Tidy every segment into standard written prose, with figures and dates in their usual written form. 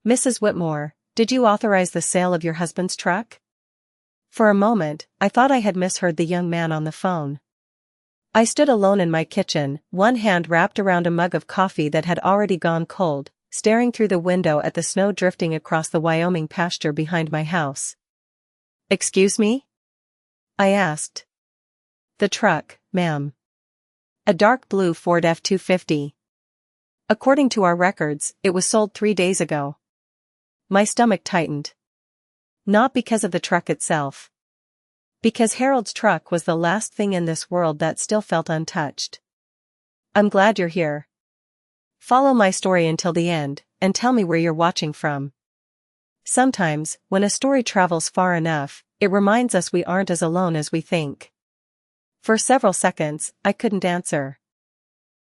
Mrs. Whitmore, did you authorize the sale of your husband's truck? For a moment, I thought I had misheard the young man on the phone. I stood alone in my kitchen, one hand wrapped around a mug of coffee that had already gone cold, staring through the window at the snow drifting across the Wyoming pasture behind my house. Excuse me? I asked. The truck, ma'am. A dark blue Ford F-250. According to our records, it was sold 3 days ago. My stomach tightened. Not because of the truck itself. Because Harold's truck was the last thing in this world that still felt untouched. I'm glad you're here. Follow my story until the end, and tell me where you're watching from. Sometimes, when a story travels far enough, it reminds us we aren't as alone as we think. For several seconds, I couldn't answer.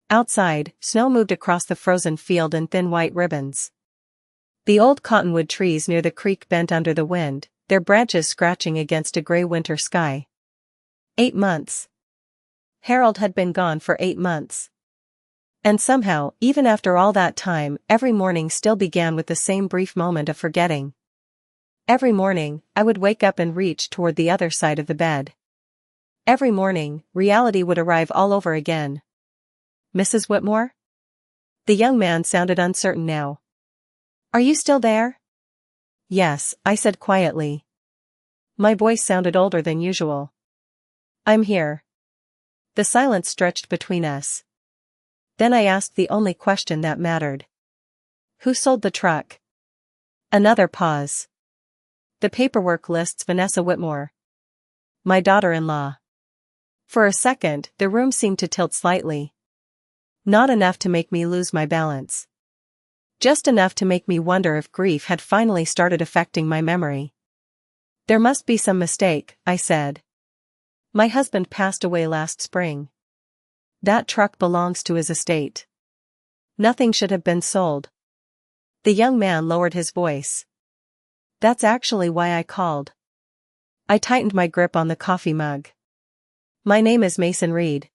Outside, snow moved across the frozen field in thin white ribbons. The old cottonwood trees near the creek bent under the wind, their branches scratching against a gray winter sky. 8 months. Harold had been gone for 8 months. And somehow, even after all that time, every morning still began with the same brief moment of forgetting. Every morning, I would wake up and reach toward the other side of the bed. Every morning, reality would arrive all over again. Mrs. Whitmore? The young man sounded uncertain now. Are you still there? Yes, I said quietly. My voice sounded older than usual. I'm here. The silence stretched between us. Then I asked the only question that mattered. Who sold the truck? Another pause. The paperwork lists Vanessa Whitmore. My daughter-in-law. For a second, the room seemed to tilt slightly. Not enough to make me lose my balance. Just enough to make me wonder if grief had finally started affecting my memory. There must be some mistake, I said. My husband passed away last spring. That truck belongs to his estate. Nothing should have been sold. The young man lowered his voice. That's actually why I called. I tightened my grip on the coffee mug. My name is Mason Reed.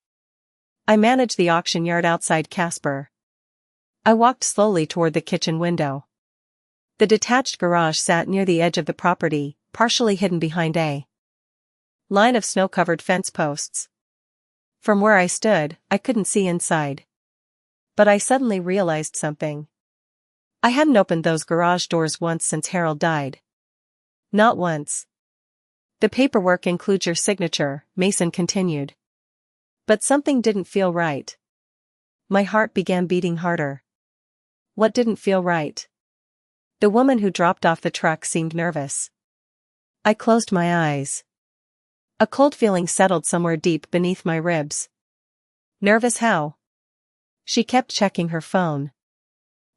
I manage the auction yard outside Casper. I walked slowly toward the kitchen window. The detached garage sat near the edge of the property, partially hidden behind a line of snow-covered fence posts. From where I stood, I couldn't see inside. But I suddenly realized something. I hadn't opened those garage doors once since Harold died. Not once. The paperwork includes your signature, Mason continued. But something didn't feel right. My heart began beating harder. What didn't feel right? The woman who dropped off the truck seemed nervous. I closed my eyes. A cold feeling settled somewhere deep beneath my ribs. Nervous how? She kept checking her phone.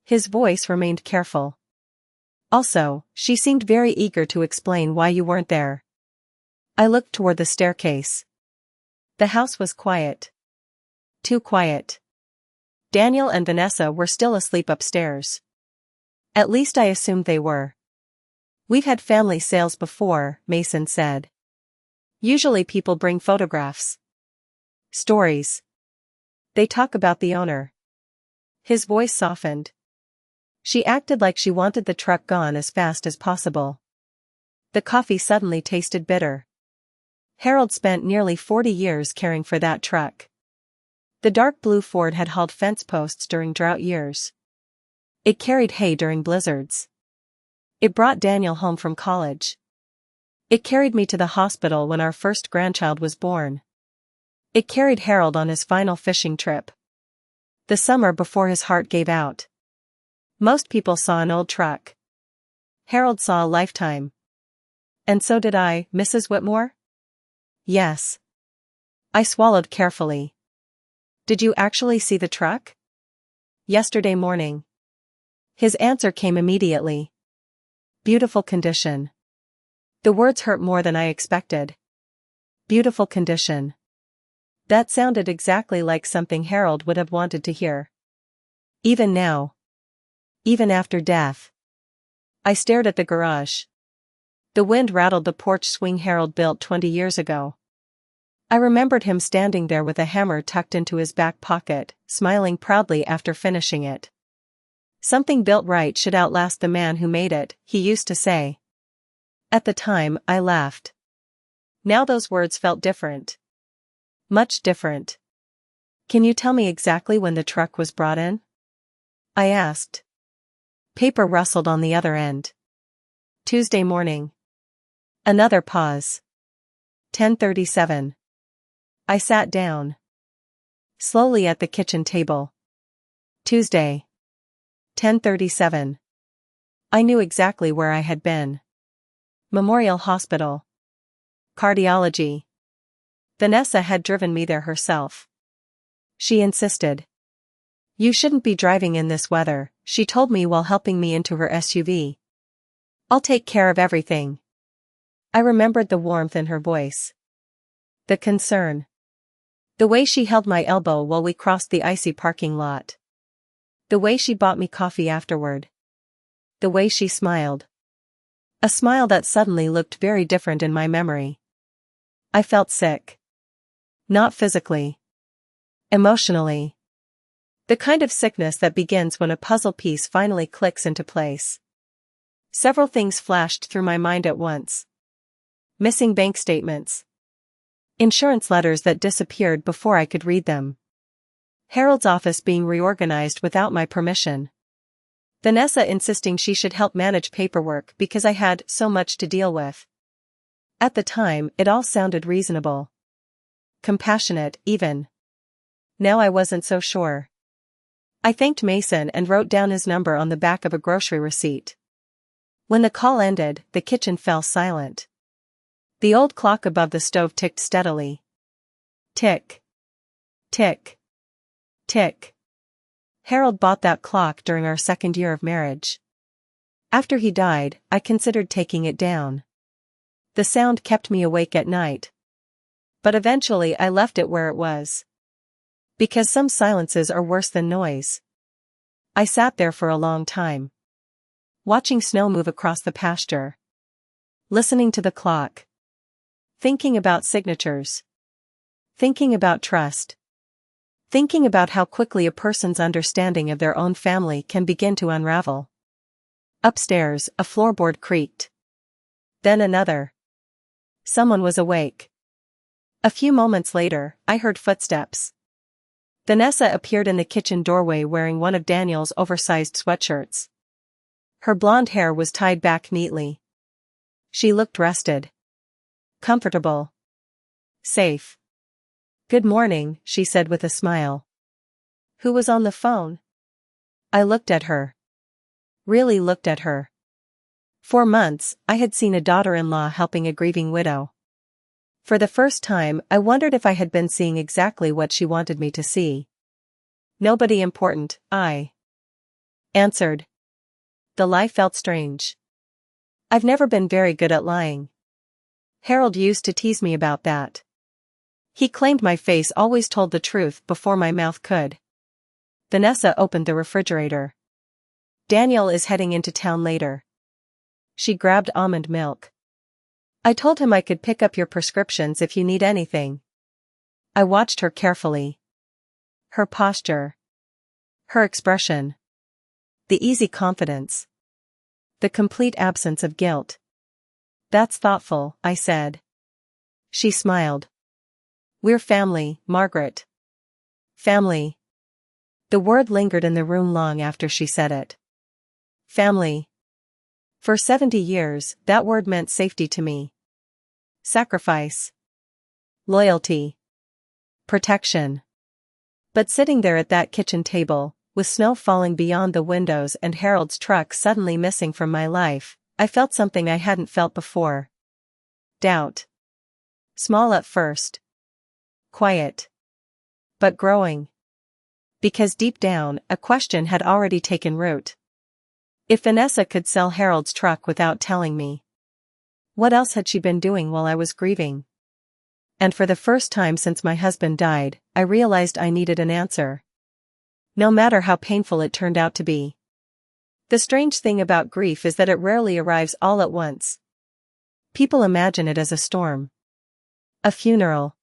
His voice remained careful. Also, she seemed very eager to explain why you weren't there. I looked toward the staircase. The house was quiet. Too quiet. Daniel and Vanessa were still asleep upstairs. At least I assumed they were. We've had family sales before, Mason said. Usually people bring photographs. Stories. They talk about the owner. His voice softened. She acted like she wanted the truck gone as fast as possible. The coffee suddenly tasted bitter. Harold spent nearly 40 years caring for that truck. The dark blue Ford had hauled fence posts during drought years. It carried hay during blizzards. It brought Daniel home from college. It carried me to the hospital when our first grandchild was born. It carried Harold on his final fishing trip. The summer before his heart gave out. Most people saw an old truck. Harold saw a lifetime. And so did I, Mrs. Whitmore? Yes. I swallowed carefully. Did you actually see the truck? Yesterday morning. His answer came immediately. Beautiful condition. The words hurt more than I expected. Beautiful condition. That sounded exactly like something Harold would have wanted to hear. Even now. Even after death. I stared at the garage. The wind rattled the porch swing Harold built 20 years ago. I remembered him standing there with a hammer tucked into his back pocket, smiling proudly after finishing it. Something built right should outlast the man who made it, he used to say. At the time, I laughed. Now those words felt different. Much different. Can you tell me exactly when the truck was brought in? I asked. Paper rustled on the other end. Tuesday morning. Another pause. 10:37. I sat down. Slowly at the kitchen table. Tuesday. 10:37. I knew exactly where I had been. Memorial Hospital. Cardiology. Vanessa had driven me there herself. She insisted. You shouldn't be driving in this weather, she told me while helping me into her SUV. I'll take care of everything. I remembered the warmth in her voice. The concern. The way she held my elbow while we crossed the icy parking lot. The way she bought me coffee afterward. The way she smiled. A smile that suddenly looked very different in my memory. I felt sick. Not physically. Emotionally. The kind of sickness that begins when a puzzle piece finally clicks into place. Several things flashed through my mind at once. Missing bank statements. Insurance letters that disappeared before I could read them. Harold's office being reorganized without my permission. Vanessa insisting she should help manage paperwork because I had so much to deal with. At the time, it all sounded reasonable. Compassionate, even. Now I wasn't so sure. I thanked Mason and wrote down his number on the back of a grocery receipt. When the call ended, the kitchen fell silent. The old clock above the stove ticked steadily. Tick. Tick. Tick. Harold bought that clock during our second year of marriage. After he died, I considered taking it down. The sound kept me awake at night. But eventually I left it where it was. Because some silences are worse than noise. I sat there for a long time. Watching snow move across the pasture. Listening to the clock. Thinking about signatures. Thinking about trust. Thinking about how quickly a person's understanding of their own family can begin to unravel. Upstairs, a floorboard creaked. Then another. Someone was awake. A few moments later, I heard footsteps. Vanessa appeared in the kitchen doorway wearing one of Daniel's oversized sweatshirts. Her blonde hair was tied back neatly. She looked rested. Comfortable. Safe. Good morning, she said with a smile. Who was on the phone? I looked at her. Really looked at her. For months, I had seen a daughter-in-law helping a grieving widow. For the first time, I wondered if I had been seeing exactly what she wanted me to see. Nobody important, I answered. The lie felt strange. I've never been very good at lying. Harold used to tease me about that. He claimed my face always told the truth before my mouth could. Vanessa opened the refrigerator. Daniel is heading into town later. She grabbed almond milk. I told him I could pick up your prescriptions if you need anything. I watched her carefully. Her posture. Her expression. The easy confidence. The complete absence of guilt. That's thoughtful, I said. She smiled. We're family, Margaret. Family. The word lingered in the room long after she said it. Family. For 70 years, that word meant safety to me. Sacrifice. Loyalty. Protection. But sitting there at that kitchen table, with snow falling beyond the windows and Harold's truck suddenly missing from my life, I felt something I hadn't felt before. Doubt. Small at first. Quiet. But growing. Because deep down, a question had already taken root. If Vanessa could sell Harold's truck without telling me, what else had she been doing while I was grieving? And for the first time since my husband died, I realized I needed an answer. No matter how painful it turned out to be. The strange thing about grief is that it rarely arrives all at once. People imagine it as a storm. A funeral.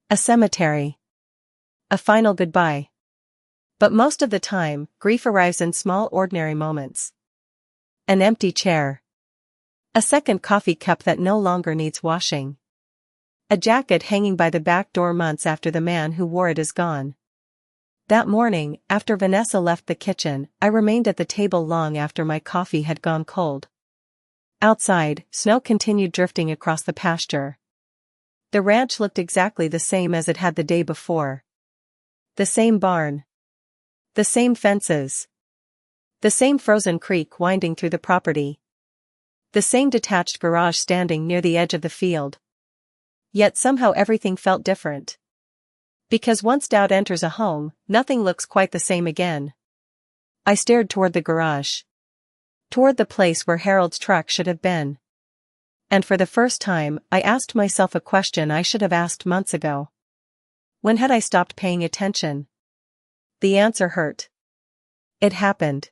A cemetery. A final goodbye. But most of the time, grief arrives in small ordinary moments. An empty chair. A second coffee cup that no longer needs washing. A jacket hanging by the back door months after the man who wore it is gone. That morning, after Vanessa left the kitchen, I remained at the table long after my coffee had gone cold. Outside, snow continued drifting across the pasture. The ranch looked exactly the same as it had the day before. The same barn. The same fences. The same frozen creek winding through the property. The same detached garage standing near the edge of the field. Yet somehow everything felt different. Because once doubt enters a home, nothing looks quite the same again. I stared toward the garage. Toward the place where Harold's truck should have been. And for the first time, I asked myself a question I should have asked months ago. When had I stopped paying attention? The answer hurt. It happened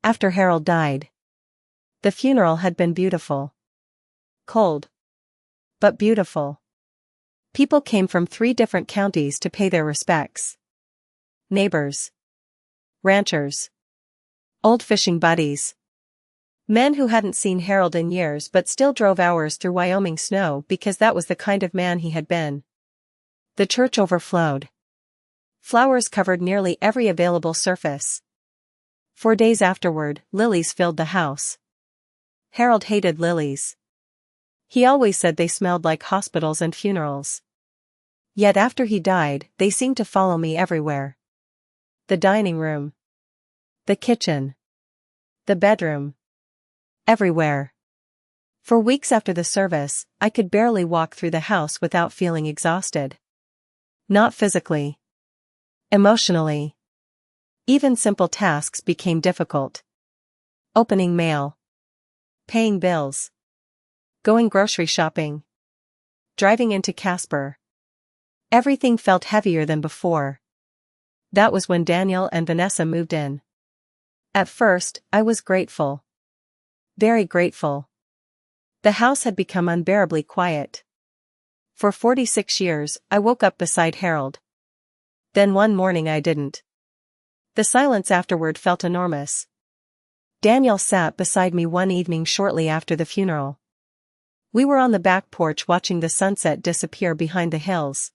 after Harold died. The funeral had been beautiful. Cold. But beautiful. People came from 3 different counties to pay their respects. Neighbors. Ranchers. Old fishing buddies. Men who hadn't seen Harold in years but still drove hours through Wyoming snow because that was the kind of man he had been. The church overflowed. Flowers covered nearly every available surface. 4 days afterward, lilies filled the house. Harold hated lilies. He always said they smelled like hospitals and funerals. Yet after he died, they seemed to follow me everywhere. The dining room. The kitchen. The bedroom. Everywhere. For weeks after the service, I could barely walk through the house without feeling exhausted. Not physically. Emotionally. Even simple tasks became difficult. Opening mail. Paying bills. Going grocery shopping. Driving into Casper. Everything felt heavier than before. That was when Daniel and Vanessa moved in. At first, I was grateful. Very grateful. The house had become unbearably quiet. For 46 years, I woke up beside Harold. Then one morning I didn't. The silence afterward felt enormous. Daniel sat beside me one evening shortly after the funeral. We were on the back porch watching the sunset disappear behind the hills.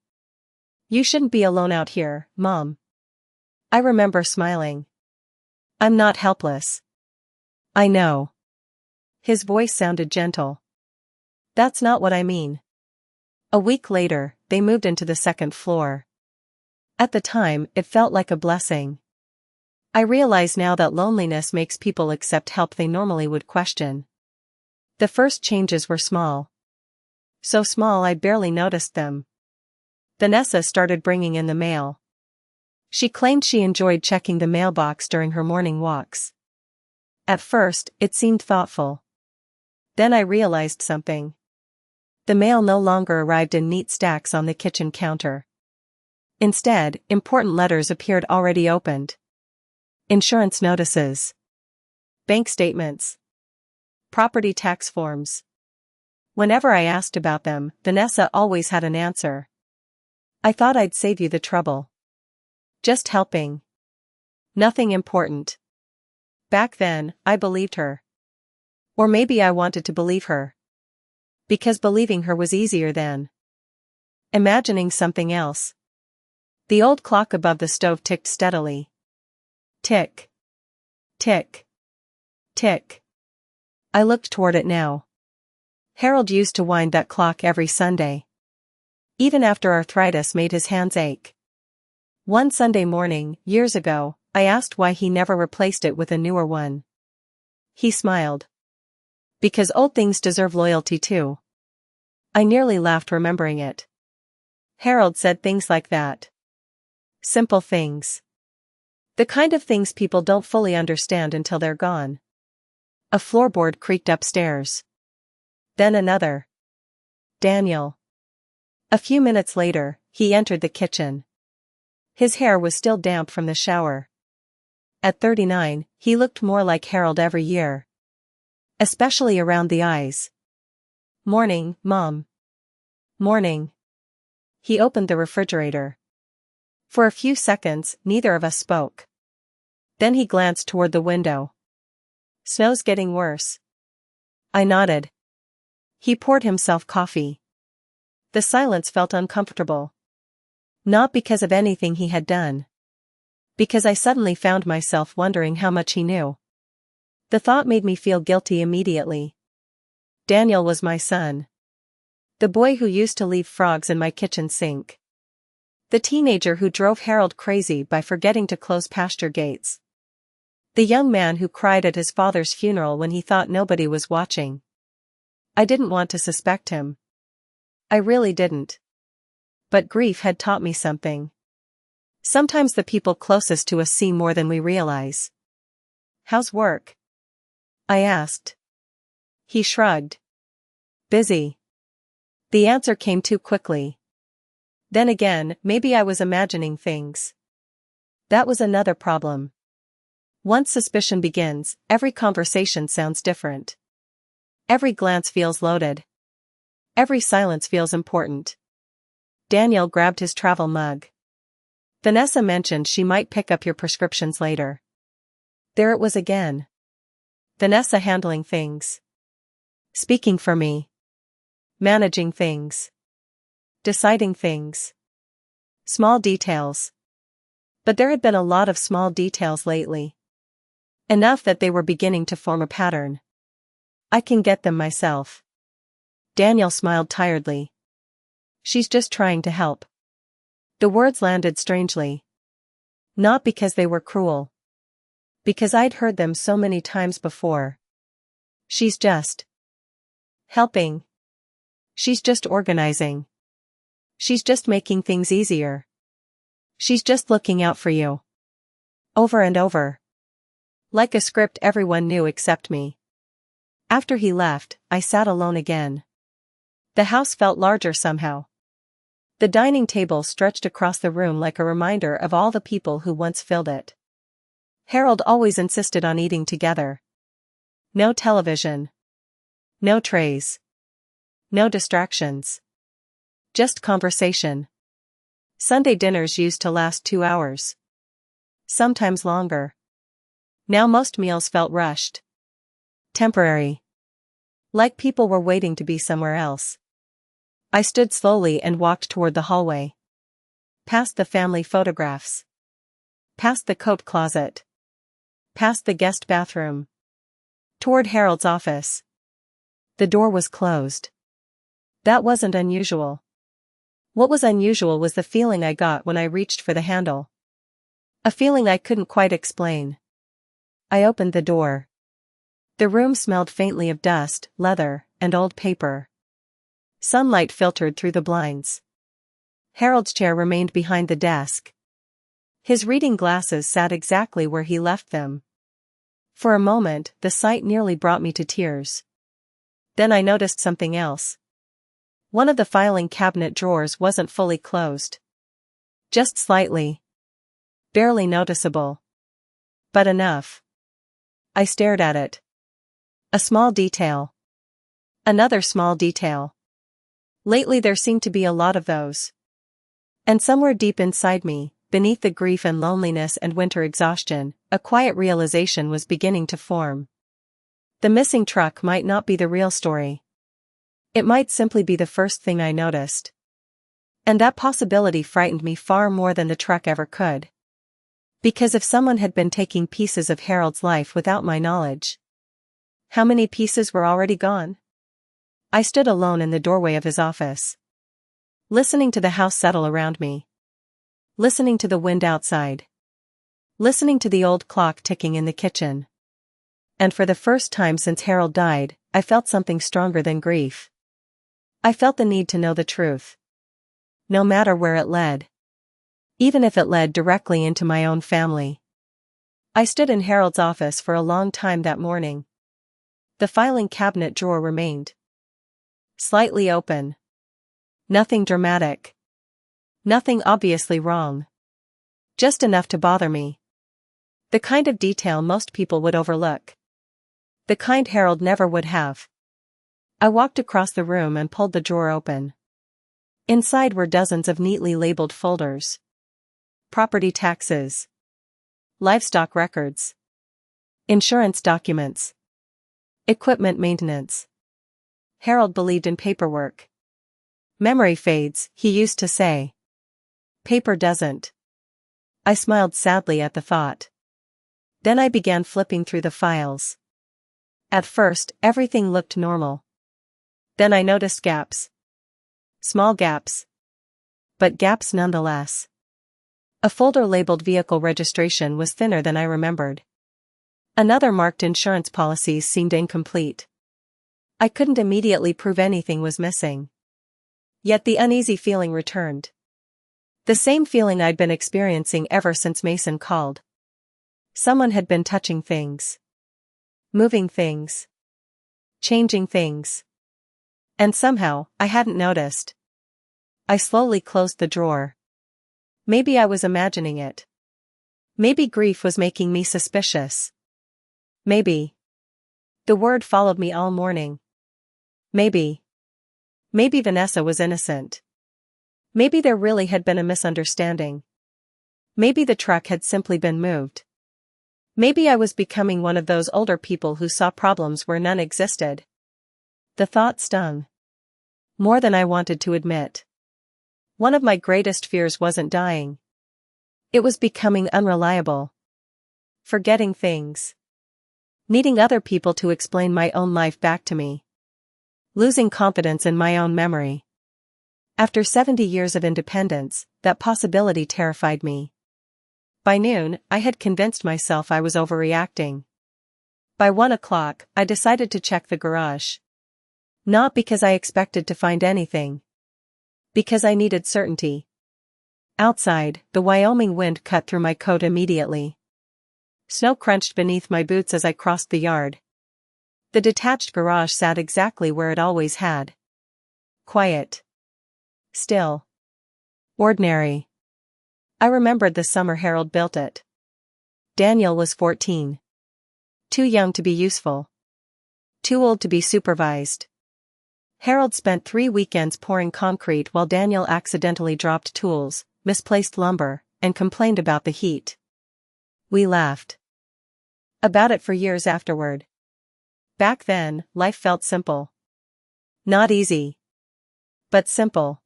"You shouldn't be alone out here, Mom." I remember smiling. "I'm not helpless." "I know." His voice sounded gentle. "That's not what I mean." A week later, they moved into the second floor. At the time, it felt like a blessing. I realize now that loneliness makes people accept help they normally would question. The first changes were small. So small I barely noticed them. Vanessa started bringing in the mail. She claimed she enjoyed checking the mailbox during her morning walks. At first, it seemed thoughtful. Then I realized something. The mail no longer arrived in neat stacks on the kitchen counter. Instead, important letters appeared already opened. Insurance notices. Bank statements. Property tax forms. Whenever I asked about them, Vanessa always had an answer. "I thought I'd save you the trouble. Just helping. Nothing important." Back then, I believed her. Or maybe I wanted to believe her. Because believing her was easier than imagining something else. The old clock above the stove ticked steadily. Tick. Tick. Tick. I looked toward it now. Harold used to wind that clock every Sunday. Even after arthritis made his hands ache. One Sunday morning, years ago, I asked why he never replaced it with a newer one. He smiled. "Because old things deserve loyalty too." I nearly laughed remembering it. Harold said things like that. Simple things. The kind of things people don't fully understand until they're gone. A floorboard creaked upstairs. Then another. Daniel. A few minutes later, he entered the kitchen. His hair was still damp from the shower. At 39, he looked more like Harold every year. Especially around the eyes. "Morning, Mom." "Morning." He opened the refrigerator. For a few seconds, neither of us spoke. Then he glanced toward the window. Snow's getting worse. I nodded. He poured himself coffee. The silence felt uncomfortable. Not because of anything he had done. Because I suddenly found myself wondering how much he knew. The thought made me feel guilty immediately. Daniel was my son. The boy who used to leave frogs in my kitchen sink. The teenager who drove Harold crazy by forgetting to close pasture gates. The young man who cried at his father's funeral when he thought nobody was watching. I didn't want to suspect him. I really didn't. But grief had taught me something. Sometimes the people closest to us see more than we realize. How's work? I asked. He shrugged. Busy. The answer came too quickly. Then again, maybe I was imagining things. That was another problem. Once suspicion begins, every conversation sounds different. Every glance feels loaded. Every silence feels important. Daniel grabbed his travel mug. Vanessa mentioned she might pick up your prescriptions later. There it was again. Vanessa handling things. Speaking for me. Managing things. Deciding things. Small details. But there had been a lot of small details lately. Enough that they were beginning to form a pattern. I can get them myself. Daniel smiled tiredly. She's just trying to help. The words landed strangely. Not because they were cruel. Because I'd heard them so many times before. She's just helping. She's just organizing. She's just making things easier. She's just looking out for you. Over and over. Like a script everyone knew except me. After he left, I sat alone again. The house felt larger somehow. The dining table stretched across the room like a reminder of all the people who once filled it. Harold always insisted on eating together. No television. No trays. No distractions. Just conversation. Sunday dinners used to last 2 hours. Sometimes longer. Now most meals felt rushed. Temporary. Like people were waiting to be somewhere else. I stood slowly and walked toward the hallway. Past the family photographs. Past the coat closet. Past the guest bathroom. Toward Harold's office. The door was closed. That wasn't unusual. What was unusual was the feeling I got when I reached for the handle. A feeling I couldn't quite explain. I opened the door. The room smelled faintly of dust, leather, and old paper. Sunlight filtered through the blinds. Harold's chair remained behind the desk. His reading glasses sat exactly where he left them. For a moment, the sight nearly brought me to tears. Then I noticed something else. One of the filing cabinet drawers wasn't fully closed. Just slightly. Barely noticeable. But enough. I stared at it. A small detail. Another small detail. Lately there seemed to be a lot of those. And somewhere deep inside me, beneath the grief and loneliness and winter exhaustion, a quiet realization was beginning to form. The missing truck might not be the real story. It might simply be the first thing I noticed. And that possibility frightened me far more than the truck ever could. Because if someone had been taking pieces of Harold's life without my knowledge, how many pieces were already gone? I stood alone in the doorway of his office. Listening to the house settle around me. Listening to the wind outside. Listening to the old clock ticking in the kitchen. And for the first time since Harold died, I felt something stronger than grief. I felt the need to know the truth. No matter where it led. Even if it led directly into my own family. I stood in Harold's office for a long time that morning. The filing cabinet drawer remained slightly open. Nothing dramatic. Nothing obviously wrong. Just enough to bother me. The kind of detail most people would overlook. The kind Harold never would have. I walked across the room and pulled the drawer open. Inside were dozens of neatly labeled folders. property taxes, livestock records, insurance documents, equipment maintenance. Harold believed in paperwork. Memory fades, he used to say. Paper doesn't. I smiled sadly at the thought. Then I began flipping through the files. At first, everything looked normal. Then I noticed gaps. Small gaps. But gaps nonetheless. A folder labeled vehicle registration was thinner than I remembered. Another marked insurance policies seemed incomplete. I couldn't immediately prove anything was missing. Yet the uneasy feeling returned. The same feeling I'd been experiencing ever since Mason called. Someone had been touching things. Moving things. Changing things. And somehow, I hadn't noticed. I slowly closed the drawer. Maybe I was imagining it. Maybe grief was making me suspicious. Maybe. The word followed me all morning. Maybe. Maybe Vanessa was innocent. Maybe there really had been a misunderstanding. Maybe the truck had simply been moved. Maybe I was becoming one of those older people who saw problems where none existed. The thought stung. More than I wanted to admit. One of my greatest fears wasn't dying. It was becoming unreliable. Forgetting things. Needing other people to explain my own life back to me. Losing confidence in my own memory. After 70 years of independence, that possibility terrified me. By noon, I had convinced myself I was overreacting. By 1 o'clock, I decided to check the garage. Not because I expected to find anything. Because I needed certainty. Outside, the Wyoming wind cut through my coat immediately. Snow crunched beneath my boots as I crossed the yard. The detached garage sat exactly where it always had. Quiet. Still. Ordinary. I remembered the summer Harold built it. Daniel was 14. Too young to be useful. Too old to be supervised. Harold spent 3 weekends pouring concrete while Daniel accidentally dropped tools, misplaced lumber, and complained about the heat. We laughed about it for years afterward. Back then, life felt simple. Not easy. But simple.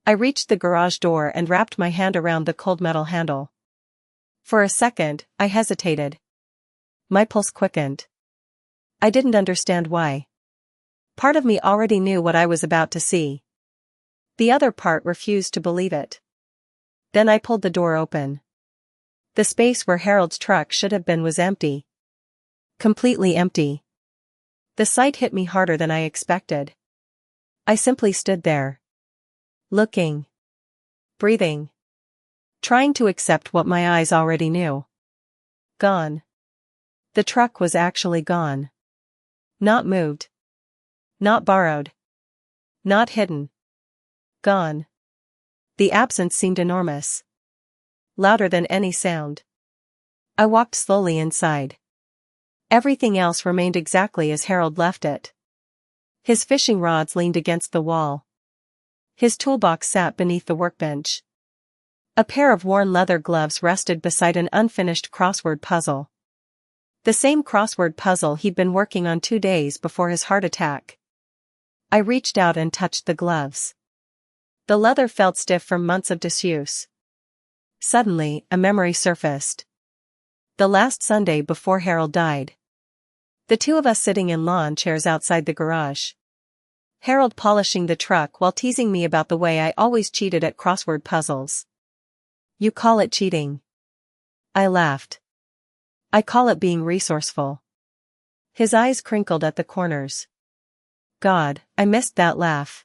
I reached the garage door and wrapped my hand around the cold metal handle. For a second, I hesitated. My pulse quickened. I didn't understand why. Part of me already knew what I was about to see. The other part refused to believe it. Then I pulled the door open. The space where Harold's truck should have been was empty. Completely empty. The sight hit me harder than I expected. I simply stood there. Looking. Breathing. Trying to accept what my eyes already knew. Gone. The truck was actually gone. Not moved. Not borrowed. Not hidden. Gone. The absence seemed enormous. Louder than any sound. I walked slowly inside. Everything else remained exactly as Harold left it. His fishing rods leaned against the wall. His toolbox sat beneath the workbench. A pair of worn leather gloves rested beside an unfinished crossword puzzle. The same crossword puzzle he'd been working on 2 days before his heart attack. I reached out and touched the gloves. The leather felt stiff from months of disuse. Suddenly, a memory surfaced. The last Sunday before Harold died. The two of us sitting in lawn chairs outside the garage. Harold polishing the truck while teasing me about the way I always cheated at crossword puzzles. You call it cheating. I laughed. I call it being resourceful. His eyes crinkled at the corners. God, I missed that laugh.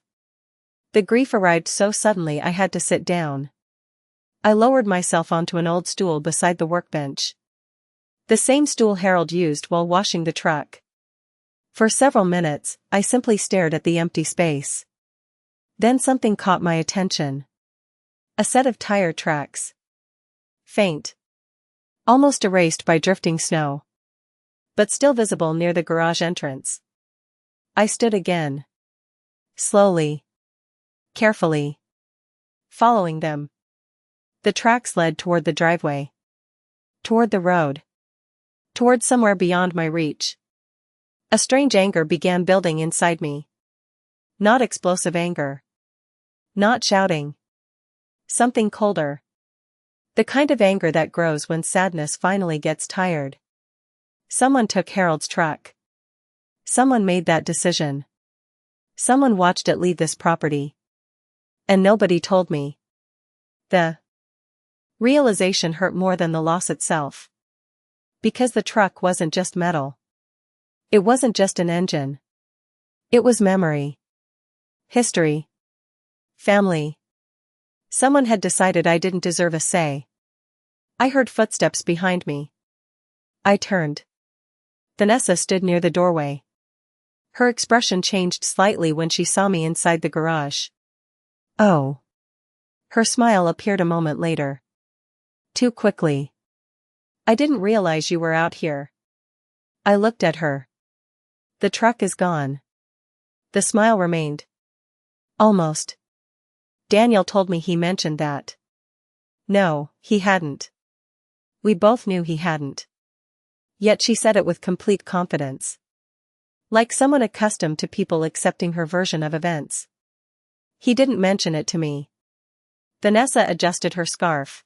The grief arrived so suddenly I had to sit down. I lowered myself onto an old stool beside the workbench. The same stool Harold used while washing the truck. For several minutes, I simply stared at the empty space. Then something caught my attention. A set of tire tracks. Faint. Almost erased by drifting snow. But still visible near the garage entrance. I stood again. Slowly. Carefully. Following them. The tracks led toward the driveway. Toward the road. Toward somewhere beyond my reach. A strange anger began building inside me. Not explosive anger. Not shouting. Something colder. The kind of anger that grows when sadness finally gets tired. Someone took Harold's truck. Someone made that decision. Someone watched it leave this property. And nobody told me. The realization hurt more than the loss itself. Because the truck wasn't just metal. It wasn't just an engine. It was memory. History. Family. Someone had decided I didn't deserve a say. I heard footsteps behind me. I turned. Vanessa stood near the doorway. Her expression changed slightly when she saw me inside the garage. Oh. Her smile appeared a moment later. Too quickly. I didn't realize you were out here. I looked at her. The truck is gone. The smile remained. Almost. Daniel told me he mentioned that. No, he hadn't. We both knew he hadn't. Yet she said it with complete confidence. Like someone accustomed to people accepting her version of events. He didn't mention it to me. Vanessa adjusted her scarf.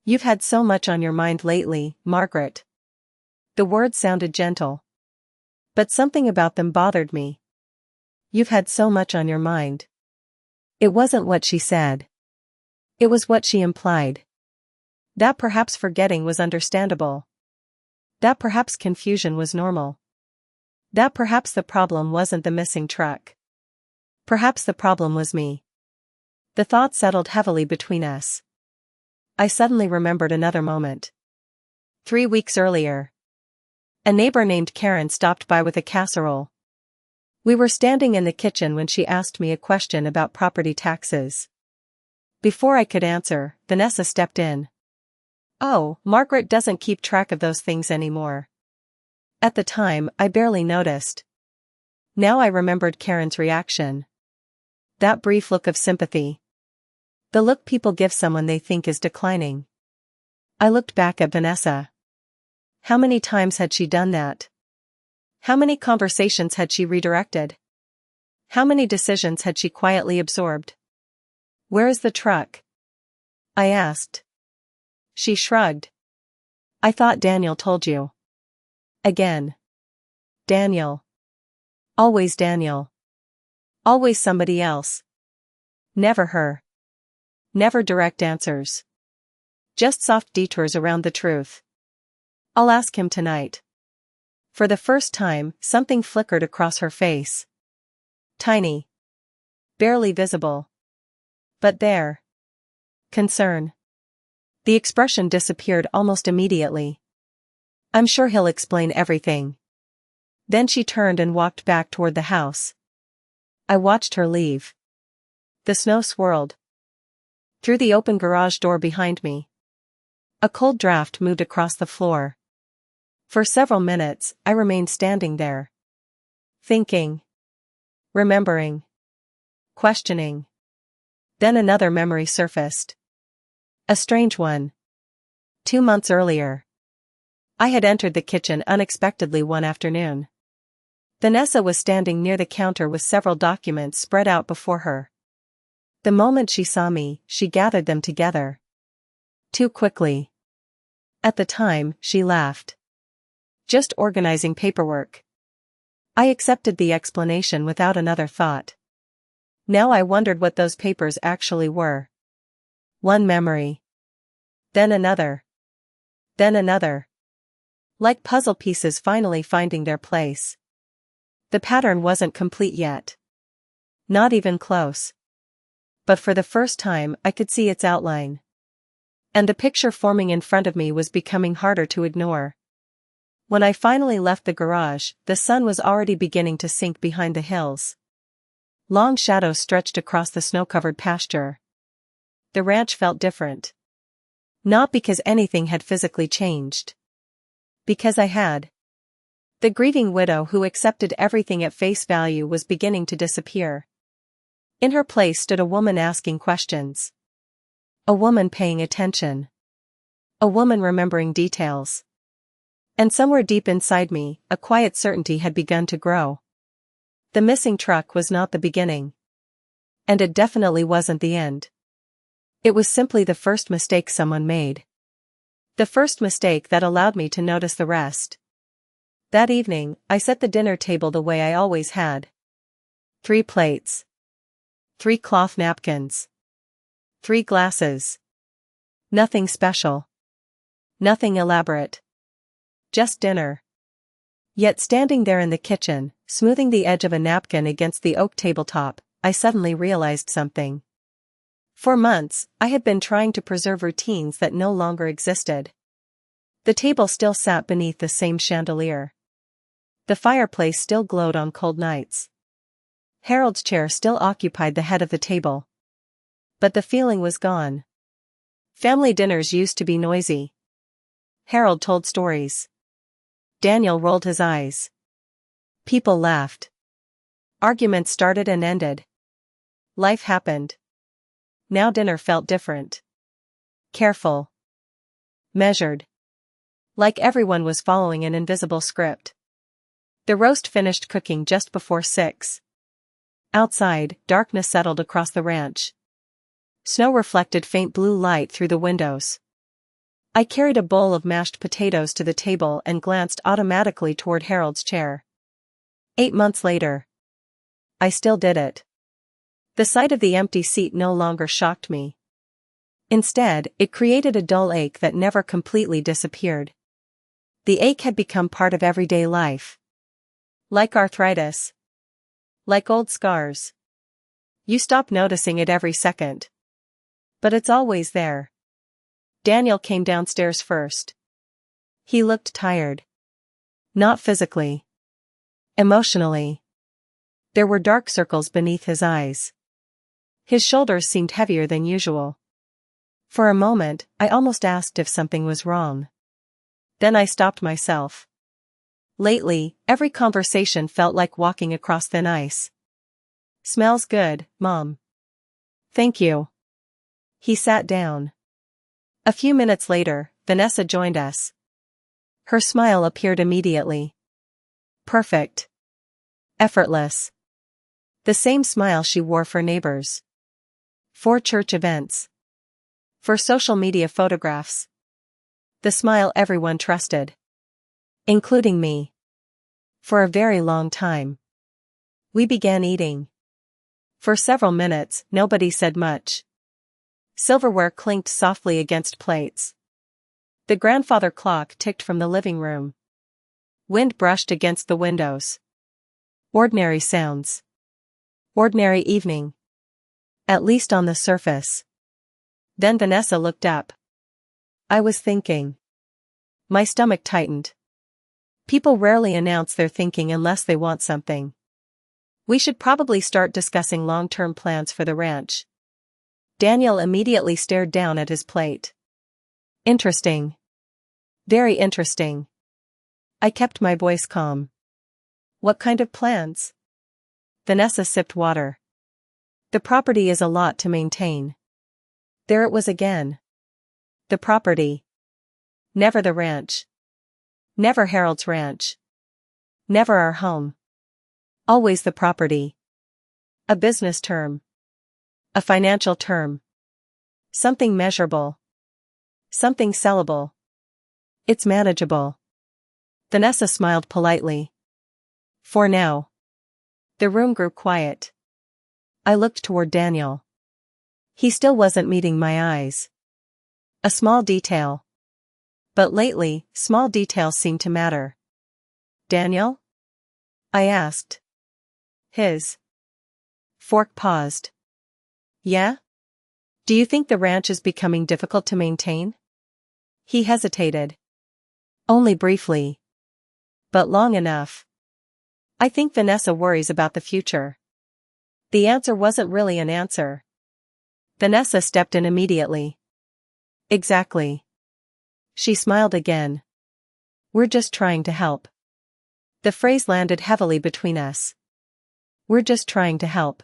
You've had so much on your mind lately, Margaret. The words sounded gentle. But something about them bothered me. You've had so much on your mind. It wasn't what she said. It was what she implied. That perhaps forgetting was understandable. That perhaps confusion was normal. That perhaps the problem wasn't the missing truck. Perhaps the problem was me. The thought settled heavily between us. I suddenly remembered another moment. 3 weeks earlier. A neighbor named Karen stopped by with a casserole. We were standing in the kitchen when she asked me a question about property taxes. Before I could answer, Vanessa stepped in. Oh, Margaret doesn't keep track of those things anymore. At the time, I barely noticed. Now I remembered Karen's reaction. That brief look of sympathy. The look people give someone they think is declining. I looked back at Vanessa. How many times had she done that? How many conversations had she redirected? How many decisions had she quietly absorbed? Where is the truck? I asked. She shrugged. I thought Daniel told you. Again. Daniel. Always Daniel. Always somebody else. Never her. Never direct answers. Just soft detours around the truth. I'll ask him tonight. For the first time, something flickered across her face. Tiny. Barely visible. But there. Concern. The expression disappeared almost immediately. I'm sure he'll explain everything. Then she turned and walked back toward the house. I watched her leave. The snow swirled through the open garage door behind me. A cold draft moved across the floor. For several minutes, I remained standing there. Thinking. Remembering. Questioning. Then another memory surfaced. A strange one. 2 months earlier. I had entered the kitchen unexpectedly one afternoon. Vanessa was standing near the counter with several documents spread out before her. The moment she saw me, she gathered them together. Too quickly. At the time, she laughed. Just organizing paperwork. I accepted the explanation without another thought. Now I wondered what those papers actually were. One memory. Then another. Then another. Like puzzle pieces finally finding their place. The pattern wasn't complete yet. Not even close. But for the first time, I could see its outline. And the picture forming in front of me was becoming harder to ignore. When I finally left the garage, the sun was already beginning to sink behind the hills. Long shadows stretched across the snow-covered pasture. The ranch felt different. Not because anything had physically changed. Because I had. The grieving widow who accepted everything at face value was beginning to disappear. In her place stood a woman asking questions. A woman paying attention. A woman remembering details. And somewhere deep inside me, a quiet certainty had begun to grow. The missing truck was not the beginning. And it definitely wasn't the end. It was simply the first mistake someone made. The first mistake that allowed me to notice the rest. That evening, I set the dinner table the way I always had. 3 plates. 3 cloth napkins. 3 glasses. Nothing special. Nothing elaborate. Just dinner. Yet standing there in the kitchen, smoothing the edge of a napkin against the oak tabletop, I suddenly realized something. For months, I had been trying to preserve routines that no longer existed. The table still sat beneath the same chandelier. The fireplace still glowed on cold nights. Harold's chair still occupied the head of the table. But the feeling was gone. Family dinners used to be noisy. Harold told stories. Daniel rolled his eyes. People laughed. Arguments started and ended. Life happened. Now dinner felt different. Careful. Measured. Like everyone was following an invisible script. The roast finished cooking just before 6. Outside, darkness settled across the ranch. Snow reflected faint blue light through the windows. I carried a bowl of mashed potatoes to the table and glanced automatically toward Harold's chair. 8 months later. I still did it. The sight of the empty seat no longer shocked me. Instead, it created a dull ache that never completely disappeared. The ache had become part of everyday life. Like arthritis. Like old scars. You stop noticing it every second. But it's always there. Daniel came downstairs first. He looked tired. Not physically. Emotionally. There were dark circles beneath his eyes. His shoulders seemed heavier than usual. For a moment, I almost asked if something was wrong. Then I stopped myself. Lately, every conversation felt like walking across thin ice. Smells good, Mom. Thank you. He sat down. A few minutes later, Vanessa joined us. Her smile appeared immediately. Perfect. Effortless. The same smile she wore for neighbors. For church events. For social media photographs. The smile everyone trusted. Including me. For a very long time. We began eating. For several minutes, nobody said much. Silverware clinked softly against plates. The grandfather clock ticked from the living room. Wind brushed against the windows. Ordinary sounds. Ordinary evening. At least on the surface. Then Vanessa looked up. I was thinking. My stomach tightened. People rarely announce their thinking unless they want something. We should probably start discussing long-term plans for the ranch. Daniel immediately stared down at his plate. Interesting. Very interesting. I kept my voice calm. What kind of plans? Vanessa sipped water. The property is a lot to maintain. There it was again. The property. Never the ranch. Never Harold's ranch. Never our home. Always the property. A business term. A financial term. Something measurable. Something sellable. It's manageable. Vanessa smiled politely. For now. The room grew quiet. I looked toward Daniel. He still wasn't meeting my eyes. A small detail. But lately, small details seemed to matter. Daniel? I asked. His fork paused. Yeah? Do you think the ranch is becoming difficult to maintain? He hesitated. Only briefly. But long enough. I think Vanessa worries about the future. The answer wasn't really an answer. Vanessa stepped in immediately. Exactly. She smiled again. We're just trying to help. The phrase landed heavily between us. We're just trying to help.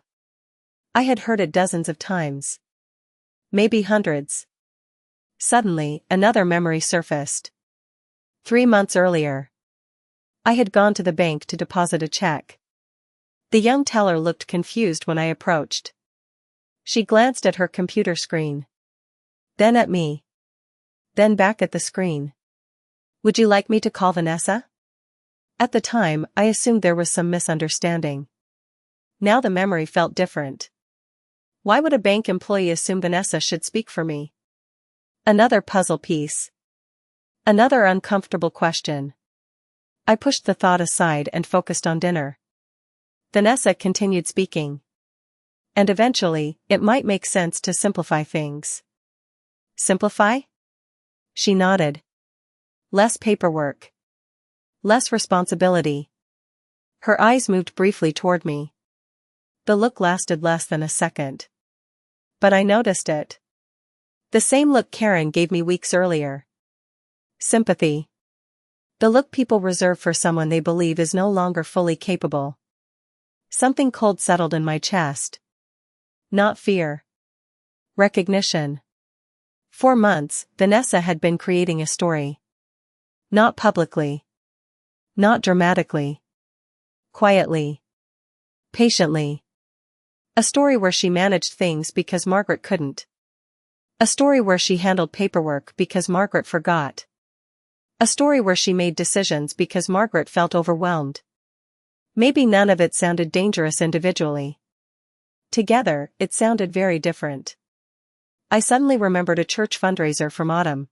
I had heard it dozens of times. Maybe hundreds. Suddenly, another memory surfaced. 3 months earlier. I had gone to the bank to deposit a check. The young teller looked confused when I approached. She glanced at her computer screen. Then at me. Then back at the screen. Would you like me to call Vanessa? At the time, I assumed there was some misunderstanding. Now the memory felt different. Why would a bank employee assume Vanessa should speak for me? Another puzzle piece. Another uncomfortable question. I pushed the thought aside and focused on dinner. Vanessa continued speaking. And eventually, it might make sense to simplify things. Simplify? She nodded. Less paperwork. Less responsibility. Her eyes moved briefly toward me. The look lasted less than a second. But I noticed it. The same look Karen gave me weeks earlier. Sympathy. The look people reserve for someone they believe is no longer fully capable. Something cold settled in my chest. Not fear. Recognition. For months, Vanessa had been creating a story. Not publicly. Not dramatically. Quietly. Patiently. A story where she managed things because Margaret couldn't. A story where she handled paperwork because Margaret forgot. A story where she made decisions because Margaret felt overwhelmed. Maybe none of it sounded dangerous individually. Together, it sounded very different. I suddenly remembered a church fundraiser from autumn.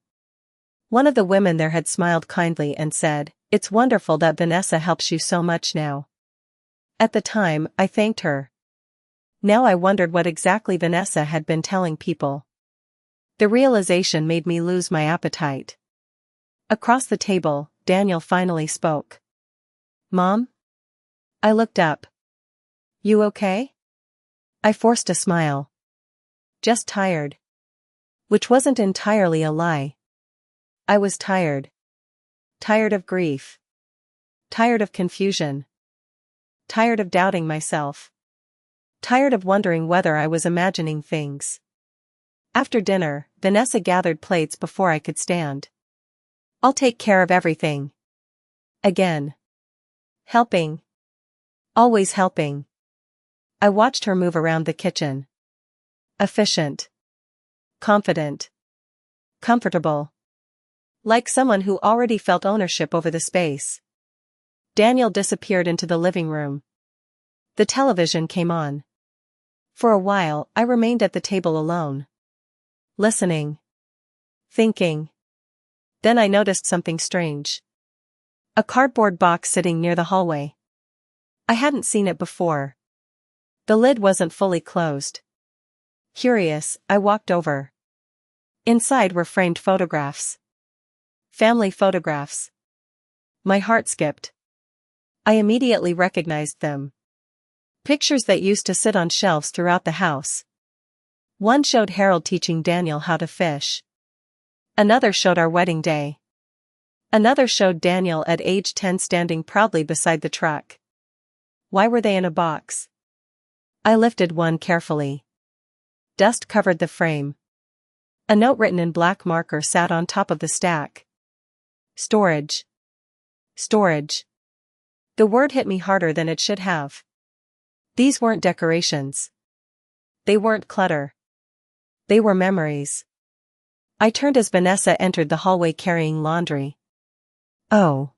One of the women there had smiled kindly and said, "It's wonderful that Vanessa helps you so much now." At the time, I thanked her. Now I wondered what exactly Vanessa had been telling people. The realization made me lose my appetite. Across the table, Daniel finally spoke. "Mom?" I looked up. "You okay?" I forced a smile. "Just tired." Which wasn't entirely a lie. I was tired. Tired of grief. Tired of confusion. Tired of doubting myself. Tired of wondering whether I was imagining things. After dinner, Vanessa gathered plates before I could stand. "I'll take care of everything." Again. Helping. Always helping. I watched her move around the kitchen. Efficient. Confident. Comfortable. Like someone who already felt ownership over the space. Daniel disappeared into the living room. The television came on. For a while, I remained at the table alone. Listening. Thinking. Then I noticed something strange. A cardboard box sitting near the hallway. I hadn't seen it before. The lid wasn't fully closed. Curious, I walked over. Inside were framed photographs. Family photographs. My heart skipped. I immediately recognized them. Pictures that used to sit on shelves throughout the house. One showed Harold teaching Daniel how to fish. Another showed our wedding day. Another showed Daniel at age 10 standing proudly beside the truck. Why were they in a box? I lifted one carefully. Dust covered the frame. A note written in black marker sat on top of the stack. Storage. Storage. The word hit me harder than it should have. These weren't decorations. They weren't clutter. They were memories. I turned as Vanessa entered the hallway carrying laundry. "Oh."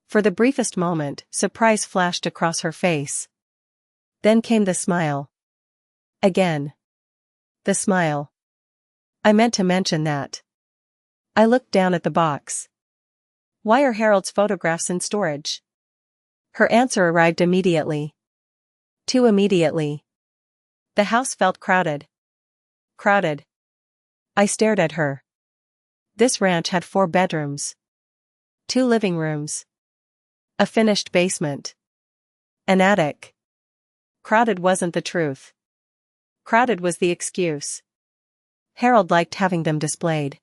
For the briefest moment, surprise flashed across her face. Then came the smile. Again. The smile. I meant to mention that. I looked down at the box. "Why are Harold's photographs in storage?" Her answer arrived immediately. Too immediately. The house felt crowded. Crowded. I stared at her. This ranch had 4 bedrooms. 2 living rooms. A finished basement. An attic. Crowded wasn't the truth. Crowded was the excuse. Harold liked having them displayed.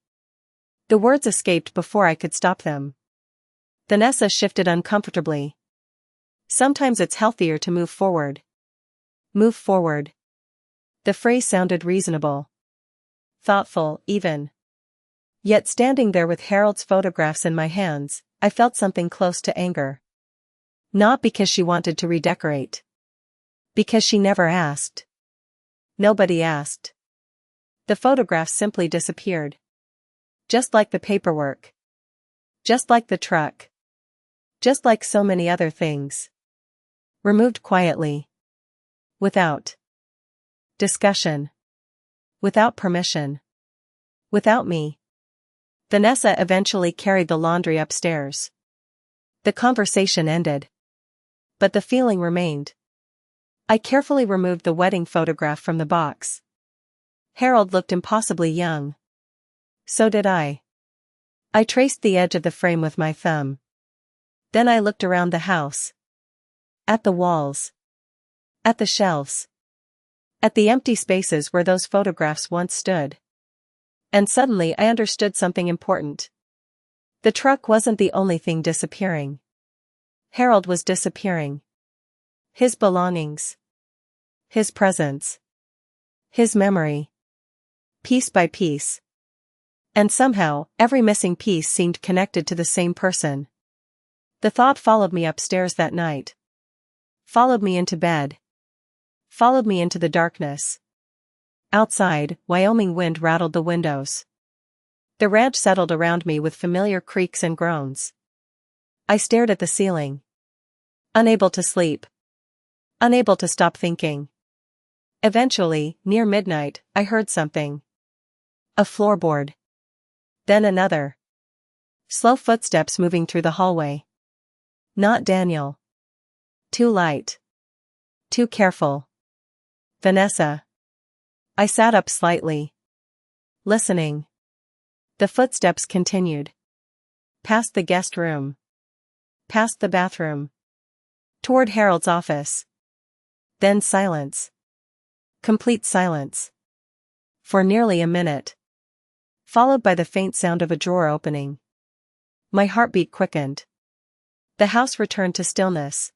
The words escaped before I could stop them. Vanessa shifted uncomfortably. Sometimes it's healthier to move forward. Move forward. The phrase sounded reasonable. thoughtful, even. Yet standing there with Harold's photographs in my hands, I felt something close to anger. Not because she wanted to redecorate. Because she never asked. Nobody asked. The photographs simply disappeared. Just like the paperwork. Just like the truck. Just like so many other things. Removed quietly. Without discussion. Without permission. Without me. Vanessa eventually carried the laundry upstairs. The conversation ended. But the feeling remained. I carefully removed the wedding photograph from the box. Harold looked impossibly young. So did I. I traced the edge of the frame with my thumb. Then I looked around the house. At the walls. At the shelves. At the empty spaces where those photographs once stood. And suddenly I understood something important. The truck wasn't the only thing disappearing. Harold was disappearing. His belongings. His presence. His memory. Piece by piece. And somehow, every missing piece seemed connected to the same person. The thought followed me upstairs that night. Followed me into bed. Followed me into the darkness. Outside, Wyoming wind rattled the windows. The ranch settled around me with familiar creaks and groans. I stared at the ceiling. Unable to sleep. Unable to stop thinking. Eventually, near midnight, I heard something. A floorboard. Then another. Slow footsteps moving through the hallway. Not Daniel. Too light. Too careful. Vanessa. I sat up slightly. Listening. The footsteps continued. Past the guest room. Past the bathroom. Toward Harold's office. Then silence. Complete silence. For nearly a minute. Followed by the faint sound of a drawer opening. My heartbeat quickened. The house returned to stillness.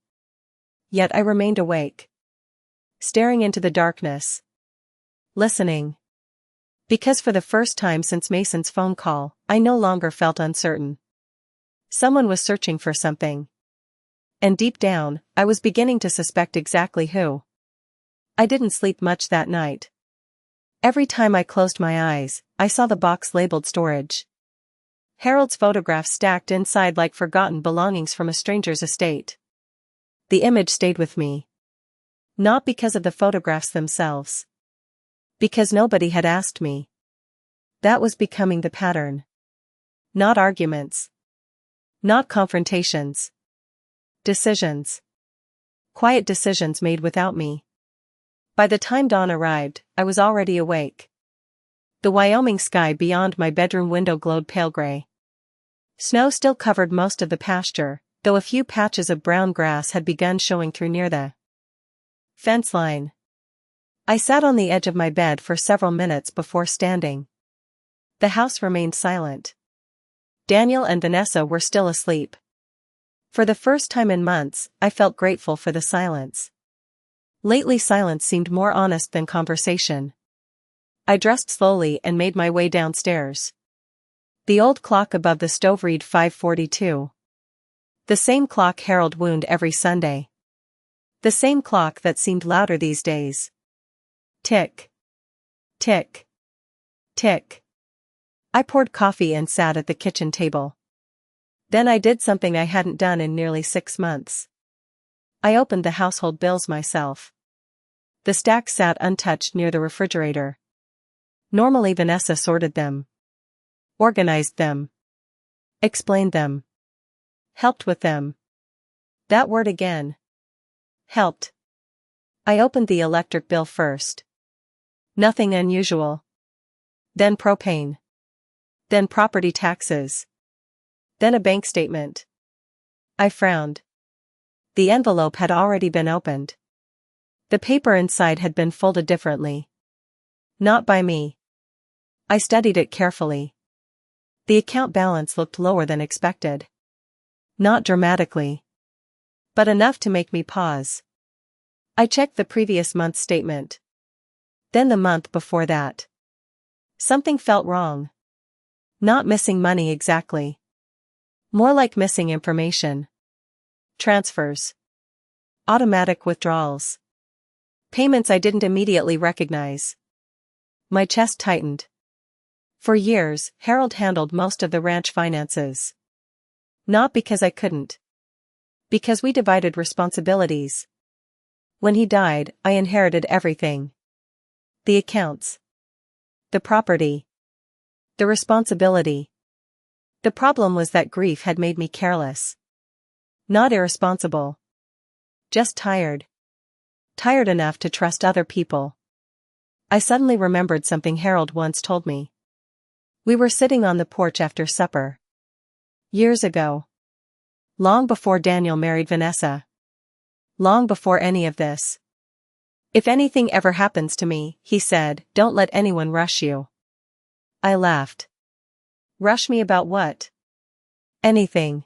Yet I remained awake. Staring into the darkness. Listening. Because for the first time since Mason's phone call, I no longer felt uncertain. Someone was searching for something. And deep down, I was beginning to suspect exactly who. I didn't sleep much that night. Every time I closed my eyes, I saw the box labeled storage. Harold's photographs stacked inside like forgotten belongings from a stranger's estate. The image stayed with me. Not because of the photographs themselves. Because nobody had asked me. That was becoming the pattern. Not arguments. Not confrontations. Decisions. Quiet decisions made without me. By the time dawn arrived, I was already awake. The Wyoming sky beyond my bedroom window glowed pale gray. Snow still covered most of the pasture, though a few patches of brown grass had begun showing through near the fence line. I sat on the edge of my bed for several minutes before standing. The house remained silent. Daniel and Vanessa were still asleep. For the first time in months, I felt grateful for the silence. Lately silence seemed more honest than conversation. I dressed slowly and made my way downstairs. The old clock above the stove read 5:42. The same clock Harold wound every Sunday. The same clock that seemed louder these days. Tick. Tick. Tick. I poured coffee and sat at the kitchen table. Then I did something I hadn't done in nearly 6 months. I opened the household bills myself. The stack sat untouched near the refrigerator. Normally Vanessa sorted them. Organized them. Explained them. Helped with them. That word again. Helped. I opened the electric bill first. Nothing unusual. Then propane. Then property taxes. Then a bank statement. I frowned. The envelope had already been opened. The paper inside had been folded differently. Not by me. I studied it carefully. The account balance looked lower than expected. Not dramatically. But enough to make me pause. I checked the previous month's statement. Then the month before that. Something felt wrong. Not missing money exactly. More like missing information. Transfers. Automatic withdrawals. Payments I didn't immediately recognize. My chest tightened. For years, Harold handled most of the ranch finances. Not because I couldn't. Because we divided responsibilities. When he died, I inherited everything. The accounts. The property. The responsibility. The problem was that grief had made me careless. Not irresponsible. Just tired. Tired enough to trust other people. I suddenly remembered something Harold once told me. We were sitting on the porch after supper. Years ago. Long before Daniel married Vanessa. Long before any of this. If anything ever happens to me, he said, don't let anyone rush you. I laughed. Rush me about what? Anything.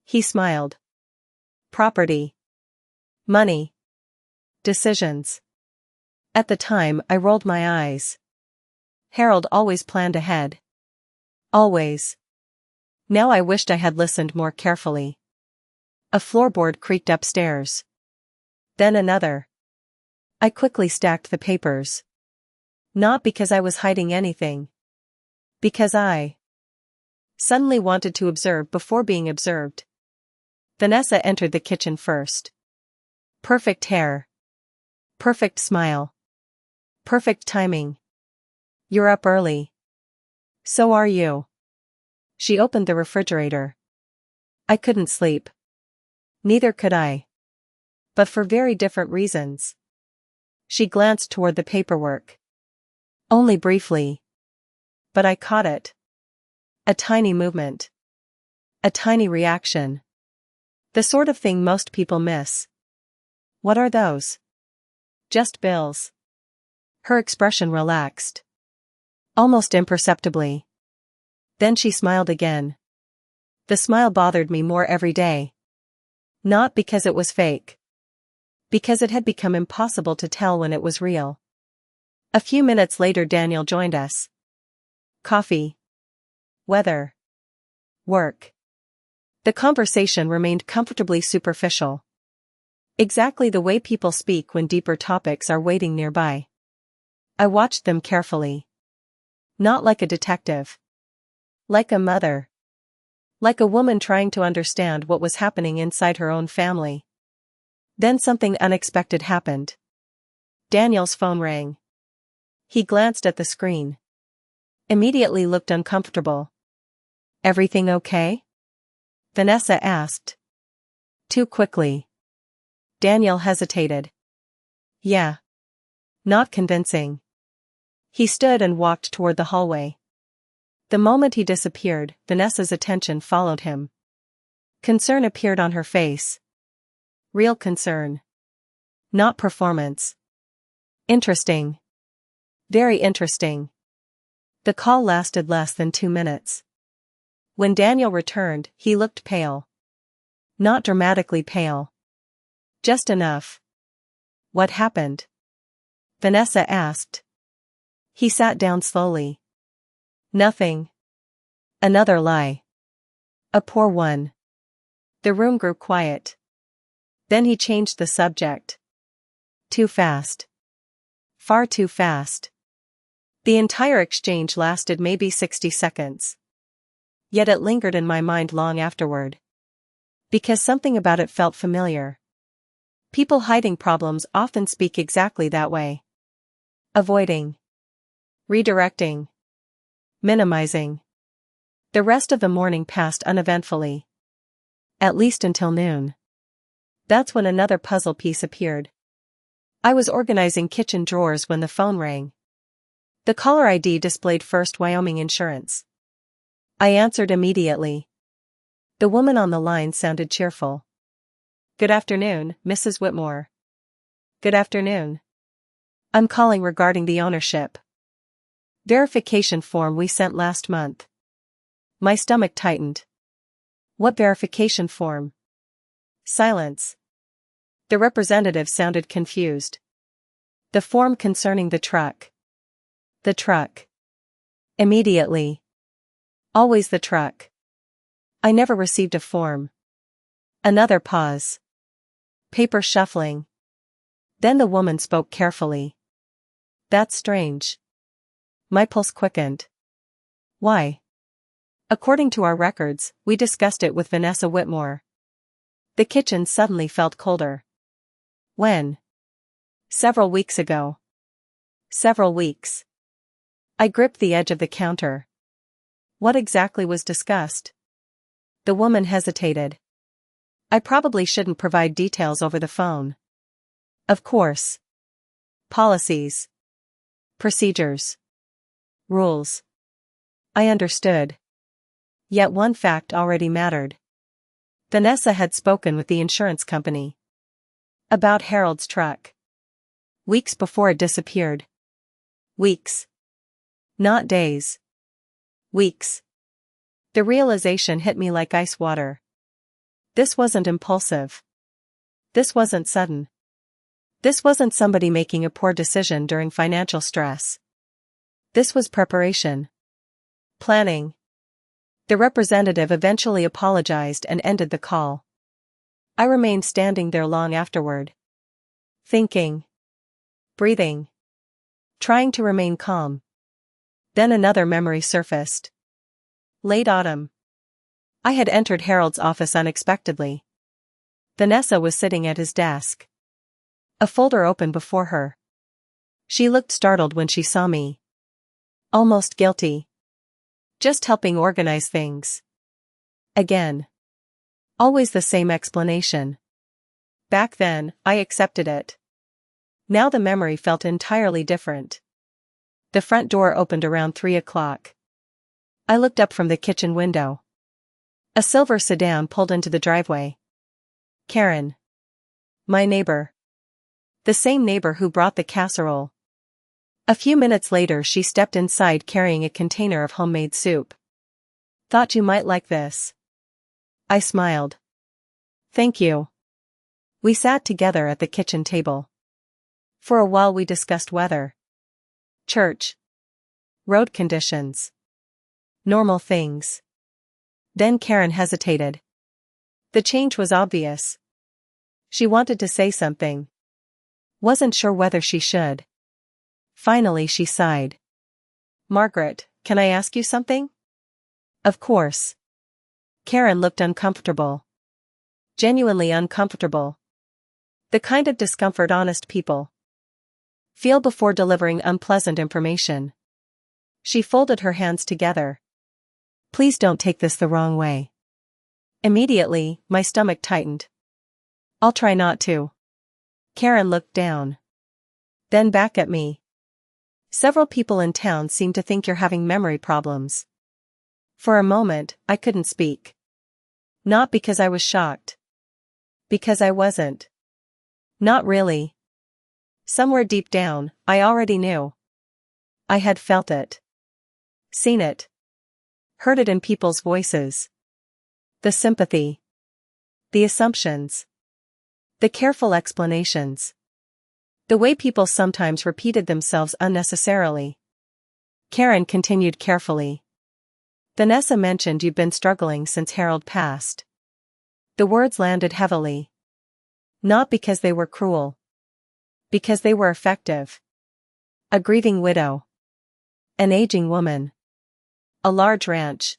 He smiled. Property. Money. Decisions. At the time, I rolled my eyes. Harold always planned ahead. Always. Now I wished I had listened more carefully. A floorboard creaked upstairs. Then another. I quickly stacked the papers. Not because I was hiding anything. Because I suddenly wanted to observe before being observed. Vanessa entered the kitchen first. Perfect hair. Perfect smile. Perfect timing. You're up early. So are you. She opened the refrigerator. I couldn't sleep. Neither could I. But for very different reasons. She glanced toward the paperwork. Only briefly. But I caught it. A tiny movement. A tiny reaction. The sort of thing most people miss. What are those? Just bills. Her expression relaxed. Almost imperceptibly. Then she smiled again. The smile bothered me more every day. Not because it was fake. Because it had become impossible to tell when it was real. A few minutes later Daniel joined us. Coffee. Weather. Work. The conversation remained comfortably superficial. Exactly the way people speak when deeper topics are waiting nearby. I watched them carefully. Not like a detective. Like a mother. Like a woman trying to understand what was happening inside her own family. Then something unexpected happened. Daniel's phone rang. He glanced at the screen. Immediately looked uncomfortable. Everything okay? Vanessa asked. Too quickly. Daniel hesitated. Yeah. Not convincing. He stood and walked toward the hallway. The moment he disappeared, Vanessa's attention followed him. Concern appeared on her face. Real concern. Not performance. Interesting. Very interesting. The call lasted less than 2 minutes. When Daniel returned, he looked pale. Not dramatically pale. Just enough. What happened? Vanessa asked. He sat down slowly. Nothing. Another lie. A poor one. The room grew quiet. Then he changed the subject. Too fast. Far too fast. The entire exchange lasted maybe 60 seconds. Yet it lingered in my mind long afterward. Because something about it felt familiar. People hiding problems often speak exactly that way. Avoiding. Redirecting. Minimizing. The rest of the morning passed uneventfully. At least until noon. That's when another puzzle piece appeared. I was organizing kitchen drawers when the phone rang. The caller ID displayed First Wyoming Insurance. I answered immediately. The woman on the line sounded cheerful. Good afternoon, Mrs. Whitmore. Good afternoon. I'm calling regarding the ownership verification form we sent last month. My stomach tightened. What verification form? Silence. The representative sounded confused. The form concerning the truck. The truck. Immediately. Always the truck. I never received a form. Another pause. Paper shuffling. Then the woman spoke carefully. That's strange. My pulse quickened. Why? According to our records, we discussed it with Vanessa Whitmore. The kitchen suddenly felt colder. When? Several weeks ago. Several weeks. I gripped the edge of the counter. What exactly was discussed? The woman hesitated. I probably shouldn't provide details over the phone. Of course. Policies. Procedures. Rules. I understood. Yet one fact already mattered. Vanessa had spoken with the insurance company. About Harold's truck. Weeks before it disappeared. Weeks. Not days. Weeks. The realization hit me like ice water. This wasn't impulsive. This wasn't sudden. This wasn't somebody making a poor decision during financial stress. This was preparation. Planning. The representative eventually apologized and ended the call. I remained standing there long afterward. Thinking. Breathing. Trying to remain calm. Then another memory surfaced. Late autumn. I had entered Harold's office unexpectedly. Vanessa was sitting at his desk. A folder open before her. She looked startled when she saw me. Almost guilty. Just helping organize things. Again. Always the same explanation. Back then, I accepted it. Now the memory felt entirely different. The front door opened around 3 o'clock. I looked up from the kitchen window. A silver sedan pulled into the driveway. Karen. My neighbor. The same neighbor who brought the casserole. A few minutes later she stepped inside carrying a container of homemade soup. Thought you might like this. I smiled. Thank you. We sat together at the kitchen table. For a while we discussed weather. Church. Road conditions. Normal things. Then Karen hesitated. The change was obvious. She wanted to say something. Wasn't sure whether she should. Finally she sighed. Margaret, can I ask you something? Of course. Karen looked uncomfortable. Genuinely uncomfortable. The kind of discomfort honest people feel before delivering unpleasant information. She folded her hands together. Please don't take this the wrong way. Immediately, my stomach tightened. I'll try not to. Karen looked down. Then back at me. Several people in town seem to think you're having memory problems. For a moment, I couldn't speak. Not because I was shocked. Because I wasn't. Not really. Somewhere deep down, I already knew. I had felt it. Seen it. Heard it in people's voices. The sympathy. The assumptions. The careful explanations. The way people sometimes repeated themselves unnecessarily. Karen continued carefully. Vanessa mentioned you'd been struggling since Harold passed. The words landed heavily. Not because they were cruel. Because they were effective. A grieving widow. An aging woman. A large ranch.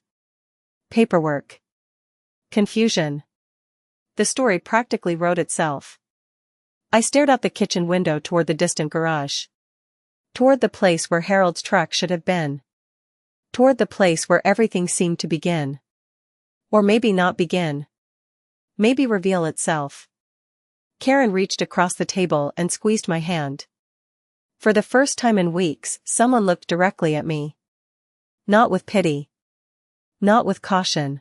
Paperwork. Confusion. The story practically wrote itself. I stared out the kitchen window toward the distant garage. Toward the place where Harold's truck should have been. Toward the place where everything seemed to begin. Or maybe not begin. Maybe reveal itself. Karen reached across the table and squeezed my hand. For the first time in weeks, someone looked directly at me. Not with pity. Not with caution.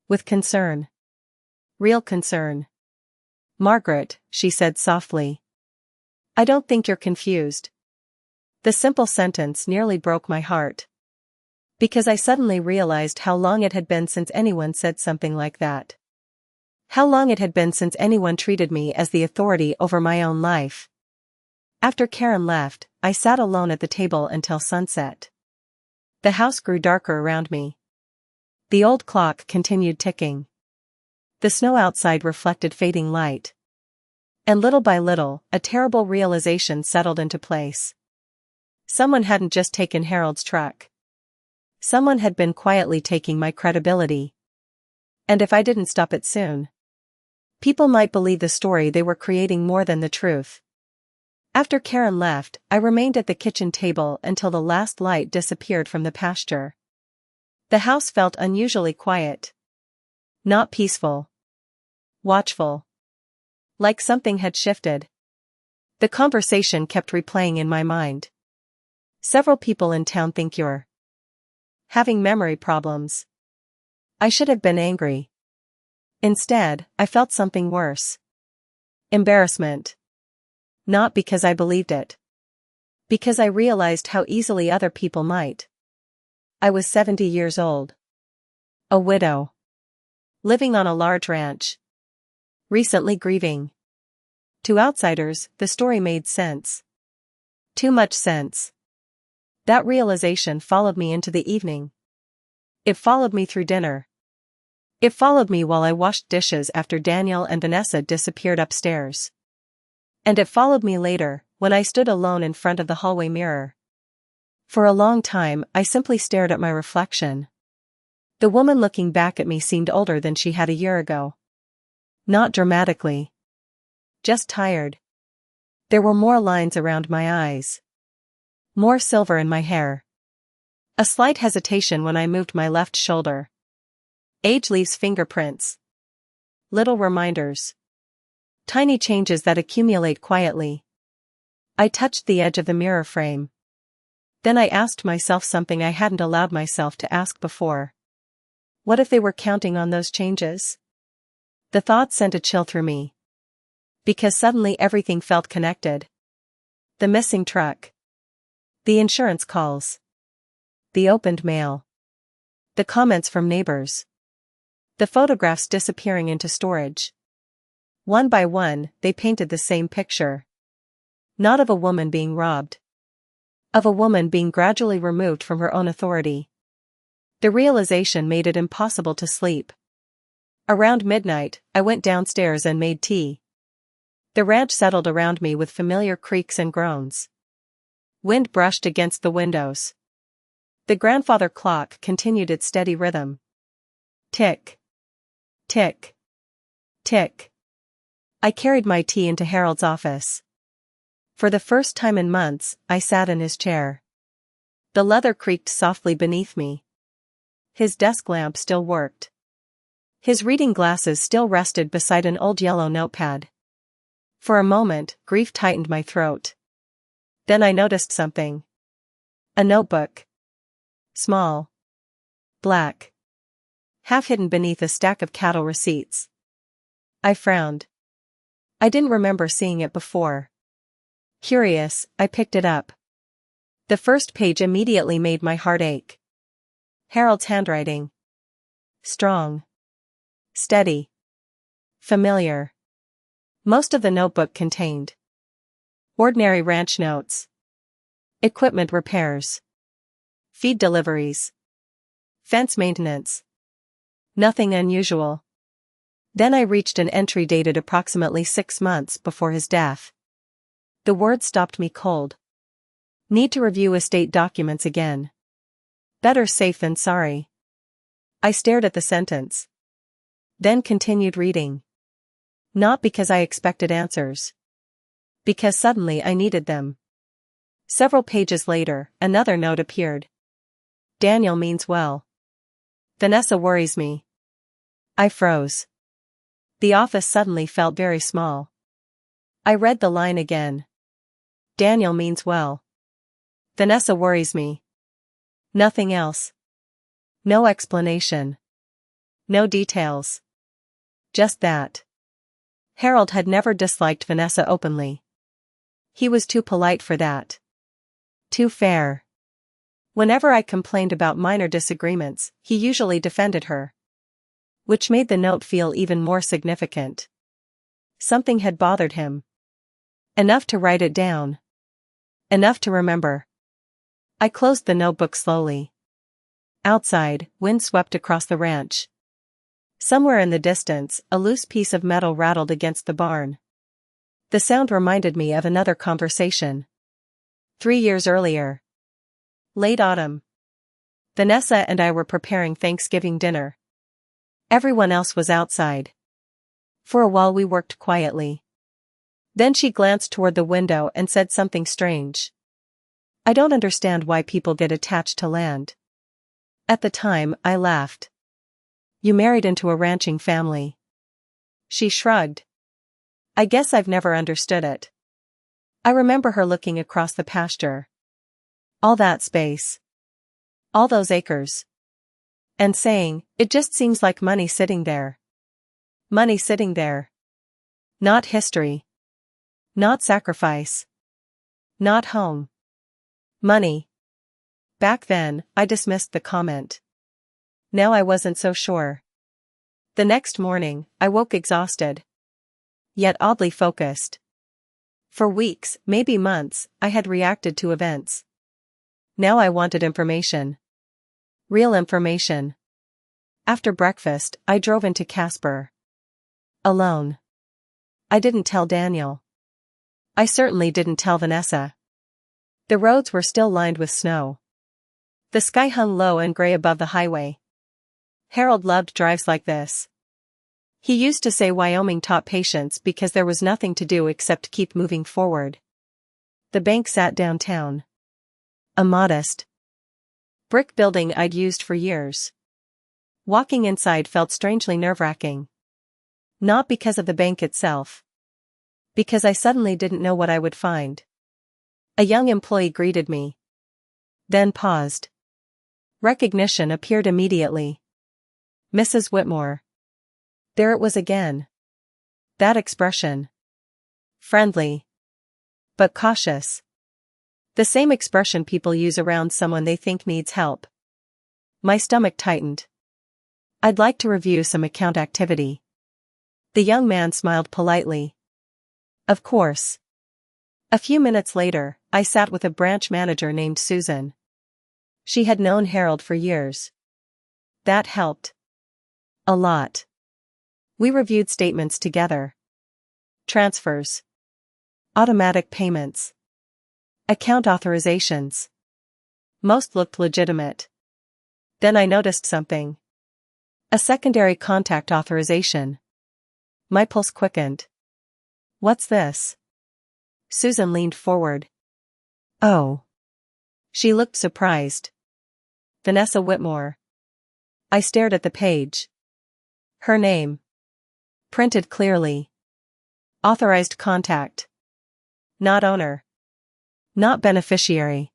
With concern. Real concern. Margaret, she said softly. I don't think you're confused. The simple sentence nearly broke my heart. Because I suddenly realized how long it had been since anyone said something like that. How long it had been since anyone treated me as the authority over my own life. After Karen left, I sat alone at the table until sunset. The house grew darker around me. The old clock continued ticking. The snow outside reflected fading light. And little by little, a terrible realization settled into place. Someone hadn't just taken Harold's truck. Someone had been quietly taking my credibility. And if I didn't stop it soon, people might believe the story they were creating more than the truth. After Karen left, I remained at the kitchen table until the last light disappeared from the pasture. The house felt unusually quiet. Not peaceful. Watchful. Like something had shifted. The conversation kept replaying in my mind. Several people in town think you're having memory problems. I should have been angry. Instead, I felt something worse. Embarrassment. Not because I believed it. Because I realized how easily other people might. I was 70 years old. A widow. Living on a large ranch. Recently grieving. To outsiders, the story made sense. Too much sense. That realization followed me into the evening. It followed me through dinner. It followed me while I washed dishes after Daniel and Vanessa disappeared upstairs. And it followed me later, when I stood alone in front of the hallway mirror. For a long time, I simply stared at my reflection. The woman looking back at me seemed older than she had a year ago. Not dramatically. Just tired. There were more lines around my eyes. More silver in my hair. A slight hesitation when I moved my left shoulder. Age leaves fingerprints. Little reminders. Tiny changes that accumulate quietly. I touched the edge of the mirror frame. Then I asked myself something I hadn't allowed myself to ask before. What if they were counting on those changes? The thought sent a chill through me. Because suddenly everything felt connected. The missing truck. The insurance calls. The opened mail. The comments from neighbors. The photographs disappearing into storage. One by one, they painted the same picture. Not of a woman being robbed. Of a woman being gradually removed from her own authority. The realization made it impossible to sleep. Around midnight, I went downstairs and made tea. The ranch settled around me with familiar creaks and groans. Wind brushed against the windows. The grandfather clock continued its steady rhythm. Tick. Tick. Tick. I carried my tea into Harold's office. For the first time in months, I sat in his chair. The leather creaked softly beneath me. His desk lamp still worked. His reading glasses still rested beside an old yellow notepad. For a moment, grief tightened my throat. Then I noticed something. A notebook. Small. Black. Half hidden beneath a stack of cattle receipts. I frowned. I didn't remember seeing it before. Curious, I picked it up. The first page immediately made my heart ache. Harold's handwriting. Strong. Steady. Familiar. Most of the notebook contained ordinary ranch notes. Equipment repairs. Feed deliveries. Fence maintenance. Nothing unusual. Then I reached an entry dated approximately 6 months before his death. The words stopped me cold. Need to review estate documents again. Better safe than sorry. I stared at the sentence. Then continued reading. Not because I expected answers. Because suddenly I needed them. Several pages later, another note appeared. Daniel means well. Vanessa worries me. I froze. The office suddenly felt very small. I read the line again. Daniel means well. Vanessa worries me. Nothing else. No explanation. No details. Just that. Harold had never disliked Vanessa openly. He was too polite for that. Too fair. Whenever I complained about minor disagreements, he usually defended her. Which made the note feel even more significant. Something had bothered him. Enough to write it down. Enough to remember. I closed the notebook slowly. Outside, wind swept across the ranch. Somewhere in the distance, a loose piece of metal rattled against the barn. The sound reminded me of another conversation. 3 years earlier. Late autumn. Vanessa and I were preparing Thanksgiving dinner. Everyone else was outside. For a while we worked quietly. Then she glanced toward the window and said something strange. I don't understand why people get attached to land. At the time, I laughed. You married into a ranching family. She shrugged. I guess I've never understood it. I remember her looking across the pasture. All that space. All those acres. And saying, it just seems like money sitting there. Money sitting there. Not history. Not sacrifice. Not home. Money. Back then, I dismissed the comment. Now I wasn't so sure. The next morning, I woke exhausted. Yet oddly focused. For weeks, maybe months, I had reacted to events. Now I wanted information. Real information. After breakfast, I drove into Casper. Alone. I didn't tell Daniel. I certainly didn't tell Vanessa. The roads were still lined with snow. The sky hung low and gray above the highway. Harold loved drives like this. He used to say Wyoming taught patience because there was nothing to do except keep moving forward. The bank sat downtown. A modest brick building I'd used for years. Walking inside felt strangely nerve-wracking. Not because of the bank itself. Because I suddenly didn't know what I would find. A young employee greeted me. Then paused. Recognition appeared immediately. Mrs. Whitmore. There it was again. That expression. Friendly. But cautious. The same expression people use around someone they think needs help. My stomach tightened. I'd like to review some account activity. The young man smiled politely. Of course. A few minutes later, I sat with a branch manager named Susan. She had known Harold for years. That helped. A lot. We reviewed statements together. Transfers. Automatic payments. Account authorizations. Most looked legitimate. Then I noticed something. A secondary contact authorization. My pulse quickened. What's this? Susan leaned forward. Oh. She looked surprised. Vanessa Whitmore. I stared at the page. Her name. Printed clearly. Authorized contact. Not owner. Not beneficiary.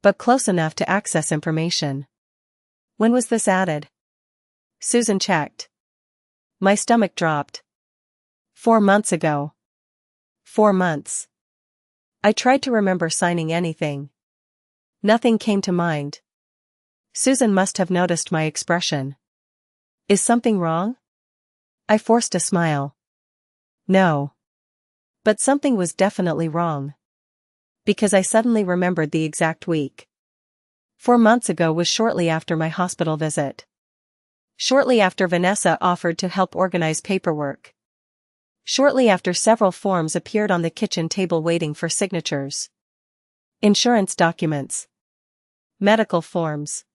But close enough to access information. When was this added? Susan checked. My stomach dropped. 4 months ago. 4 months. I tried to remember signing anything. Nothing came to mind. Susan must have noticed my expression. Is something wrong? I forced a smile. No. But something was definitely wrong. Because I suddenly remembered the exact week. 4 months ago was shortly after my hospital visit. Shortly after Vanessa offered to help organize paperwork. Shortly after several forms appeared on the kitchen table waiting for signatures. Insurance documents. Medical forms.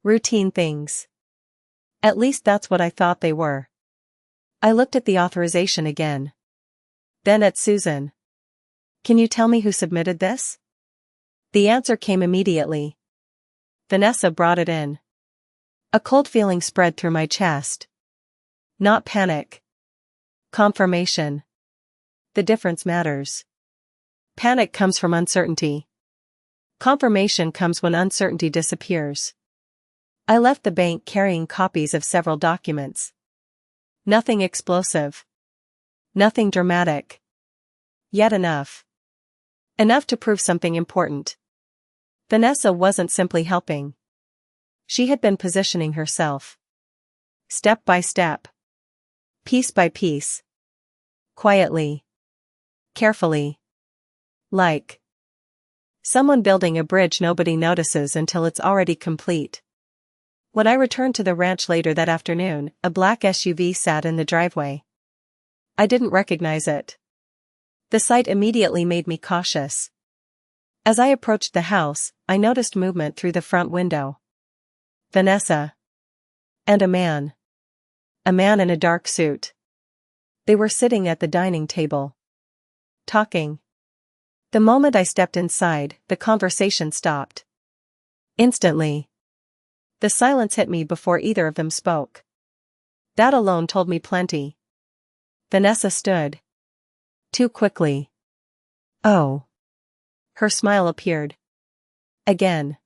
Routine things. At least that's what I thought they were. I looked at the authorization again. Then at Susan. Can you tell me who submitted this? The answer came immediately. Vanessa brought it in. A cold feeling spread through my chest. Not panic. Confirmation. The difference matters. Panic comes from uncertainty. Confirmation comes when uncertainty disappears. I left the bank carrying copies of several documents. Nothing explosive. Nothing dramatic. Yet enough. Enough to prove something important. Vanessa wasn't simply helping. She had been positioning herself. Step by step. Piece by piece. Quietly. Carefully. Like someone building a bridge nobody notices until it's already complete. When I returned to the ranch later that afternoon, a black SUV sat in the driveway. I didn't recognize it. The sight immediately made me cautious. As I approached the house, I noticed movement through the front window. Vanessa. And a man. A man in a dark suit. They were sitting at the dining table. Talking. The moment I stepped inside, the conversation stopped. Instantly. The silence hit me before either of them spoke. That alone told me plenty. Vanessa stood. Too quickly. Oh. Her smile appeared. Again.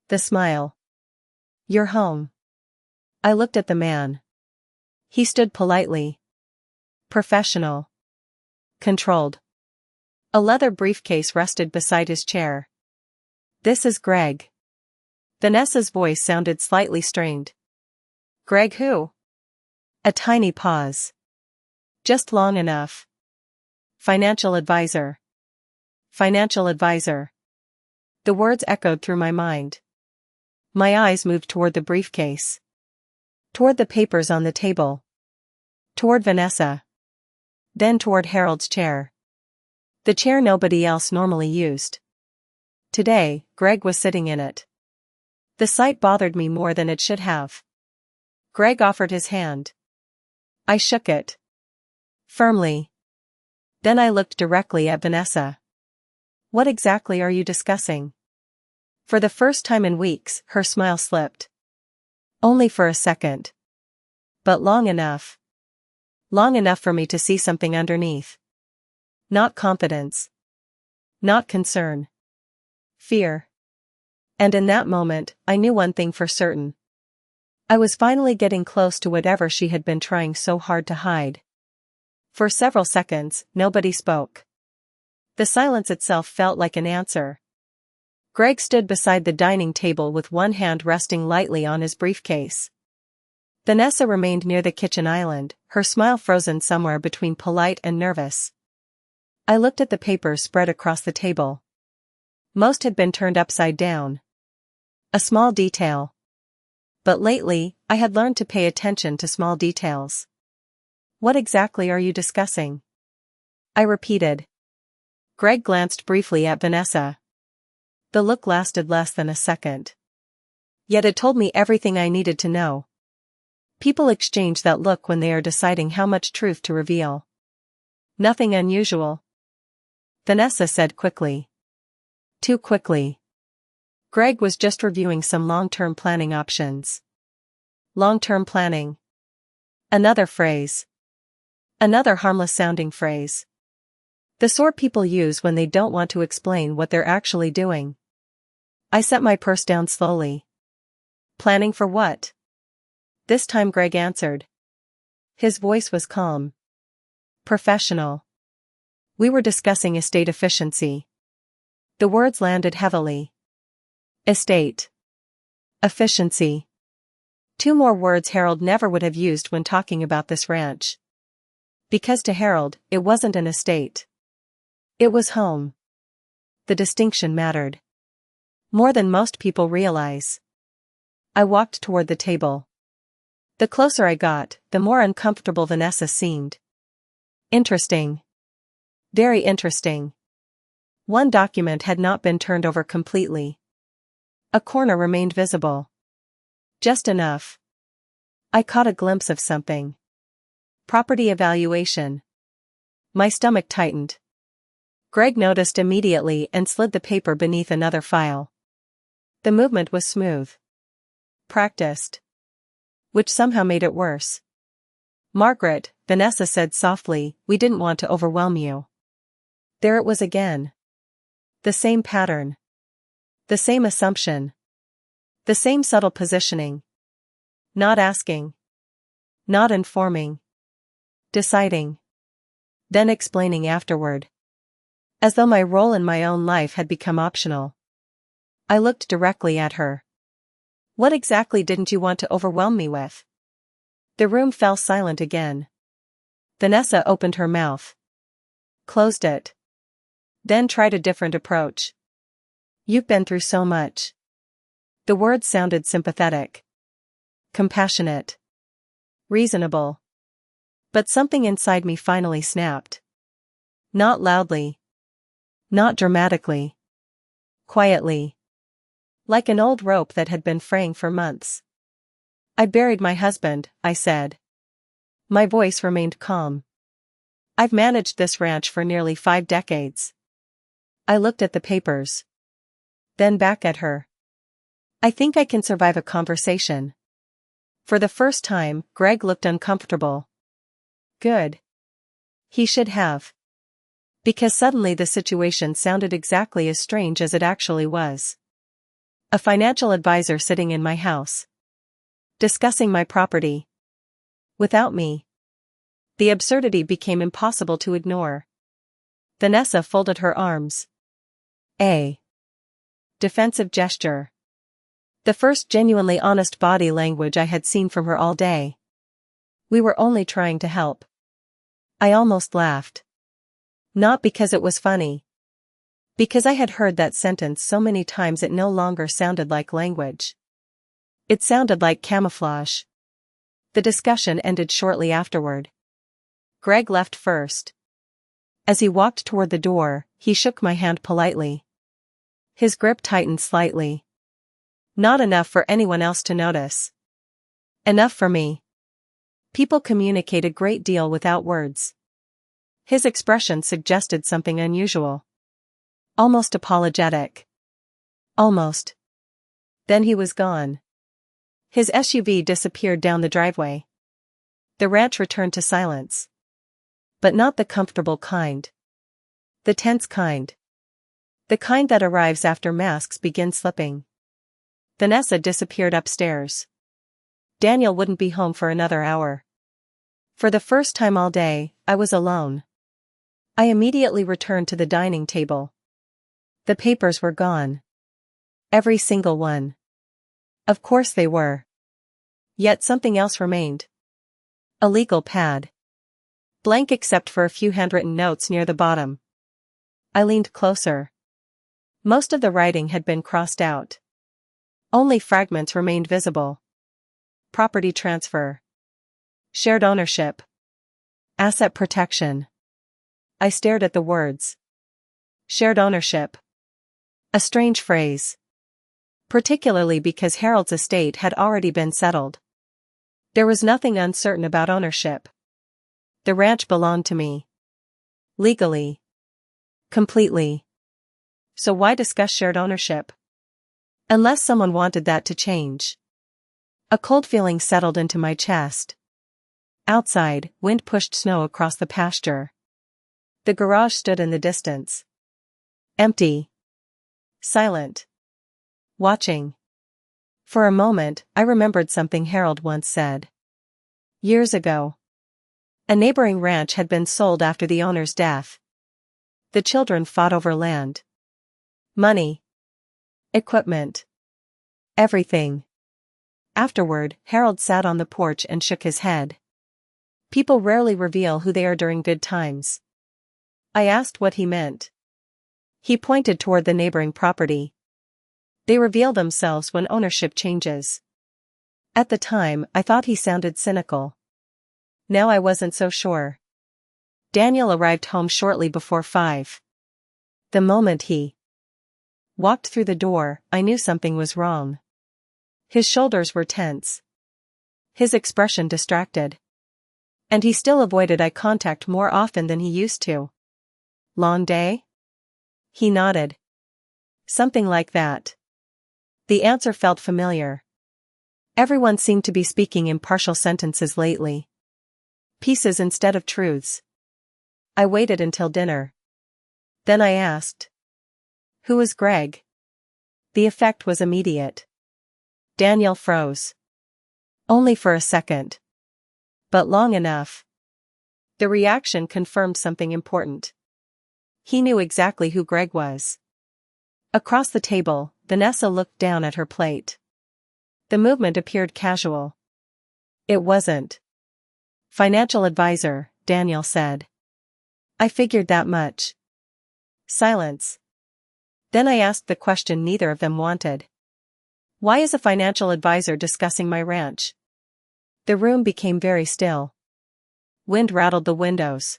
The smile. You're home. I looked at the man. He stood politely. Professional. Controlled. A leather briefcase rested beside his chair. This is Greg. Vanessa's voice sounded slightly strained. Greg who? A tiny pause. Just long enough. Financial advisor. Financial advisor. The words echoed through my mind. My eyes moved toward the briefcase. Toward the papers on the table. Toward Vanessa. Then toward Harold's chair. The chair nobody else normally used. Today, Greg was sitting in it. The sight bothered me more than it should have. Greg offered his hand. I shook it. Firmly. Then I looked directly at Vanessa. What exactly are you discussing? For the first time in weeks, her smile slipped. Only for a second. But long enough. Long enough for me to see something underneath. Not confidence. Not concern. Fear. And in that moment, I knew one thing for certain. I was finally getting close to whatever she had been trying so hard to hide. For several seconds, nobody spoke. The silence itself felt like an answer. Greg stood beside the dining table with one hand resting lightly on his briefcase. Vanessa remained near the kitchen island, her smile frozen somewhere between polite and nervous. I looked at the papers spread across the table. Most had been turned upside down. A small detail. But lately, I had learned to pay attention to small details. What exactly are you discussing? I repeated. Greg glanced briefly at Vanessa. The look lasted less than a second. Yet it told me everything I needed to know. People exchange that look when they are deciding how much truth to reveal. Nothing unusual. Vanessa said quickly. Too quickly. Greg was just reviewing some long-term planning options. Long-term planning. Another phrase. Another harmless-sounding phrase. The sort people use when they don't want to explain what they're actually doing. I set my purse down slowly. Planning for what? This time Greg answered. His voice was calm. Professional. We were discussing estate efficiency. The words landed heavily. Estate. Efficiency. Two more words Harold never would have used when talking about this ranch. Because to Harold, it wasn't an estate. It was home. The distinction mattered. More than most people realize. I walked toward the table. The closer I got, the more uncomfortable Vanessa seemed. Interesting. Very interesting. One document had not been turned over completely. A corner remained visible. Just enough. I caught a glimpse of something. Property evaluation. My stomach tightened. Greg noticed immediately and slid the paper beneath another file. The movement was smooth. Practiced. Which somehow made it worse. Margaret, Vanessa said softly, we didn't want to overwhelm you. There it was again. The same pattern. The same assumption. The same subtle positioning. Not asking. Not informing. Deciding. Then explaining afterward. As though my role in my own life had become optional. I looked directly at her. What exactly didn't you want to overwhelm me with? The room fell silent again. Vanessa opened her mouth. Closed it. Then tried a different approach. You've been through so much. The words sounded sympathetic. compassionate, reasonable. But something inside me finally snapped. Not loudly. Not dramatically. Quietly. Like an old rope that had been fraying for months. "I buried my husband," I said. My voice remained calm. "I've managed this ranch for nearly 5 decades. I looked at the papers. Then back at her. "I think I can survive a conversation." For the first time, Greg looked uncomfortable. Good. He should have. Because suddenly the situation sounded exactly as strange as it actually was. A financial advisor sitting in my house. Discussing my property. Without me. The absurdity became impossible to ignore. Vanessa folded her arms. A defensive gesture. The first genuinely honest body language I had seen from her all day. We were only trying to help. I almost laughed. Not because it was funny. Because I had heard that sentence so many times it no longer sounded like language. It sounded like camouflage. The discussion ended shortly afterward. Greg left first. As he walked toward the door, he shook my hand politely. His grip tightened slightly. Not enough for anyone else to notice. Enough for me. People communicate a great deal without words. His expression suggested something unusual. Almost apologetic. Almost. Then he was gone. His SUV disappeared down the driveway. The ranch returned to silence. But not the comfortable kind. The tense kind. The kind that arrives after masks begin slipping. Vanessa disappeared upstairs. Daniel wouldn't be home for another hour. For the first time all day, I was alone. I immediately returned to the dining table. The papers were gone. Every single one. Of course they were. Yet something else remained. A legal pad. Blank except for a few handwritten notes near the bottom. I leaned closer. Most of the writing had been crossed out. Only fragments remained visible. Property transfer. Shared ownership. Asset protection. I stared at the words. Shared ownership. A strange phrase. Particularly because Harold's estate had already been settled. There was nothing uncertain about ownership. The ranch belonged to me. Legally. Completely. So why discuss shared ownership? Unless someone wanted that to change. A cold feeling settled into my chest. Outside, wind pushed snow across the pasture. The garage stood in the distance. Empty. Silent. Watching. For a moment, I remembered something Harold once said. Years ago. A neighboring ranch had been sold after the owner's death. The children fought over land. Money. Equipment. Everything. Afterward, Harold sat on the porch and shook his head. People rarely reveal who they are during good times. I asked what he meant. He pointed toward the neighboring property. They reveal themselves when ownership changes. At the time, I thought he sounded cynical. Now I wasn't so sure. Daniel arrived home shortly before 5. The moment he walked through the door, I knew something was wrong. His shoulders were tense. His expression distracted. And he still avoided eye contact more often than he used to. Long day? He nodded. Something like that. The answer felt familiar. Everyone seemed to be speaking in partial sentences lately. Pieces instead of truths. I waited until dinner. Then I asked. Who is Greg? The effect was immediate. Daniel froze. Only for a second. But long enough. The reaction confirmed something important. He knew exactly who Greg was. Across the table, Vanessa looked down at her plate. The movement appeared casual. It wasn't. Financial advisor, Daniel said. I figured that much. Silence. Then I asked the question neither of them wanted. Why is a financial advisor discussing my ranch? The room became very still. Wind rattled the windows.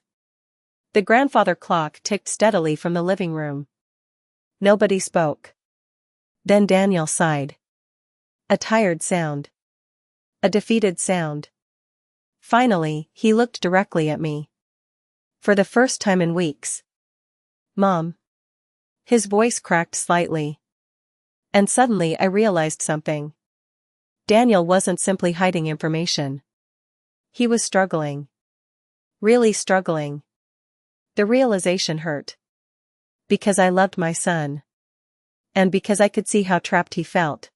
The grandfather clock ticked steadily from the living room. Nobody spoke. Then Daniel sighed. A tired sound. A defeated sound. Finally, he looked directly at me. For the first time in weeks. "Mom." His voice cracked slightly. And suddenly I realized something. Daniel wasn't simply hiding information. He was struggling. Really struggling. The realization hurt. Because I loved my son. And because I could see how trapped he felt.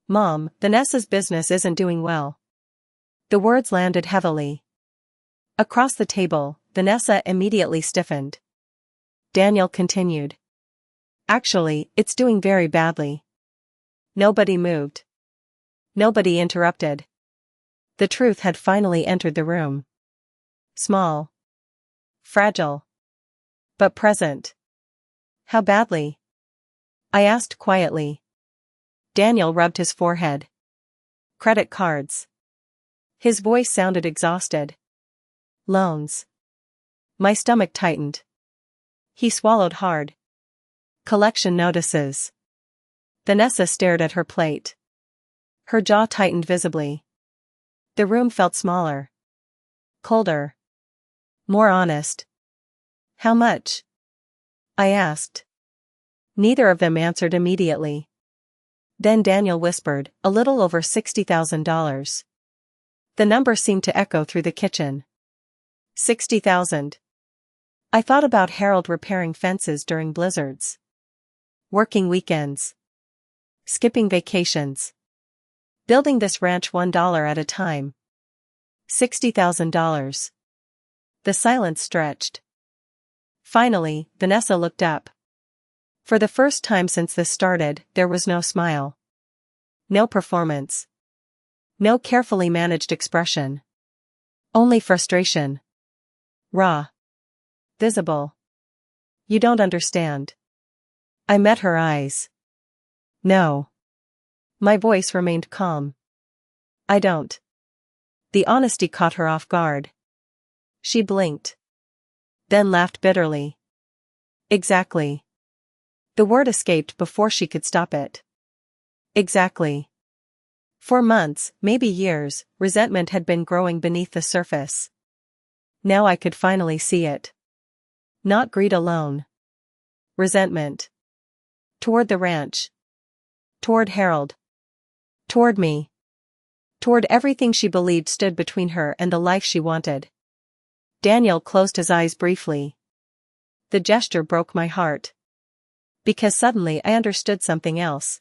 "Mom, Vanessa's business isn't doing well." The words landed heavily. Across the table, Vanessa immediately stiffened. Daniel continued. "Actually, it's doing very badly." Nobody moved. Nobody interrupted. The truth had finally entered the room. Small. Fragile. But present. "How badly?" I asked quietly. Daniel rubbed his forehead. "Credit cards." His voice sounded exhausted. "Loans." My stomach tightened. He swallowed hard. "Collection notices." Vanessa stared at her plate. Her jaw tightened visibly. The room felt smaller. Colder. More honest. "How much?" I asked. Neither of them answered immediately. Then Daniel whispered, "A little over $60,000. The number seemed to echo through the kitchen. 60,000. I thought about Harold repairing fences during blizzards. Working weekends. Skipping vacations. Building this ranch $1 at a time. $60,000. The silence stretched. Finally, Vanessa looked up. For the first time since this started, there was no smile. No performance. No carefully managed expression. Only frustration. Raw. Visible. "You don't understand." I met her eyes. "No." My voice remained calm. "I don't." The honesty caught her off guard. She blinked. Then laughed bitterly. "Exactly." The word escaped before she could stop it. Exactly. For months, maybe years, resentment had been growing beneath the surface. Now I could finally see it. Not greed alone. Resentment. Toward the ranch. Toward Harold. Toward me. Toward everything she believed stood between her and the life she wanted. Daniel closed his eyes briefly. The gesture broke my heart. Because suddenly I understood something else.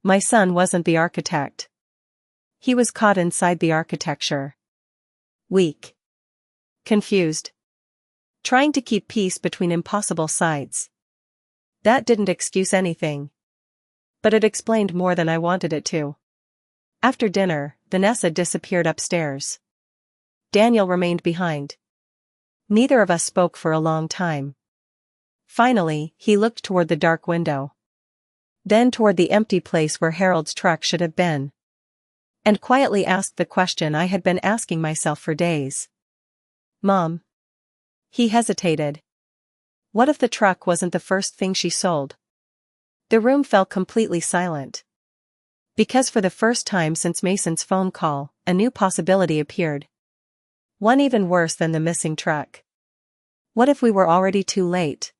My son wasn't the architect. He was caught inside the architecture. Weak. Confused. Trying to keep peace between impossible sides. That didn't excuse anything. But it explained more than I wanted it to. After dinner, Vanessa disappeared upstairs. Daniel remained behind. Neither of us spoke for a long time. Finally, he looked toward the dark window. Then toward the empty place where Harold's truck should have been. And quietly asked the question I had been asking myself for days. "Mom." He hesitated. What if the truck wasn't the first thing she sold? The room fell completely silent. Because for the first time since Mason's phone call, a new possibility appeared. One even worse than the missing truck. What if we were already too late?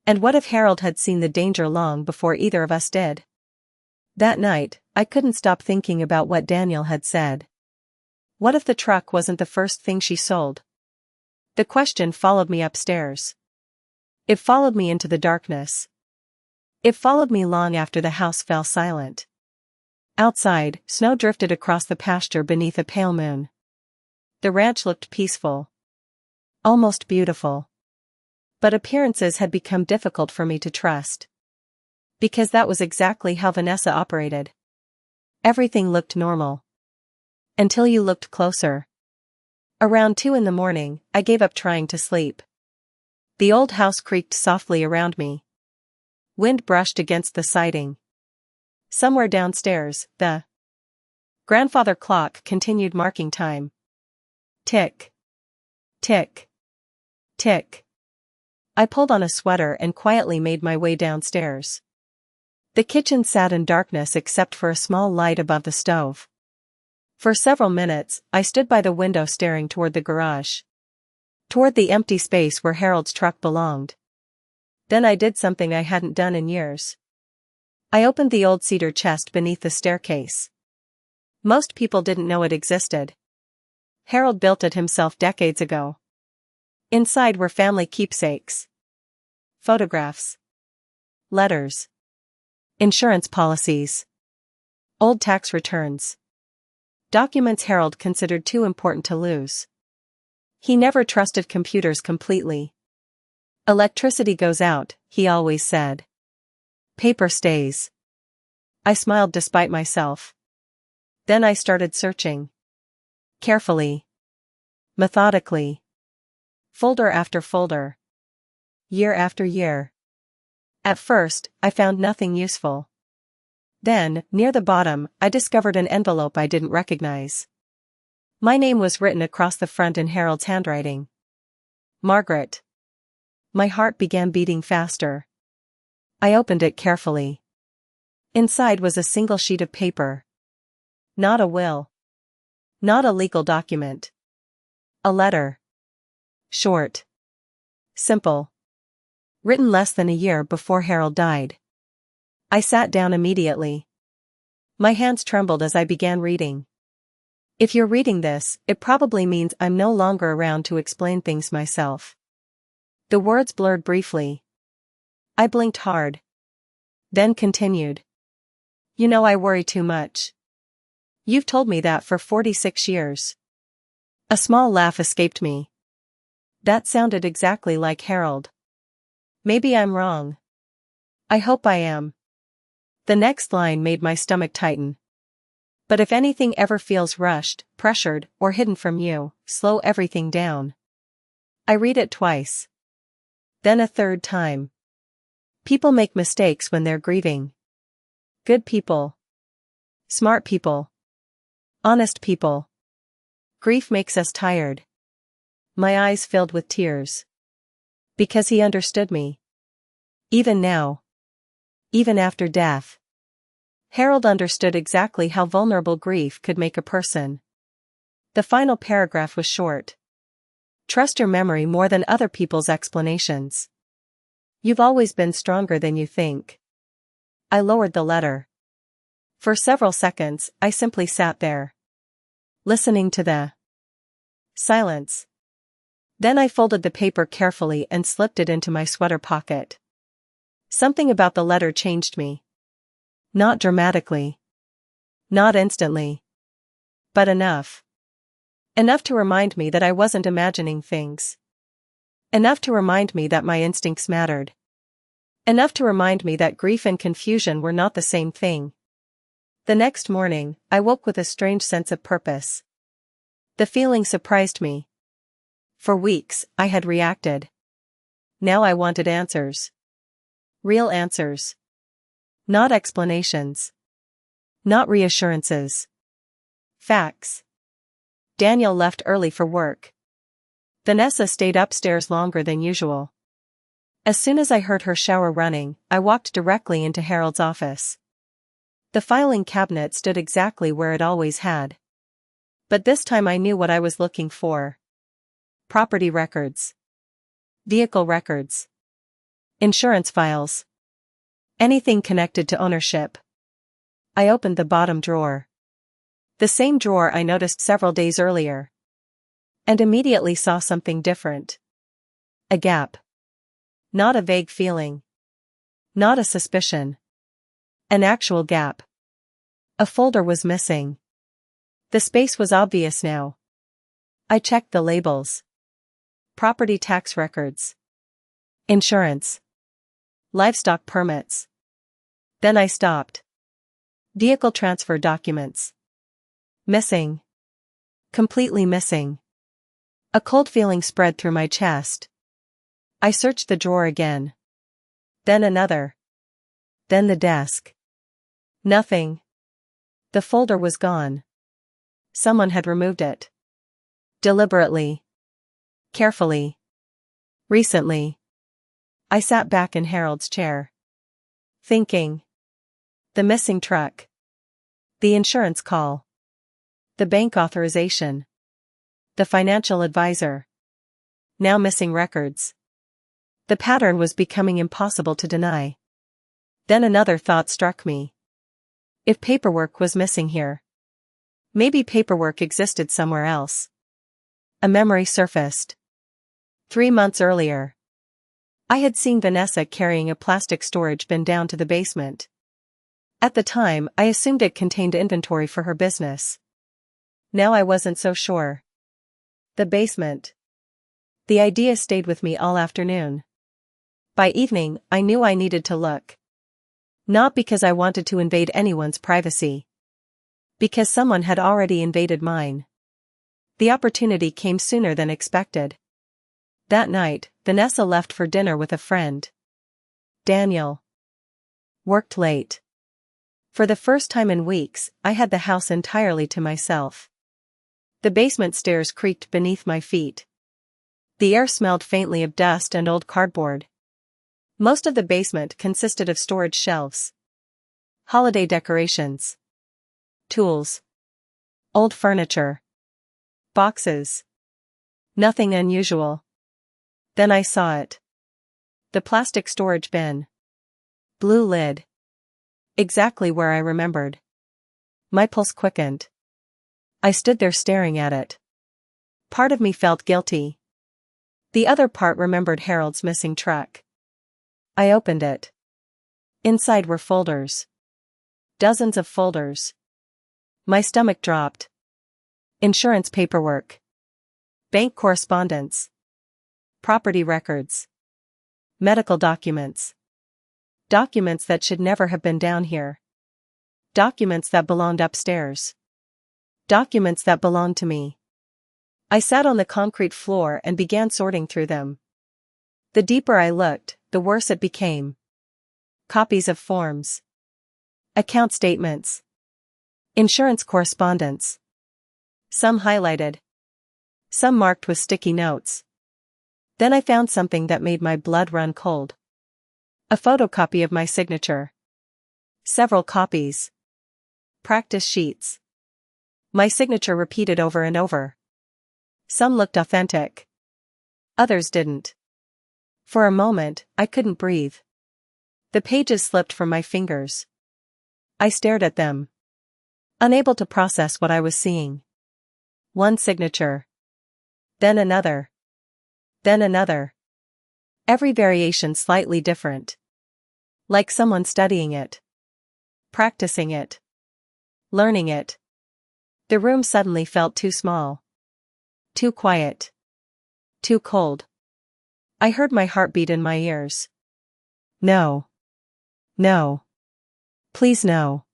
And what if Harold had seen the danger long before either of us did? That night, I couldn't stop thinking about what Daniel had said. What if the truck wasn't the first thing she sold? The question followed me upstairs. It followed me into the darkness. It followed me long after the house fell silent. Outside, snow drifted across the pasture beneath a pale moon. The ranch looked peaceful. Almost beautiful. But appearances had become difficult for me to trust. Because that was exactly how Vanessa operated. Everything looked normal. Until you looked closer. Around 2 a.m, I gave up trying to sleep. The old house creaked softly around me. Wind brushed against the siding. Somewhere downstairs, the Grandfather clock continued marking time. Tick. Tick. Tick. I pulled on a sweater and quietly made my way downstairs. The kitchen sat in darkness except for a small light above the stove. For several minutes, I stood by the window staring toward the garage. Toward the empty space where Harold's truck belonged. Then I did something I hadn't done in years. I opened the old cedar chest beneath the staircase. Most people didn't know it existed. Harold built it himself decades ago. Inside were family keepsakes. Photographs. Letters. Insurance policies. Old tax returns. Documents Harold considered too important to lose. He never trusted computers completely. Electricity goes out, he always said. Paper stays. I smiled despite myself. Then I started searching. Carefully. Methodically. Folder after folder. Year after year. At first, I found nothing useful. Then, near the bottom, I discovered an envelope I didn't recognize. My name was written across the front in Harold's handwriting. Margaret. My heart began beating faster. I opened it carefully. Inside was a single sheet of paper. Not a will. Not a legal document. A letter. Short. Simple. Written less than a year before Harold died. I sat down immediately. My hands trembled as I began reading. If you're reading this, it probably means I'm no longer around to explain things myself. The words blurred briefly. I blinked hard. Then continued. You know I worry too much. You've told me that for 46 years. A small laugh escaped me. That sounded exactly like Harold. Maybe I'm wrong. I hope I am. The next line made my stomach tighten. But if anything ever feels rushed, pressured, or hidden from you, slow everything down. I read it twice. Then a third time. People make mistakes when they're grieving. Good people. Smart people. Honest people. Grief makes us tired. My eyes filled with tears. Because he understood me. Even now. Even after death. Harold understood exactly how vulnerable grief could make a person. The final paragraph was short. Trust your memory more than other people's explanations. You've always been stronger than you think. I lowered the letter. For several seconds, I simply sat there. Listening to the silence. Then I folded the paper carefully and slipped it into my sweater pocket. Something about the letter changed me. Not dramatically. Not instantly. But enough. Enough to remind me that I wasn't imagining things. Enough to remind me that my instincts mattered. Enough to remind me that grief and confusion were not the same thing. The next morning, I woke with a strange sense of purpose. The feeling surprised me. For weeks, I had reacted. Now I wanted answers. Real answers. Not explanations. Not reassurances. Facts. Daniel left early for work. Vanessa stayed upstairs longer than usual. As soon as I heard her shower running, I walked directly into Harold's office. The filing cabinet stood exactly where it always had. But this time I knew what I was looking for. Property records. Vehicle records. Insurance files. Anything connected to ownership. I opened the bottom drawer. The same drawer I noticed several days earlier. And immediately saw something different. A gap. Not a vague feeling. Not a suspicion. An actual gap. A folder was missing. The space was obvious now. I checked the labels. Property tax records. Insurance. Livestock permits. Then I stopped. Vehicle transfer documents. Missing. Completely missing. A cold feeling spread through my chest. I searched the drawer again. Then another. Then the desk. Nothing. The folder was gone. Someone had removed it. Deliberately. Carefully. Recently. I sat back in Harold's chair. Thinking. The missing truck. The insurance call. The bank authorization. The financial advisor. Now missing records. The pattern was becoming impossible to deny. Then another thought struck me. If paperwork was missing here, maybe paperwork existed somewhere else. A memory surfaced. 3 months earlier, I had seen Vanessa carrying a plastic storage bin down to the basement. At the time, I assumed it contained inventory for her business. Now I wasn't so sure. The basement. The idea stayed with me all afternoon. By evening, I knew I needed to look. Not because I wanted to invade anyone's privacy. Because someone had already invaded mine. The opportunity came sooner than expected. That night, Vanessa left for dinner with a friend. Daniel worked late. For the first time in weeks, I had the house entirely to myself. The basement stairs creaked beneath my feet. The air smelled faintly of dust and old cardboard. Most of the basement consisted of storage shelves. Holiday decorations. Tools. Old furniture. Boxes. Nothing unusual. Then I saw it. The plastic storage bin. Blue lid. Exactly where I remembered. My pulse quickened. I stood there staring at it. Part of me felt guilty. The other part remembered Harold's missing truck. I opened it. Inside were folders. Dozens of folders. My stomach dropped. Insurance paperwork. Bank correspondence. Property records. Medical documents. Documents that should never have been down here. Documents that belonged upstairs. Documents that belonged to me. I sat on the concrete floor and began sorting through them. The deeper I looked, the worse it became. Copies of forms. Account statements. Insurance correspondence. Some highlighted. Some marked with sticky notes. Then I found something that made my blood run cold. A photocopy of my signature. Several copies. Practice sheets. My signature repeated over and over. Some looked authentic. Others didn't. For a moment, I couldn't breathe. The pages slipped from my fingers. I stared at them. Unable to process what I was seeing. One signature. Then another. Then another. Every variation slightly different. Like someone studying it. Practicing it. Learning it. The room suddenly felt too small. Too quiet. Too cold. I heard my heartbeat in my ears. No. No. Please no.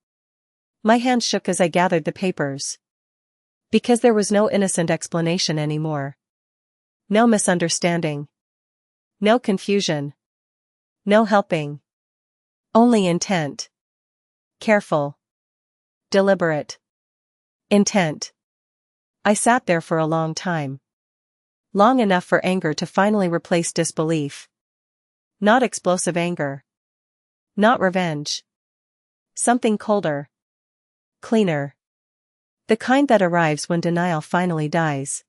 My hands shook as I gathered the papers. Because there was no innocent explanation anymore. No misunderstanding. No confusion. No helping. Only intent. Careful. Deliberate. Intent. I sat there for a long time. Long enough for anger to finally replace disbelief. Not explosive anger. Not revenge. Something colder. Cleaner. The kind that arrives when denial finally dies.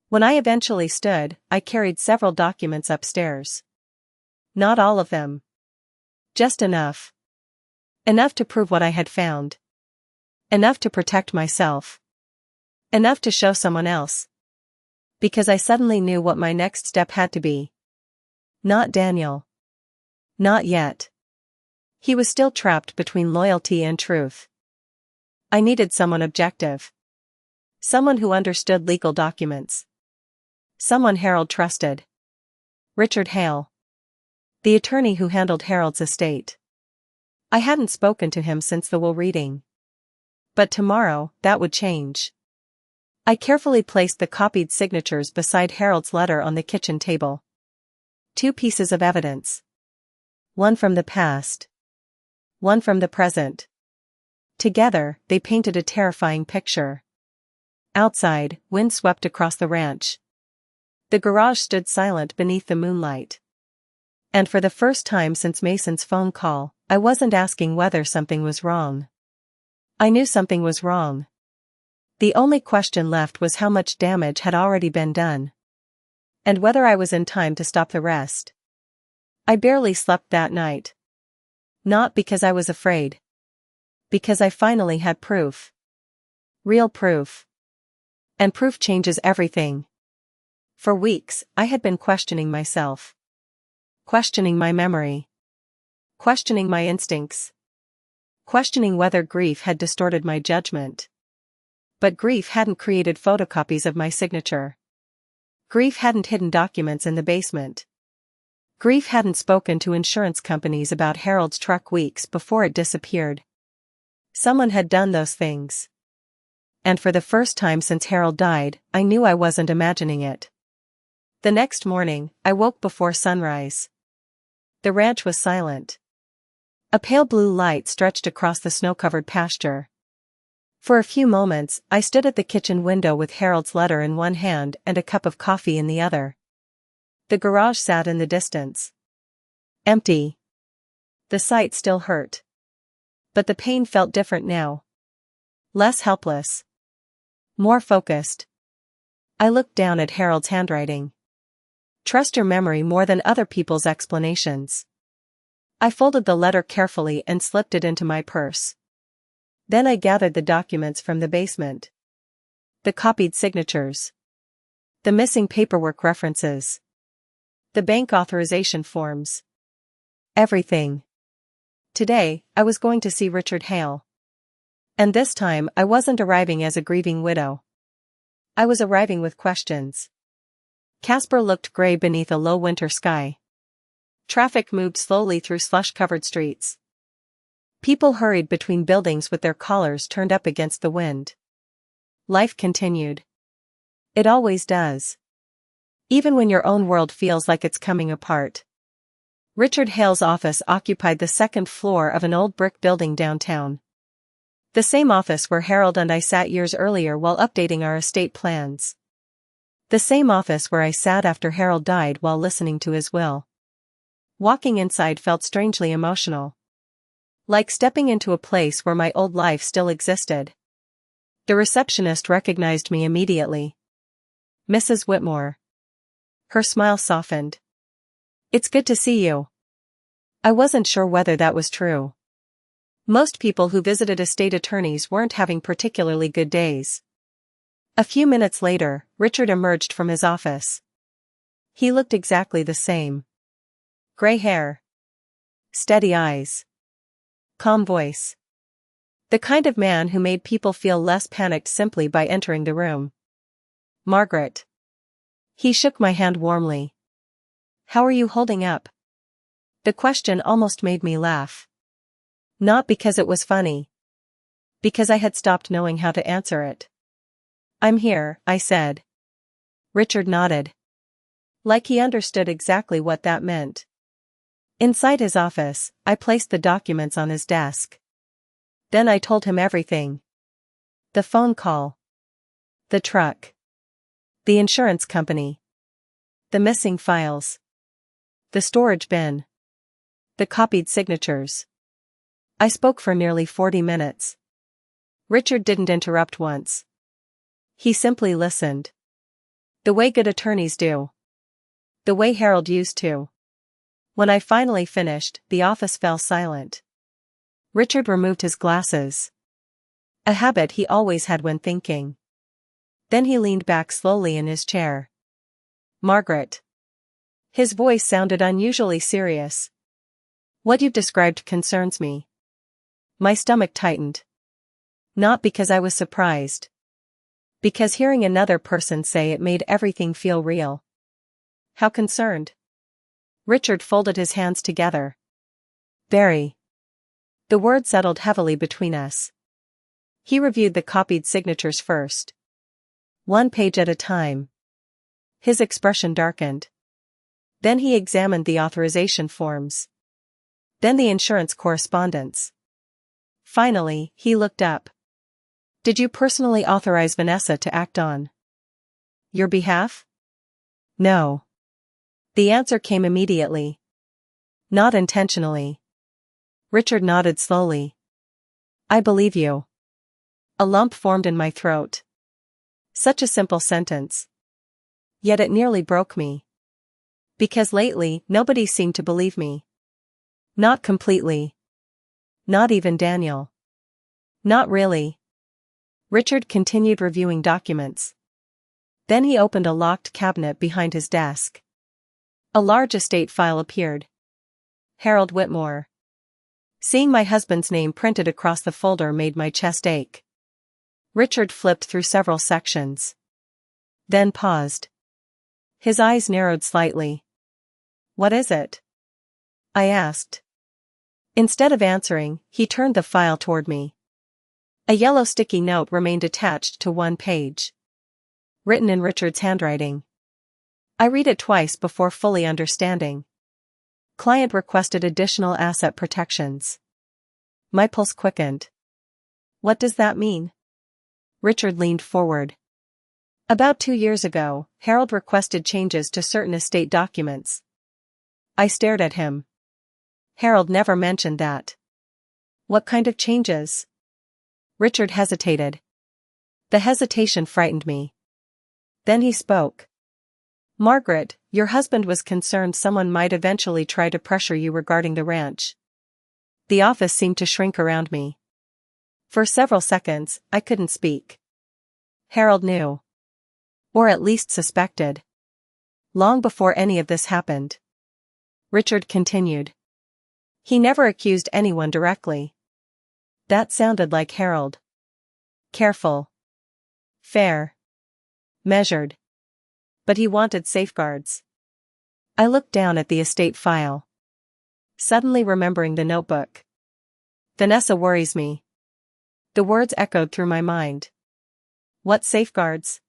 When I eventually stood, I carried several documents upstairs. Not all of them. Just enough. Enough to prove what I had found. Enough to protect myself. Enough to show someone else. Because I suddenly knew what my next step had to be. Not Daniel. Not yet. He was still trapped between loyalty and truth. I needed someone objective. Someone who understood legal documents. Someone Harold trusted. Richard Hale. The attorney who handled Harold's estate. I hadn't spoken to him since the will reading. But tomorrow, that would change. I carefully placed the copied signatures beside Harold's letter on the kitchen table. 2 pieces of evidence. One from the past. One from the present. Together, they painted a terrifying picture. Outside, wind swept across the ranch. The garage stood silent beneath the moonlight. And for the first time since Mason's phone call, I wasn't asking whether something was wrong. I knew something was wrong. The only question left was how much damage had already been done. And whether I was in time to stop the rest. I barely slept that night. Not because I was afraid. Because I finally had proof. Real proof. And proof changes everything. For weeks, I had been questioning myself. Questioning my memory. Questioning my instincts. Questioning whether grief had distorted my judgment. But grief hadn't created photocopies of my signature. Grief hadn't hidden documents in the basement. Grief hadn't spoken to insurance companies about Harold's truck weeks before it disappeared. Someone had done those things. And for the first time since Harold died, I knew I wasn't imagining it. The next morning, I woke before sunrise. The ranch was silent. A pale blue light stretched across the snow-covered pasture. For a few moments, I stood at the kitchen window with Harold's letter in one hand and a cup of coffee in the other. The garage sat in the distance. Empty. The sight still hurt. But the pain felt different now. Less helpless. More focused. I looked down at Harold's handwriting. Trust your memory more than other people's explanations. I folded the letter carefully and slipped it into my purse. Then I gathered the documents from the basement. The copied signatures. The missing paperwork references. The bank authorization forms. Everything. Today, I was going to see Richard Hale. And this time I wasn't arriving as a grieving widow. I was arriving with questions. Casper looked gray beneath a low winter sky. Traffic moved slowly through slush-covered streets. People hurried between buildings with their collars turned up against the wind. Life continued. It always does. Even when your own world feels like it's coming apart. Richard Hale's office occupied the second floor of an old brick building downtown. The same office where Harold and I sat years earlier while updating our estate plans. The same office where I sat after Harold died while listening to his will. Walking inside felt strangely emotional. Like stepping into a place where my old life still existed. The receptionist recognized me immediately. Mrs. Whitmore. Her smile softened. It's good to see you. I wasn't sure whether that was true. Most people who visited estate attorneys weren't having particularly good days. A few minutes later, Richard emerged from his office. He looked exactly the same. Gray hair. Steady eyes. Calm voice. The kind of man who made people feel less panicked simply by entering the room. Margaret. He shook my hand warmly. How are you holding up? The question almost made me laugh. Not because it was funny. Because I had stopped knowing how to answer it. I'm here, I said. Richard nodded. Like he understood exactly what that meant. Inside his office, I placed the documents on his desk. Then I told him everything. The phone call. The truck. The insurance company. The missing files. The storage bin. The copied signatures. I spoke for nearly 40 minutes. Richard didn't interrupt once. He simply listened. The way good attorneys do. The way Harold used to. When I finally finished, the office fell silent. Richard removed his glasses. A habit he always had when thinking. Then he leaned back slowly in his chair. Margaret. His voice sounded unusually serious. What you've described concerns me. My stomach tightened. Not because I was surprised. Because hearing another person say it made everything feel real. How concerned? Richard folded his hands together. Barry. The word settled heavily between us. He reviewed the copied signatures first. One page at a time. His expression darkened. Then he examined the authorization forms. Then the insurance correspondence. Finally, he looked up. Did you personally authorize Vanessa to act on your behalf? No. The answer came immediately. Not intentionally. Richard nodded slowly. I believe you. A lump formed in my throat. Such a simple sentence. Yet it nearly broke me. Because lately, nobody seemed to believe me. Not completely. Not even Daniel. Not really. Richard continued reviewing documents. Then he opened a locked cabinet behind his desk. A large estate file appeared. Harold Whitmore. Seeing my husband's name printed across the folder made my chest ache. Richard flipped through several sections. Then paused. His eyes narrowed slightly. What is it? I asked. Instead of answering, he turned the file toward me. A yellow sticky note remained attached to one page. Written in Richard's handwriting. I read it twice before fully understanding. Client requested additional asset protections. My pulse quickened. What does that mean? Richard leaned forward. About 2 years ago, Harold requested changes to certain estate documents. I stared at him. Harold never mentioned that. What kind of changes? Richard hesitated. The hesitation frightened me. Then he spoke. Margaret, your husband was concerned someone might eventually try to pressure you regarding the ranch. The office seemed to shrink around me. For several seconds, I couldn't speak. Harold knew. Or at least suspected. Long before any of this happened. Richard continued. He never accused anyone directly. That sounded like Harold. Careful. Fair. Measured. But he wanted safeguards. I looked down at the estate file. Suddenly remembering the notebook. Vanessa worries me. The words echoed through my mind. What safeguards?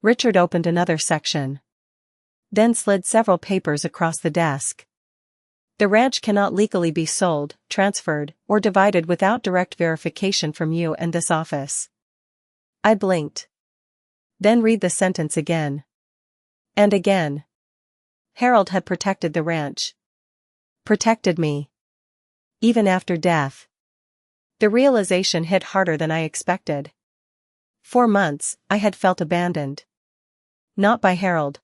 Richard opened another section. Then slid several papers across the desk. The ranch cannot legally be sold, transferred, or divided without direct verification from you and this office. I blinked. Then read the sentence again. And again. Harold had protected the ranch. Protected me. Even after death. The realization hit harder than I expected. For months, I had felt abandoned. Not by Harold.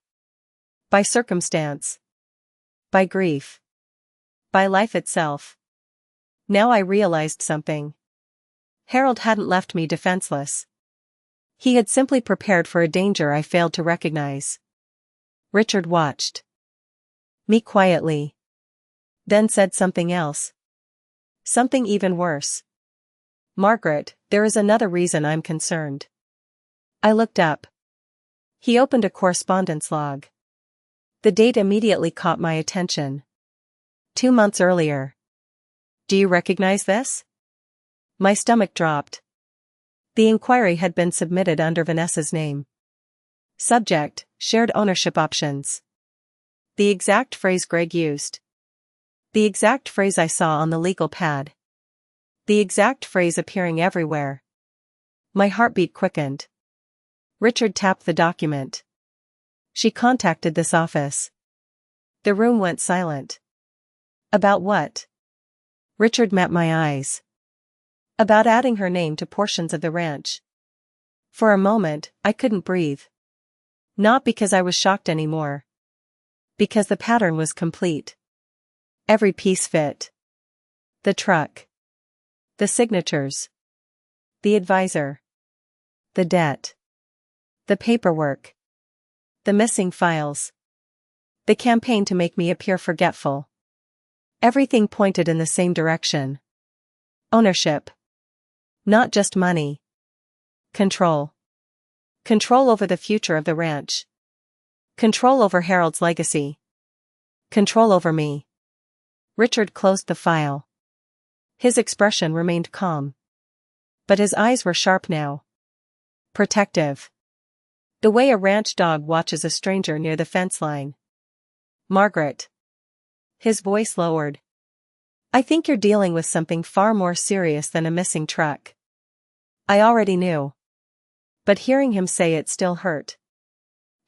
By circumstance. By grief. By life itself. Now I realized something. Harold hadn't left me defenseless. He had simply prepared for a danger I failed to recognize. Richard watched me quietly. Then said something else. Something even worse. Margaret, there is another reason I'm concerned. I looked up. He opened a correspondence log. The date immediately caught my attention. 2 months earlier. Do you recognize this? My stomach dropped. The inquiry had been submitted under Vanessa's name. Subject, shared ownership options. The exact phrase Greg used. The exact phrase I saw on the legal pad. The exact phrase appearing everywhere. My heartbeat quickened. Richard tapped the document. She contacted this office. The room went silent. About what? Richard met my eyes. About adding her name to portions of the ranch. For a moment, I couldn't breathe. Not because I was shocked anymore. Because the pattern was complete. Every piece fit. The truck. The signatures. The advisor. The debt. The paperwork. The missing files. The campaign to make me appear forgetful. Everything pointed in the same direction. Ownership. Not just money. Control. Control over the future of the ranch. Control over Harold's legacy. Control over me. Richard closed the file. His expression remained calm. But his eyes were sharp now. Protective. The way a ranch dog watches a stranger near the fence line. Margaret. His voice lowered. I think you're dealing with something far more serious than a missing truck. I already knew. But hearing him say it still hurt.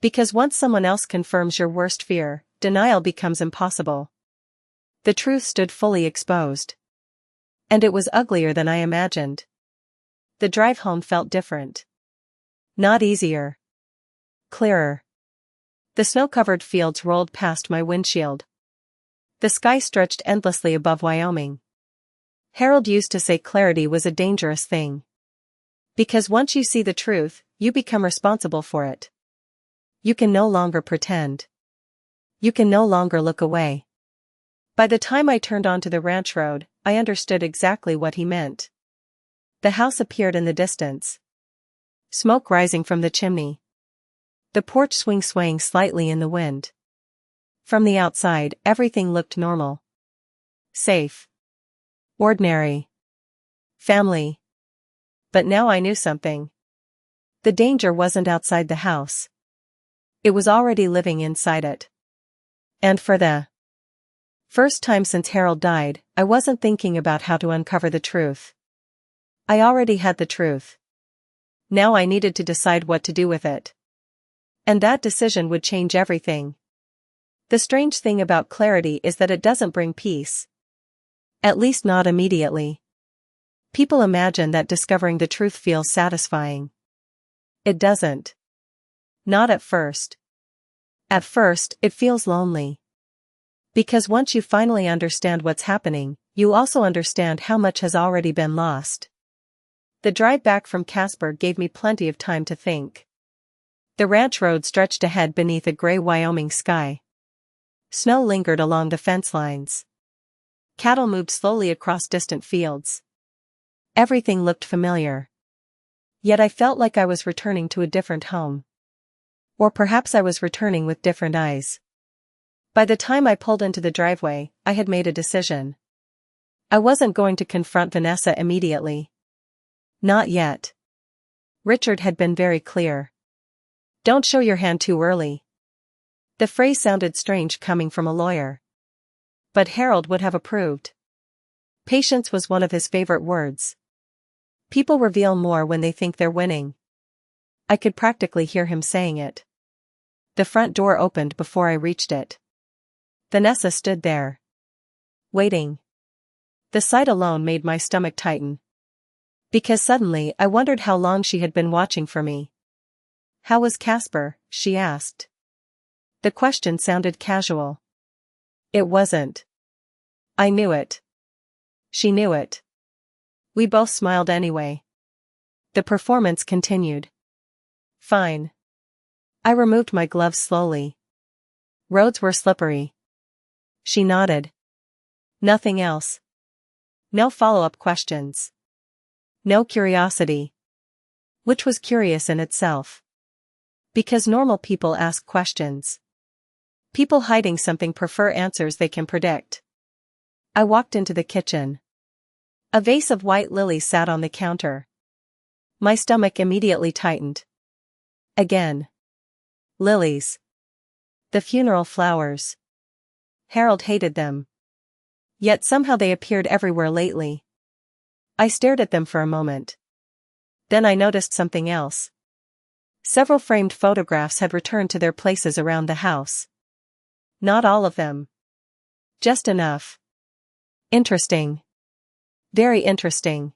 Because once someone else confirms your worst fear, denial becomes impossible. The truth stood fully exposed. And it was uglier than I imagined. The drive home felt different. Not easier. Clearer. The snow-covered fields rolled past my windshield. The sky stretched endlessly above Wyoming. Harold used to say clarity was a dangerous thing. Because once you see the truth, you become responsible for it. You can no longer pretend. You can no longer look away. By the time I turned onto the ranch road, I understood exactly what he meant. The house appeared in the distance. Smoke rising from the chimney. The porch swaying slightly in the wind. From the outside, everything looked normal. Safe. Ordinary. Family. But now I knew something. The danger wasn't outside the house. It was already living inside it. And for the first time since Harold died, I wasn't thinking about how to uncover the truth. I already had the truth. Now I needed to decide what to do with it. And that decision would change everything. The strange thing about clarity is that it doesn't bring peace. At least not immediately. People imagine that discovering the truth feels satisfying. It doesn't. Not at first. At first, it feels lonely. Because once you finally understand what's happening, you also understand how much has already been lost. The drive back from Casper gave me plenty of time to think. The ranch road stretched ahead beneath a gray Wyoming sky. Snow lingered along the fence lines. Cattle moved slowly across distant fields. Everything looked familiar. Yet I felt like I was returning to a different home. Or perhaps I was returning with different eyes. By the time I pulled into the driveway, I had made a decision. I wasn't going to confront Vanessa immediately. Not yet. Richard had been very clear. Don't show your hand too early. The phrase sounded strange coming from a lawyer. But Harold would have approved. Patience was one of his favorite words. People reveal more when they think they're winning. I could practically hear him saying it. The front door opened before I reached it. Vanessa stood there. Waiting. The sight alone made my stomach tighten. Because suddenly I wondered how long she had been watching for me. How was Casper? She asked. The question sounded casual. It wasn't. I knew it. She knew it. We both smiled anyway. The performance continued. Fine. I removed my gloves slowly. Roads were slippery. She nodded. Nothing else. No follow-up questions. No curiosity. Which was curious in itself. Because normal people ask questions. People hiding something prefer answers they can predict. I walked into the kitchen. A vase of white lilies sat on the counter. My stomach immediately tightened. Again. Lilies. The funeral flowers. Harold hated them. Yet somehow they appeared everywhere lately. I stared at them for a moment. Then I noticed something else. Several framed photographs had returned to their places around the house. Not all of them. Just enough. Interesting. Very interesting.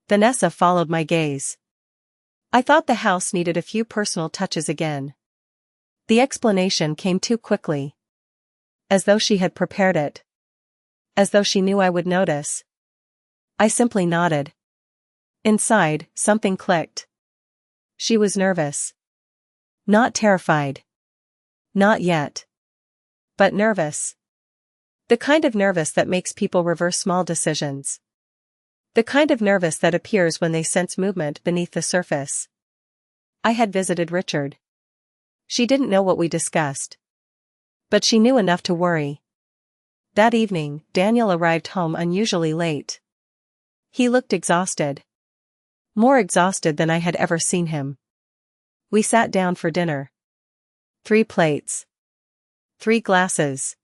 Vanessa followed my gaze. I thought the house needed a few personal touches again. The explanation came too quickly. As though she had prepared it. As though she knew I would notice. I simply nodded. Inside, something clicked. She was nervous. Not terrified. Not yet. But nervous. The kind of nervous that makes people reverse small decisions. The kind of nervous that appears when they sense movement beneath the surface. I had visited Richard. She didn't know what we discussed. But she knew enough to worry. That evening, Daniel arrived home unusually late. He looked exhausted. More exhausted than I had ever seen him. We sat down for dinner. 3 plates. 3 glasses.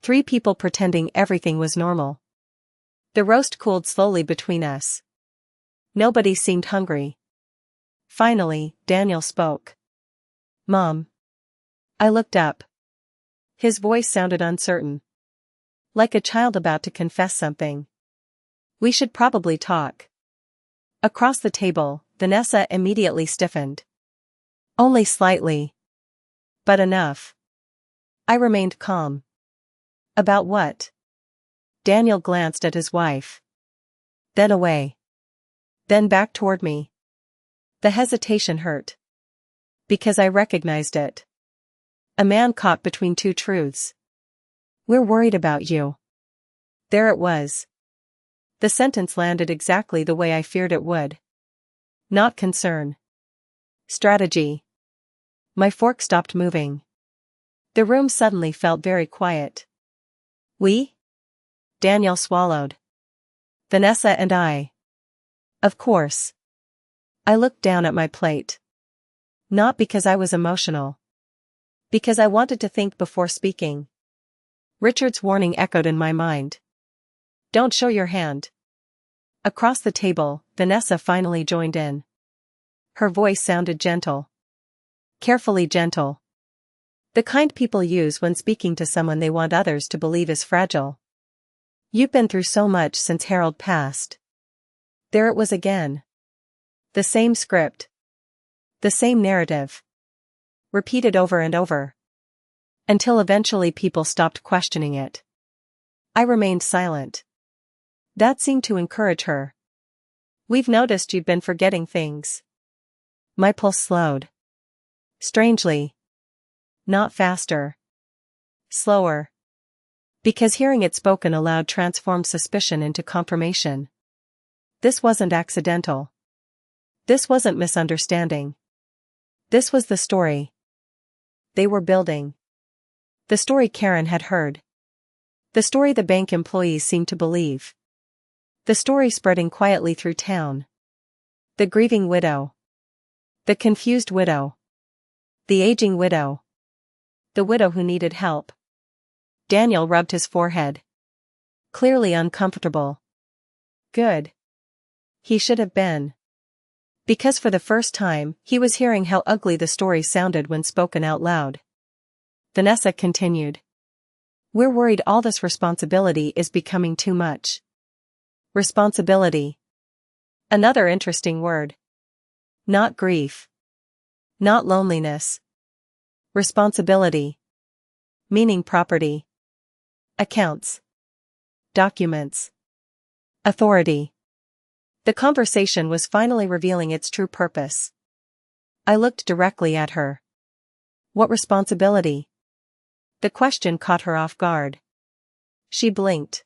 3 people pretending everything was normal. The roast cooled slowly between us. Nobody seemed hungry. Finally, Daniel spoke. "Mom." I looked up. His voice sounded uncertain. Like a child about to confess something. "We should probably talk." Across the table, Vanessa immediately stiffened. Only slightly. But enough. I remained calm. "About what?" Daniel glanced at his wife. Then away. Then back toward me. The hesitation hurt. Because I recognized it. A man caught between two truths. "We're worried about you." There it was. The sentence landed exactly the way I feared it would. Not concern. Strategy. My fork stopped moving. The room suddenly felt very quiet. "We?" Daniel swallowed. "Vanessa and I." "Of course." I looked down at my plate. Not because I was emotional. Because I wanted to think before speaking. Richard's warning echoed in my mind. "Don't show your hand." Across the table, Vanessa finally joined in. Her voice sounded gentle. Carefully gentle. The kind people use when speaking to someone they want others to believe is fragile. "You've been through so much since Harold passed." There it was again. The same script. The same narrative. Repeated over and over. Until eventually people stopped questioning it. I remained silent. That seemed to encourage her. "We've noticed you've been forgetting things." My pulse slowed. Strangely. Not faster. Slower. Because hearing it spoken aloud transformed suspicion into confirmation. This wasn't accidental. This wasn't misunderstanding. This was the story they were building. The story Karen had heard. The story the bank employees seemed to believe. The story spreading quietly through town. The grieving widow. The confused widow. The aging widow. The widow who needed help. Daniel rubbed his forehead. Clearly uncomfortable. Good. He should have been. Because for the first time, he was hearing how ugly the story sounded when spoken out loud. Vanessa continued. "We're worried all this responsibility is becoming too much." Responsibility. Another interesting word. Not grief. Not loneliness. Responsibility. Meaning property. Accounts. Documents. Authority. The conversation was finally revealing its true purpose. I looked directly at her. What responsibility? The question caught her off guard. She blinked.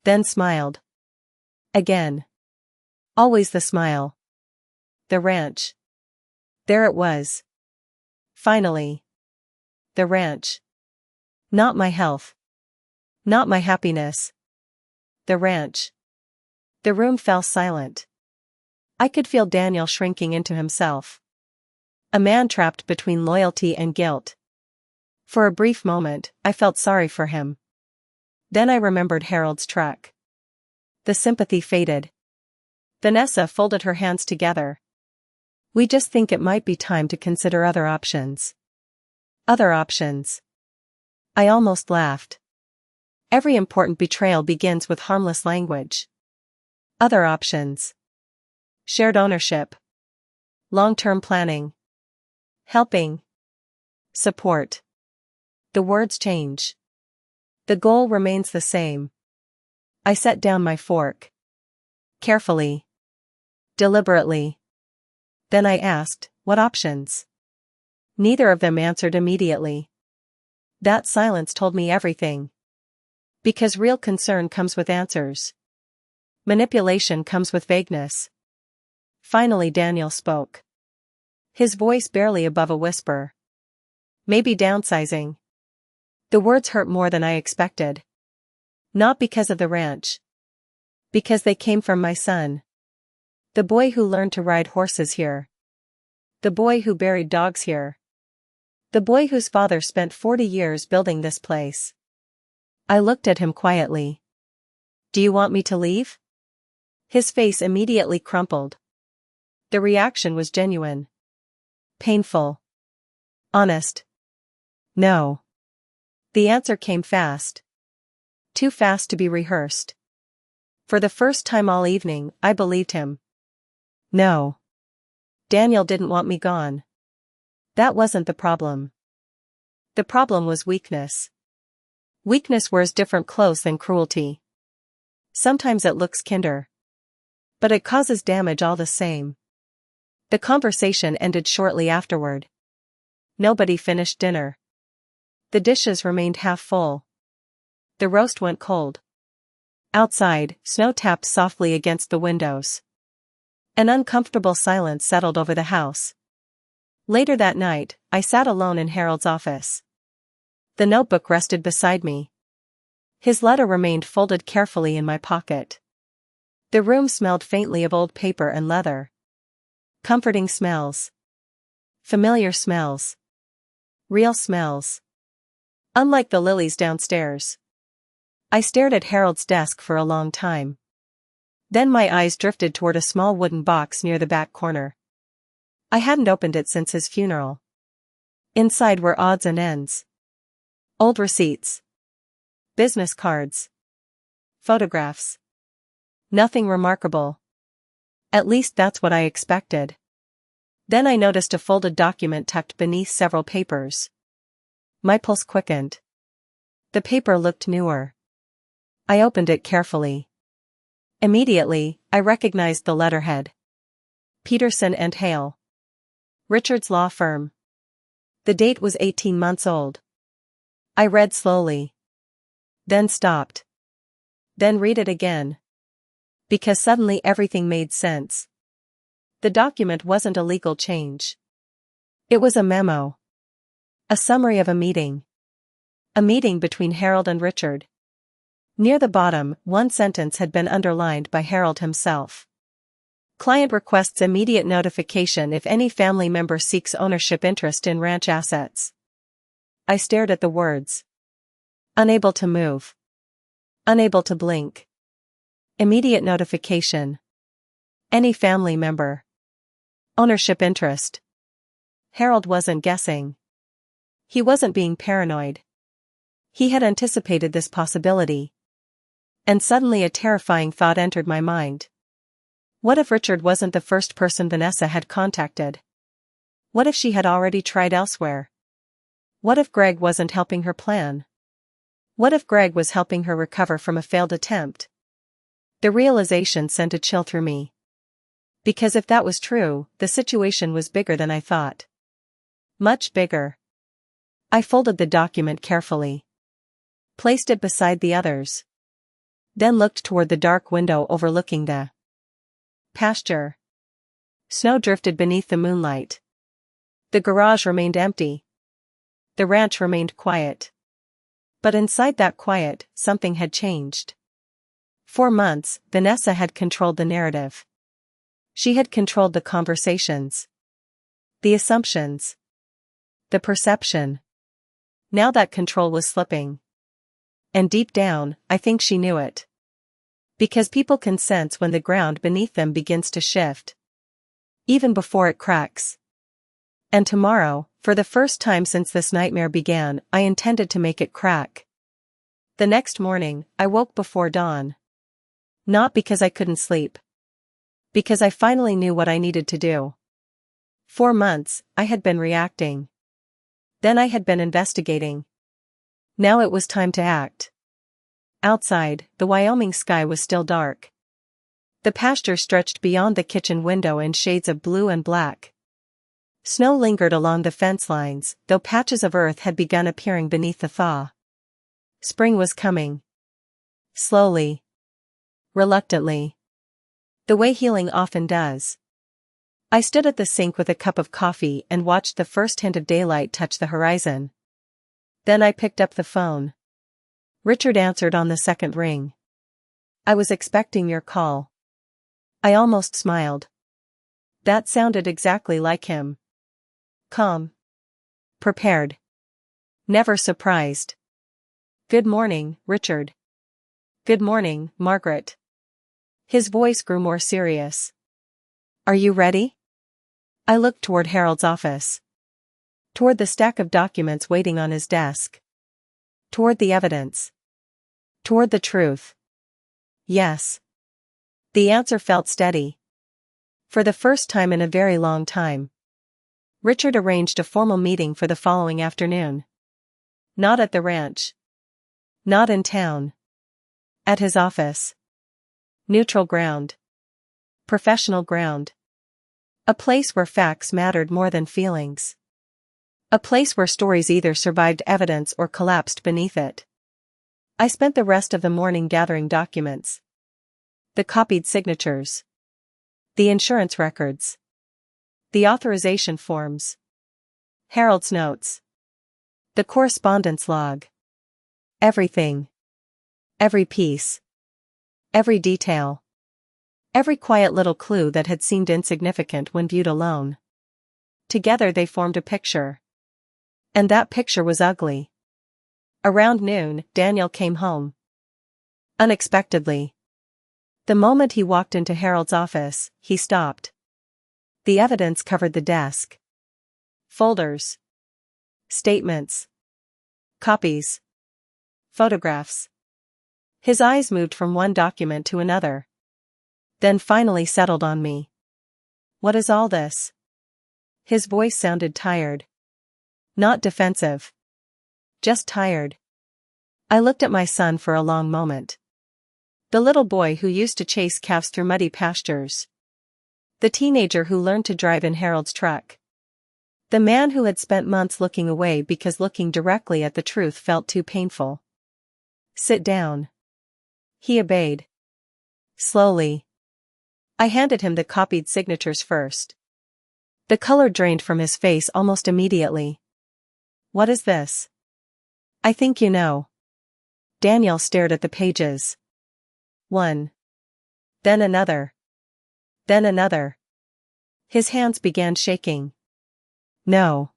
Then smiled. Again. Always the smile. The ranch. There it was. Finally. The ranch. Not my health. Not my happiness. The ranch. The room fell silent. I could feel Daniel shrinking into himself. A man trapped between loyalty and guilt. For a brief moment, I felt sorry for him. Then I remembered Harold's truck. The sympathy faded. Vanessa folded her hands together. "We just think it might be time to consider other options." Other options. I almost laughed. Every important betrayal begins with harmless language. Other options. Shared ownership. Long-term planning. Helping. Support. The words change. The goal remains the same. I set down my fork. Carefully. Deliberately. Then I asked, "What options?" Neither of them answered immediately. That silence told me everything. Because real concern comes with answers. Manipulation comes with vagueness. Finally Daniel spoke. His voice barely above a whisper. "Maybe downsizing." The words hurt more than I expected. Not because of the ranch. Because they came from my son. The boy who learned to ride horses here. The boy who buried dogs here. The boy whose father spent 40 years building this place. I looked at him quietly. "Do you want me to leave?" His face immediately crumpled. The reaction was genuine. Painful. Honest. No. The answer came fast. Too fast to be rehearsed. For the first time all evening, I believed him. No. Daniel didn't want me gone. That wasn't the problem. The problem was weakness. Weakness wears different clothes than cruelty. Sometimes it looks kinder. But it causes damage all the same. The conversation ended shortly afterward. Nobody finished dinner. The dishes remained half full. The roast went cold. Outside, snow tapped softly against the windows. An uncomfortable silence settled over the house. Later that night, I sat alone in Harold's office. The notebook rested beside me. His letter remained folded carefully in my pocket. The room smelled faintly of old paper and leather. Comforting smells. Familiar smells. Real smells. Unlike the lilies downstairs. I stared at Harold's desk for a long time. Then my eyes drifted toward a small wooden box near the back corner. I hadn't opened it since his funeral. Inside were odds and ends. Old receipts. Business cards. Photographs. Nothing remarkable. At least that's what I expected. Then I noticed a folded document tucked beneath several papers. My pulse quickened. The paper looked newer. I opened it carefully. Immediately, I recognized the letterhead. Peterson and Hale. Richard's law firm. The date was 18 months old. I read slowly. Then stopped. Then read it again. Because suddenly everything made sense. The document wasn't a legal change. It was a memo. A summary of a meeting. A meeting between Harold and Richard. Near the bottom, one sentence had been underlined by Harold himself. Client requests immediate notification if any family member seeks ownership interest in ranch assets. I stared at the words. Unable to move. Unable to blink. Immediate notification. Any family member. Ownership interest. Harold wasn't guessing. He wasn't being paranoid. He had anticipated this possibility. And suddenly a terrifying thought entered my mind. What if Richard wasn't the first person Vanessa had contacted? What if she had already tried elsewhere? What if Greg wasn't helping her plan? What if Greg was helping her recover from a failed attempt? The realization sent a chill through me. Because if that was true, the situation was bigger than I thought. Much bigger. I folded the document carefully. Placed it beside the others. Then looked toward the dark window overlooking the pasture. Snow drifted beneath the moonlight. The garage remained empty. The ranch remained quiet. But inside that quiet, something had changed. For months, Vanessa had controlled the narrative. She had controlled the conversations. The assumptions. The perception. Now that control was slipping. And deep down, I think she knew it. Because people can sense when the ground beneath them begins to shift. Even before it cracks. And tomorrow, for the first time since this nightmare began, I intended to make it crack. The next morning, I woke before dawn. Not because I couldn't sleep. Because I finally knew what I needed to do. 4 months, I had been reacting. Then I had been investigating. Now it was time to act. Outside, the Wyoming sky was still dark. The pasture stretched beyond the kitchen window in shades of blue and black. Snow lingered along the fence lines, though patches of earth had begun appearing beneath the thaw. Spring was coming. Slowly. Reluctantly. The way healing often does. I stood at the sink with a cup of coffee and watched the first hint of daylight touch the horizon. Then I picked up the phone. Richard answered on the second ring. I was expecting your call. I almost smiled. That sounded exactly like him. Calm. Prepared. Never surprised. Good morning, Richard. Good morning, Margaret. His voice grew more serious. Are you ready? I looked toward Harold's office. Toward the stack of documents waiting on his desk. Toward the evidence. Toward the truth. Yes. The answer felt steady. For the first time in a very long time. Richard arranged a formal meeting for the following afternoon. Not at the ranch. Not in town. At his office. Neutral ground. Professional ground. A place where facts mattered more than feelings. A place where stories either survived evidence or collapsed beneath it. I spent the rest of the morning gathering documents. The copied signatures. The insurance records. The authorization forms. Harold's notes. The correspondence log. Everything. Every piece. Every detail. Every quiet little clue that had seemed insignificant when viewed alone. Together they formed a picture. And that picture was ugly. Around noon, Daniel came home. Unexpectedly. The moment he walked into Harold's office, he stopped. The evidence covered the desk. Folders. Statements. Copies. Photographs. His eyes moved from one document to another. Then finally settled on me. What is all this? His voice sounded tired. Not defensive. Just tired. I looked at my son for a long moment. The little boy who used to chase calves through muddy pastures. The teenager who learned to drive in Harold's truck. The man who had spent months looking away because looking directly at the truth felt too painful. Sit down. He obeyed. Slowly. I handed him the copied signatures first. The color drained from his face almost immediately. What is this? I think you know. Daniel stared at the pages. One. Then another. Then another. His hands began shaking. No.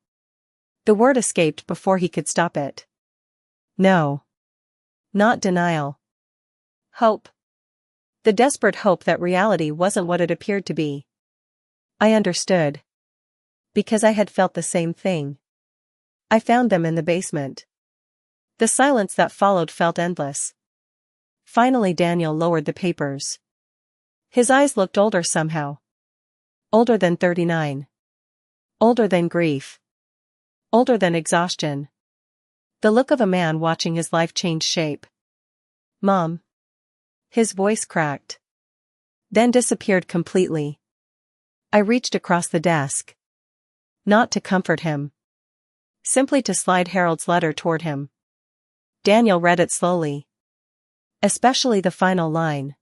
The word escaped before he could stop it. No. Not denial. Hope. The desperate hope that reality wasn't what it appeared to be. I understood. Because I had felt the same thing. I found them in the basement. The silence that followed felt endless. Finally Daniel lowered the papers. His eyes looked older somehow. Older than 39. Older than grief. Older than exhaustion. The look of a man watching his life change shape. Mom. His voice cracked. Then disappeared completely. I reached across the desk. Not to comfort him. Simply to slide Harold's letter toward him. Daniel read it slowly. Especially the final line.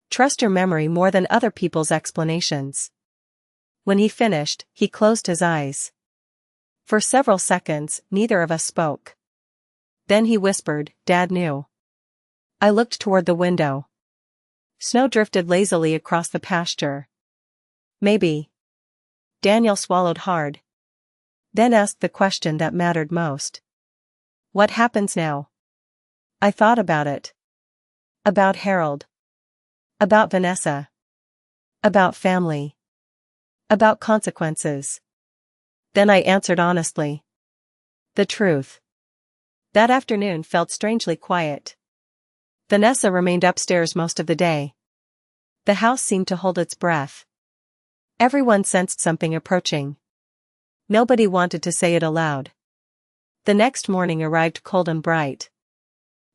Trust your memory more than other people's explanations. When he finished, he closed his eyes. For several seconds, neither of us spoke. Then he whispered, Dad knew. I looked toward the window. Snow drifted lazily across the pasture. Maybe. Daniel swallowed hard. Then asked the question that mattered most. What happens now? I thought about it. About Harold. About Vanessa. About family. About consequences. Then I answered honestly. The truth. That afternoon felt strangely quiet. Vanessa remained upstairs most of the day. The house seemed to hold its breath. Everyone sensed something approaching. Nobody wanted to say it aloud. The next morning arrived cold and bright.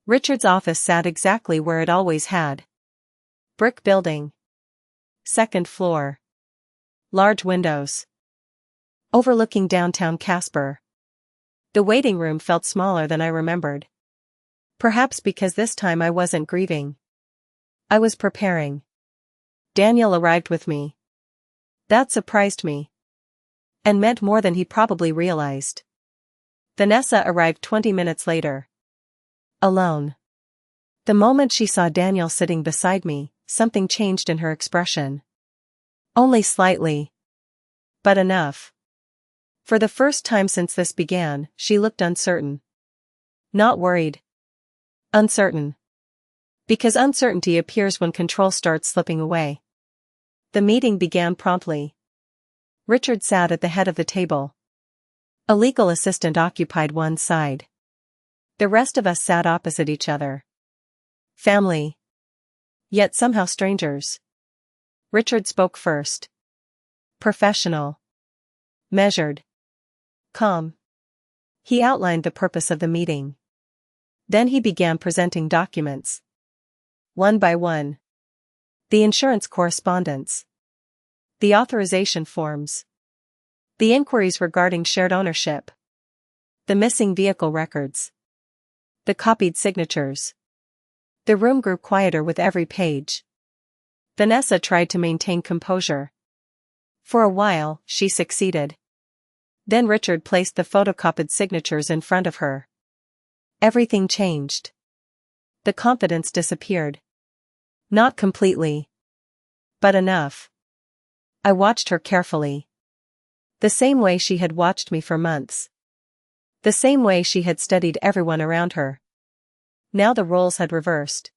Richard's office sat exactly where it always had. Brick building. Second floor. Large windows. Overlooking downtown Casper. The waiting room felt smaller than I remembered. Perhaps because this time I wasn't grieving. I was preparing. Daniel arrived with me. That surprised me. And meant more than he probably realized. Vanessa arrived 20 minutes later. Alone. The moment she saw Daniel sitting beside me, something changed in her expression. Only slightly. But enough. For the first time since this began, she looked uncertain. Not worried. Uncertain. Because uncertainty appears when control starts slipping away. The meeting began promptly. Richard sat at the head of the table. A legal assistant occupied one side. The rest of us sat opposite each other. Family. Yet somehow strangers. Richard spoke first. Professional. Measured. Calm. He outlined the purpose of the meeting. Then he began presenting documents. One by one. The insurance correspondence. The authorization forms. The inquiries regarding shared ownership. The missing vehicle records. The copied signatures. The room grew quieter with every page. Vanessa tried to maintain composure. For a while, she succeeded. Then Richard placed the photocopied signatures in front of her. Everything changed. The confidence disappeared. Not completely. But enough. I watched her carefully. The same way she had watched me for months. The same way she had studied everyone around her. Now the roles had reversed.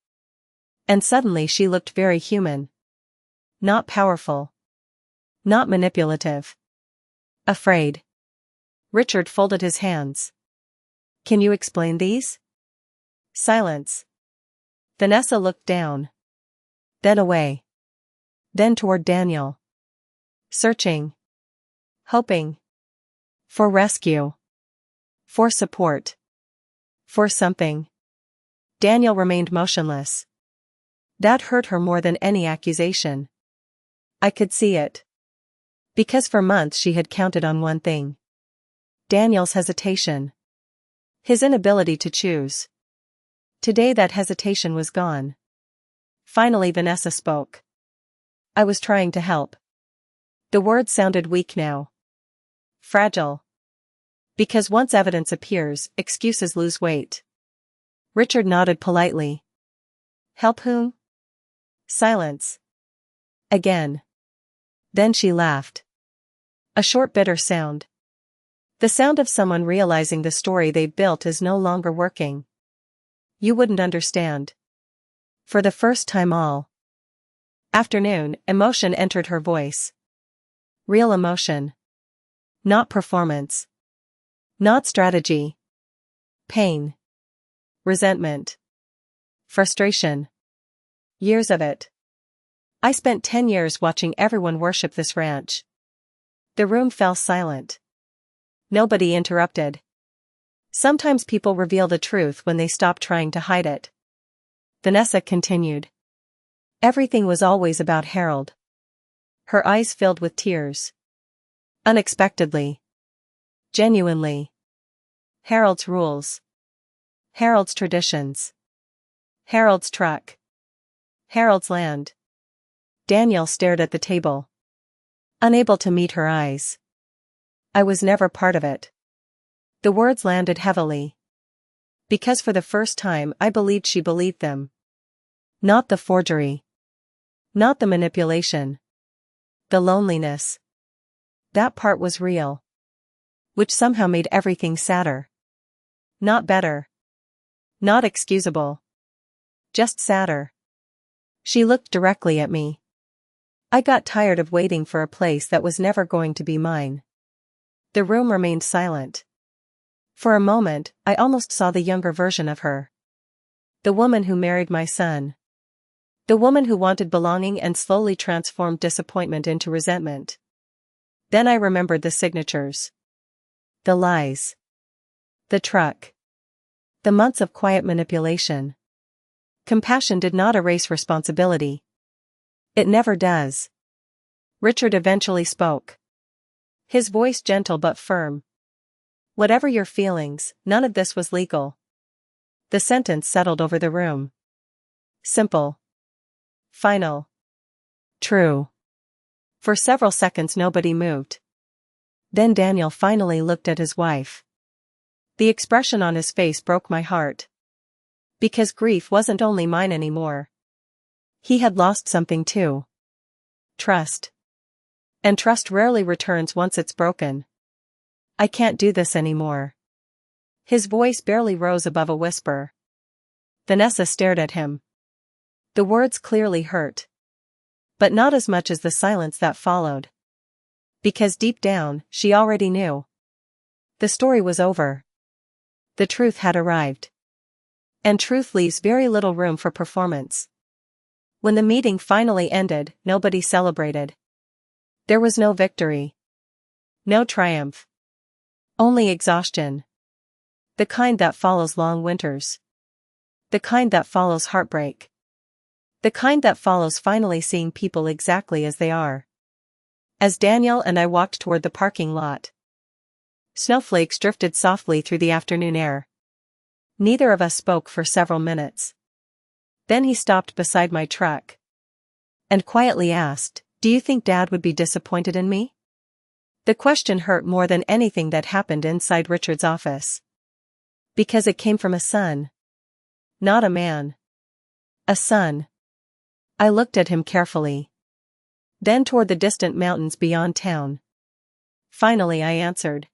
And suddenly she looked very human. Not powerful. Not manipulative. Afraid. Richard folded his hands. Can you explain these? Silence. Vanessa looked down. Then away. Then toward Daniel. Searching. Hoping. For rescue. For support. For something. Daniel remained motionless. That hurt her more than any accusation. I could see it. Because for months she had counted on one thing. Daniel's hesitation. His inability to choose. Today that hesitation was gone. Finally Vanessa spoke. I was trying to help. The words sounded weak now. Fragile. Because once evidence appears, excuses lose weight. Richard nodded politely. Help whom? Silence. Again. Then she laughed. A short bitter sound. The sound of someone realizing the story they've built is no longer working. You wouldn't understand. For the first time all afternoon, emotion entered her voice. Real emotion. Not performance. Not strategy. Pain. Resentment. Frustration. Years of it. I spent 10 years watching everyone worship this ranch. The room fell silent. Nobody interrupted. Sometimes people reveal the truth when they stop trying to hide it. Vanessa continued. Everything was always about Harold. Her eyes filled with tears. Unexpectedly. Genuinely. Harold's rules. Harold's traditions. Harold's truck. Harold's land. Daniel stared at the table. Unable to meet her eyes. I was never part of it. The words landed heavily. Because for the first time I believed she believed them. Not the forgery. Not the manipulation. The loneliness. That part was real. Which somehow made everything sadder. Not better. Not excusable. Just sadder. She looked directly at me. I got tired of waiting for a place that was never going to be mine. The room remained silent. For a moment, I almost saw the younger version of her. The woman who married my son. The woman who wanted belonging and slowly transformed disappointment into resentment. Then I remembered the signatures. The lies. The truck. The months of quiet manipulation. Compassion did not erase responsibility. It never does. Richard eventually spoke. His voice gentle but firm. Whatever your feelings, none of this was legal. The sentence settled over the room. Simple. Final. True. For several seconds nobody moved. Then Daniel finally looked at his wife. The expression on his face broke my heart. Because grief wasn't only mine anymore. He had lost something too. Trust. And trust rarely returns once it's broken. I can't do this anymore. His voice barely rose above a whisper. Vanessa stared at him. The words clearly hurt. But not as much as the silence that followed. Because deep down, she already knew. The story was over. The truth had arrived. And truth leaves very little room for performance. When the meeting finally ended, nobody celebrated. There was no victory. No triumph. Only exhaustion. The kind that follows long winters. The kind that follows heartbreak. The kind that follows finally seeing people exactly as they are. As Daniel and I walked toward the parking lot, snowflakes drifted softly through the afternoon air. Neither of us spoke for several minutes. Then he stopped beside my truck and quietly asked, "Do you think Dad would be disappointed in me?" The question hurt more than anything that happened inside Richard's office. Because it came from a son. Not a man. A son. I looked at him carefully. Then toward the distant mountains beyond town. Finally I answered.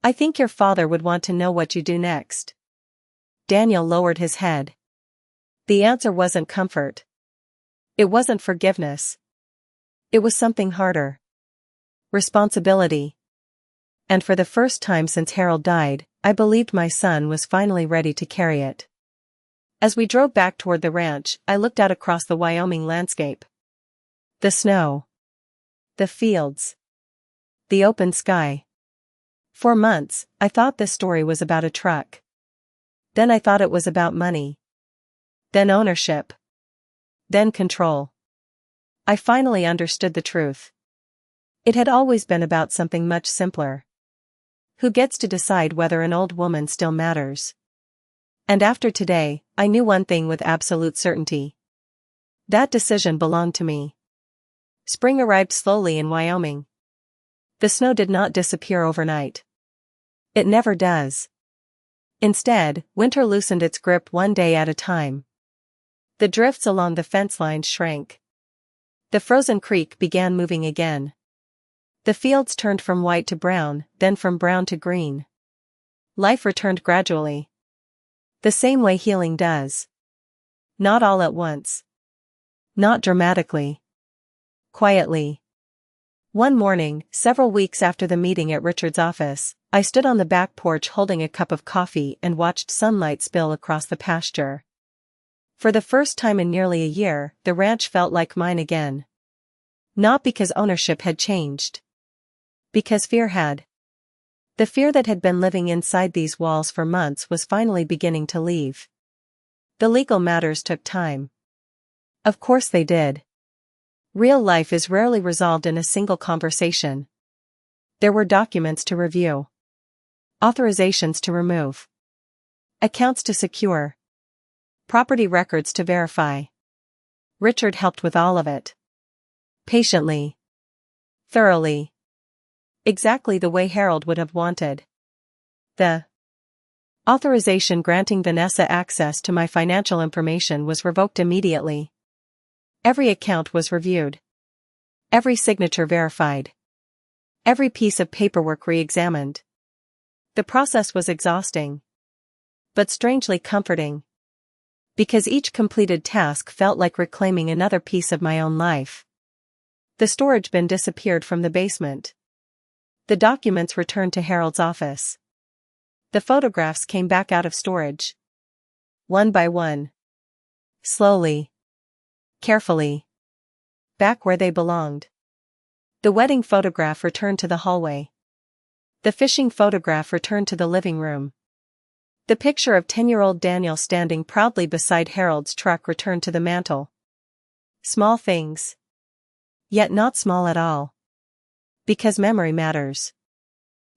"I think your father would want to know what you do next." Daniel lowered his head. The answer wasn't comfort. It wasn't forgiveness. It was something harder. Responsibility. And for the first time since Harold died, I believed my son was finally ready to carry it. As we drove back toward the ranch, I looked out across the Wyoming landscape. The snow. The fields. The open sky. For months, I thought this story was about a truck. Then I thought it was about money. Then ownership. Then control. I finally understood the truth. It had always been about something much simpler. Who gets to decide whether an old woman still matters? And after today, I knew one thing with absolute certainty. That decision belonged to me. Spring arrived slowly in Wyoming. The snow did not disappear overnight. It never does. Instead, winter loosened its grip one day at a time. The drifts along the fence lines shrank. The frozen creek began moving again. The fields turned from white to brown, then from brown to green. Life returned gradually. The same way healing does. Not all at once. Not dramatically. Quietly. One morning, several weeks after the meeting at Richard's office, I stood on the back porch holding a cup of coffee and watched sunlight spill across the pasture. For the first time in nearly a year, the ranch felt like mine again. Not because ownership had changed. Because fear had. The fear that had been living inside these walls for months was finally beginning to leave. The legal matters took time. Of course they did. Real life is rarely resolved in a single conversation. There were documents to review. Authorizations to remove. Accounts to secure. Property records to verify. Richard helped with all of it. Patiently. Thoroughly. Exactly the way Harold would have wanted. The authorization granting Vanessa access to my financial information was revoked immediately. Every account was reviewed. Every signature verified. Every piece of paperwork re-examined. The process was exhausting. But strangely comforting. Because each completed task felt like reclaiming another piece of my own life. The storage bin disappeared from the basement. The documents returned to Harold's office. The photographs came back out of storage. One by one. Slowly. Carefully. Back where they belonged. The wedding photograph returned to the hallway. The fishing photograph returned to the living room. The picture of 10-year-old Daniel standing proudly beside Harold's truck returned to the mantel. Small things. Yet not small at all. Because memory matters.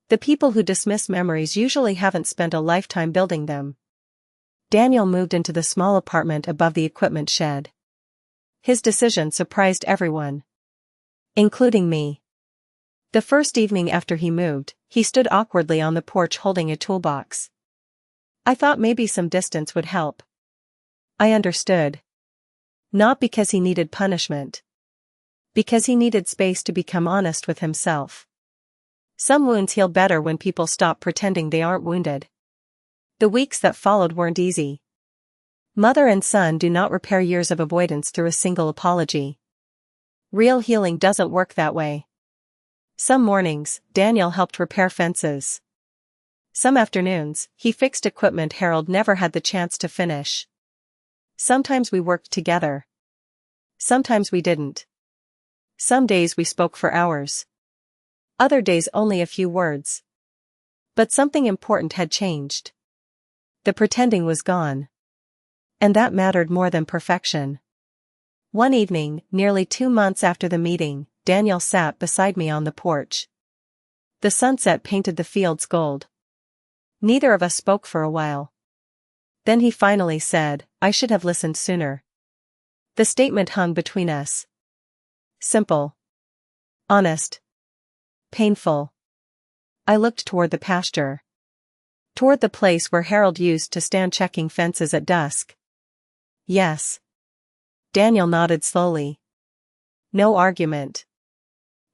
The people who dismiss memories usually haven't spent a lifetime building them. Daniel moved into the small apartment above the equipment shed. His decision surprised everyone. Including me. The first evening after he moved, he stood awkwardly on the porch holding a toolbox. I thought maybe some distance would help. I understood. Not because he needed punishment. Because he needed space to become honest with himself. Some wounds heal better when people stop pretending they aren't wounded. The weeks that followed weren't easy. Mother and son do not repair years of avoidance through a single apology. Real healing doesn't work that way. Some mornings, Daniel helped repair fences. Some afternoons, he fixed equipment Harold never had the chance to finish. Sometimes we worked together. Sometimes we didn't. Some days we spoke for hours. Other days only a few words. But something important had changed. The pretending was gone. And that mattered more than perfection. One evening, nearly 2 months after the meeting, Daniel sat beside me on the porch. The sunset painted the fields gold. Neither of us spoke for a while. Then he finally said, "I should have listened sooner." The statement hung between us. Simple. Honest. Painful. I looked toward the pasture. Toward the place where Harold used to stand checking fences at dusk. Yes. Daniel nodded slowly. No argument.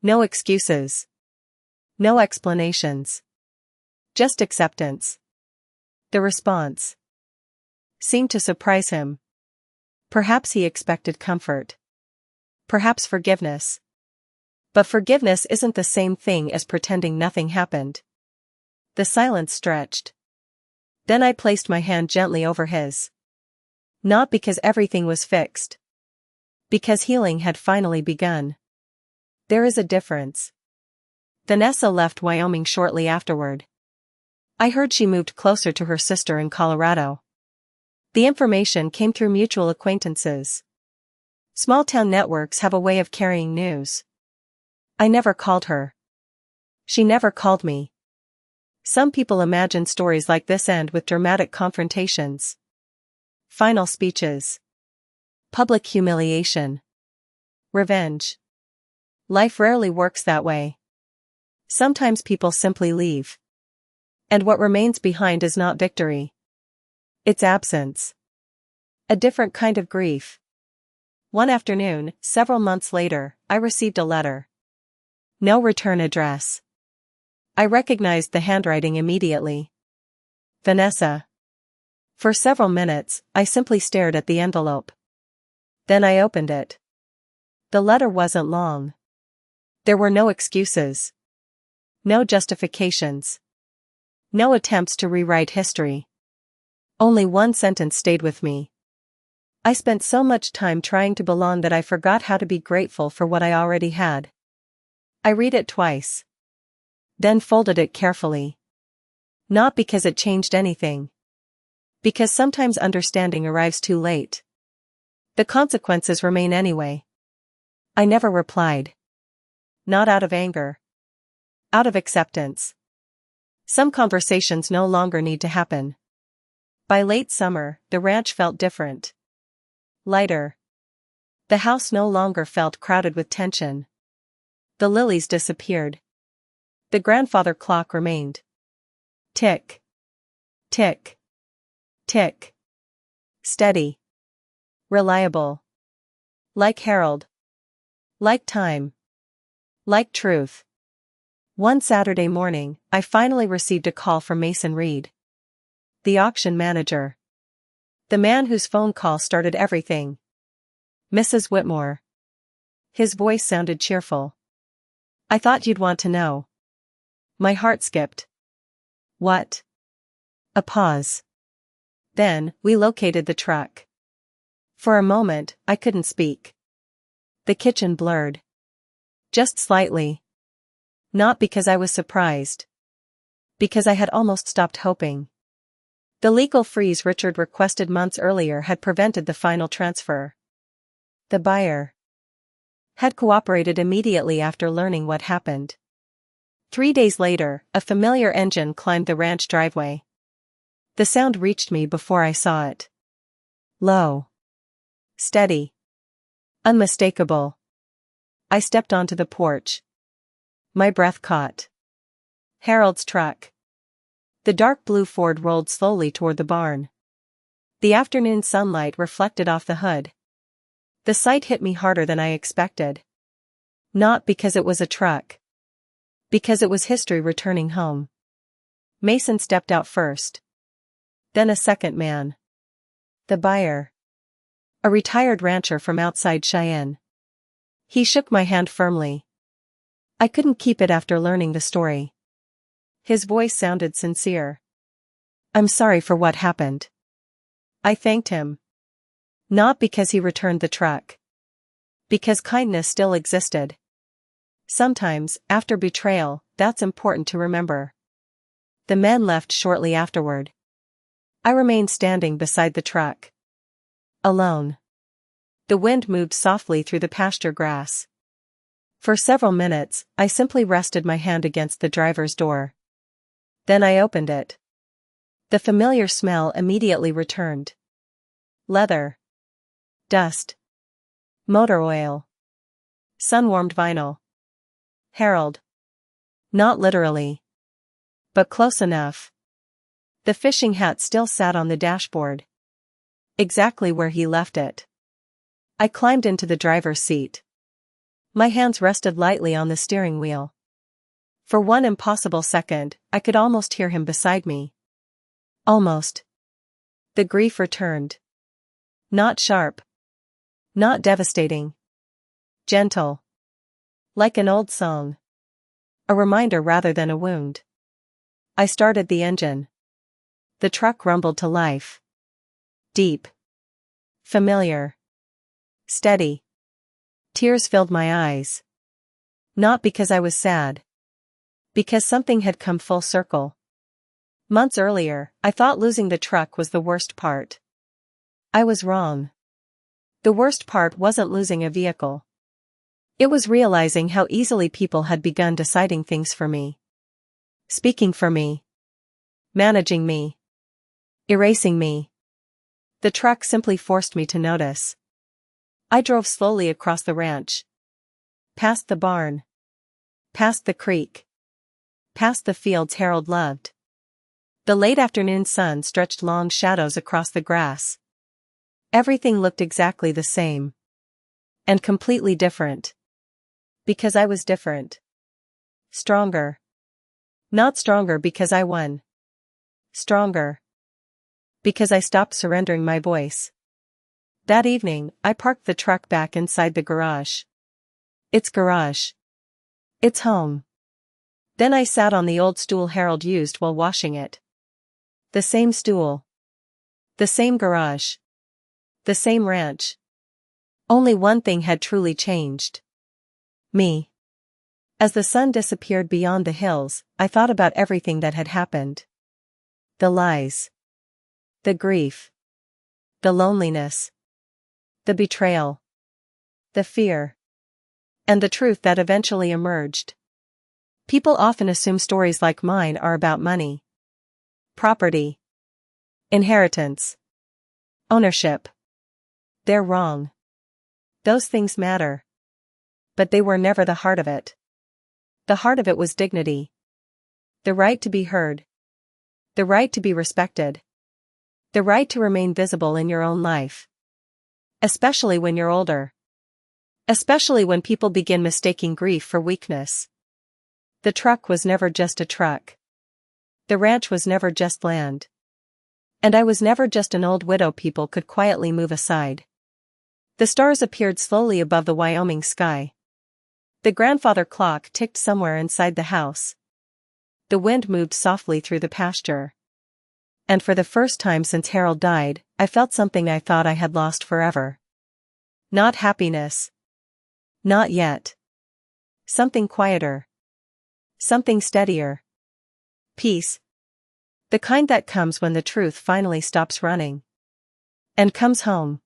No excuses. No explanations. Just acceptance. The response seemed to surprise him. Perhaps he expected comfort. Perhaps forgiveness. But forgiveness isn't the same thing as pretending nothing happened. The silence stretched. Then I placed my hand gently over his. Not because everything was fixed. Because healing had finally begun. There is a difference. Vanessa left Wyoming shortly afterward. I heard she moved closer to her sister in Colorado. The information came through mutual acquaintances. Small-town networks have a way of carrying news. I never called her. She never called me. Some people imagine stories like this end with dramatic confrontations. Final speeches. Public humiliation. Revenge. Life rarely works that way. Sometimes people simply leave. And what remains behind is not victory. It's absence. A different kind of grief. One afternoon, several months later, I received a letter. No return address. I recognized the handwriting immediately. Vanessa. For several minutes, I simply stared at the envelope. Then I opened it. The letter wasn't long. There were no excuses. No justifications. No attempts to rewrite history. Only one sentence stayed with me. I spent so much time trying to belong that I forgot how to be grateful for what I already had. I read it twice. Then folded it carefully. Not because it changed anything. Because sometimes understanding arrives too late. The consequences remain anyway. I never replied. Not out of anger. Out of acceptance. Some conversations no longer need to happen. By late summer, the ranch felt different. Lighter. The house no longer felt crowded with tension. The lilies disappeared. The grandfather clock remained. Tick. Tick. Tick. Steady. Reliable. Like Harold. Like time. Like truth. One Saturday morning, I finally received a call from Mason Reed. The auction manager. The man whose phone call started everything. Mrs. Whitmore. His voice sounded cheerful. I thought you'd want to know. My heart skipped. What? A pause. Then, we located the truck. For a moment, I couldn't speak. The kitchen blurred. Just slightly. Not because I was surprised. Because I had almost stopped hoping. The legal freeze Richard requested months earlier had prevented the final transfer. The buyer had cooperated immediately after learning what happened. 3 days later, a familiar engine climbed the ranch driveway. The sound reached me before I saw it. Low. Steady. Unmistakable. I stepped onto the porch. My breath caught. Harold's truck. The dark blue Ford rolled slowly toward the barn. The afternoon sunlight reflected off the hood. The sight hit me harder than I expected. Not because it was a truck. Because it was history returning home. Mason stepped out first. Then a second man. The buyer. A retired rancher from outside Cheyenne. He shook my hand firmly. I couldn't keep it after learning the story. His voice sounded sincere. I'm sorry for what happened. I thanked him. Not because he returned the truck. Because kindness still existed. Sometimes, after betrayal, that's important to remember. The men left shortly afterward. I remained standing beside the truck. Alone. The wind moved softly through the pasture grass. For several minutes, I simply rested my hand against the driver's door. Then I opened it. The familiar smell immediately returned. Leather. Dust. Motor oil. Sun-warmed vinyl. Harold. Not literally. But close enough. The fishing hat still sat on the dashboard. Exactly where he left it. I climbed into the driver's seat. My hands rested lightly on the steering wheel. For one impossible second, I could almost hear him beside me. Almost. The grief returned. Not sharp. Not devastating. Gentle. Like an old song. A reminder rather than a wound. I started the engine. The truck rumbled to life. Deep. Familiar. Steady. Tears filled my eyes. Not because I was sad. Because something had come full circle. Months earlier, I thought losing the truck was the worst part. I was wrong. The worst part wasn't losing a vehicle. It was realizing how easily people had begun deciding things for me. Speaking for me. Managing me. Erasing me. The truck simply forced me to notice. I drove slowly across the ranch. Past the barn. Past the creek. Past the fields Harold loved. The late afternoon sun stretched long shadows across the grass. Everything looked exactly the same. And completely different. Because I was different. Stronger. Not stronger because I won. Stronger. Because I stopped surrendering my voice. That evening, I parked the truck back inside the garage. It's garage. It's home. Then I sat on the old stool Harold used while washing it. The same stool. The same garage. The same ranch. Only one thing had truly changed. Me. As the sun disappeared beyond the hills, I thought about everything that had happened. The lies. The grief. The loneliness. The betrayal. The fear. And the truth that eventually emerged. People often assume stories like mine are about money. Property. Inheritance. Ownership. They're wrong. Those things matter. But they were never the heart of it. The heart of it was dignity. The right to be heard. The right to be respected. The right to remain visible in your own life. Especially when you're older. Especially when people begin mistaking grief for weakness. The truck was never just a truck. The ranch was never just land. And I was never just an old widow people could quietly move aside. The stars appeared slowly above the Wyoming sky. The grandfather clock ticked somewhere inside the house. The wind moved softly through the pasture. And for the first time since Harold died, I felt something I thought I had lost forever. Not happiness. Not yet. Something quieter. Something steadier. Peace. The kind that comes when the truth finally stops running. And comes home.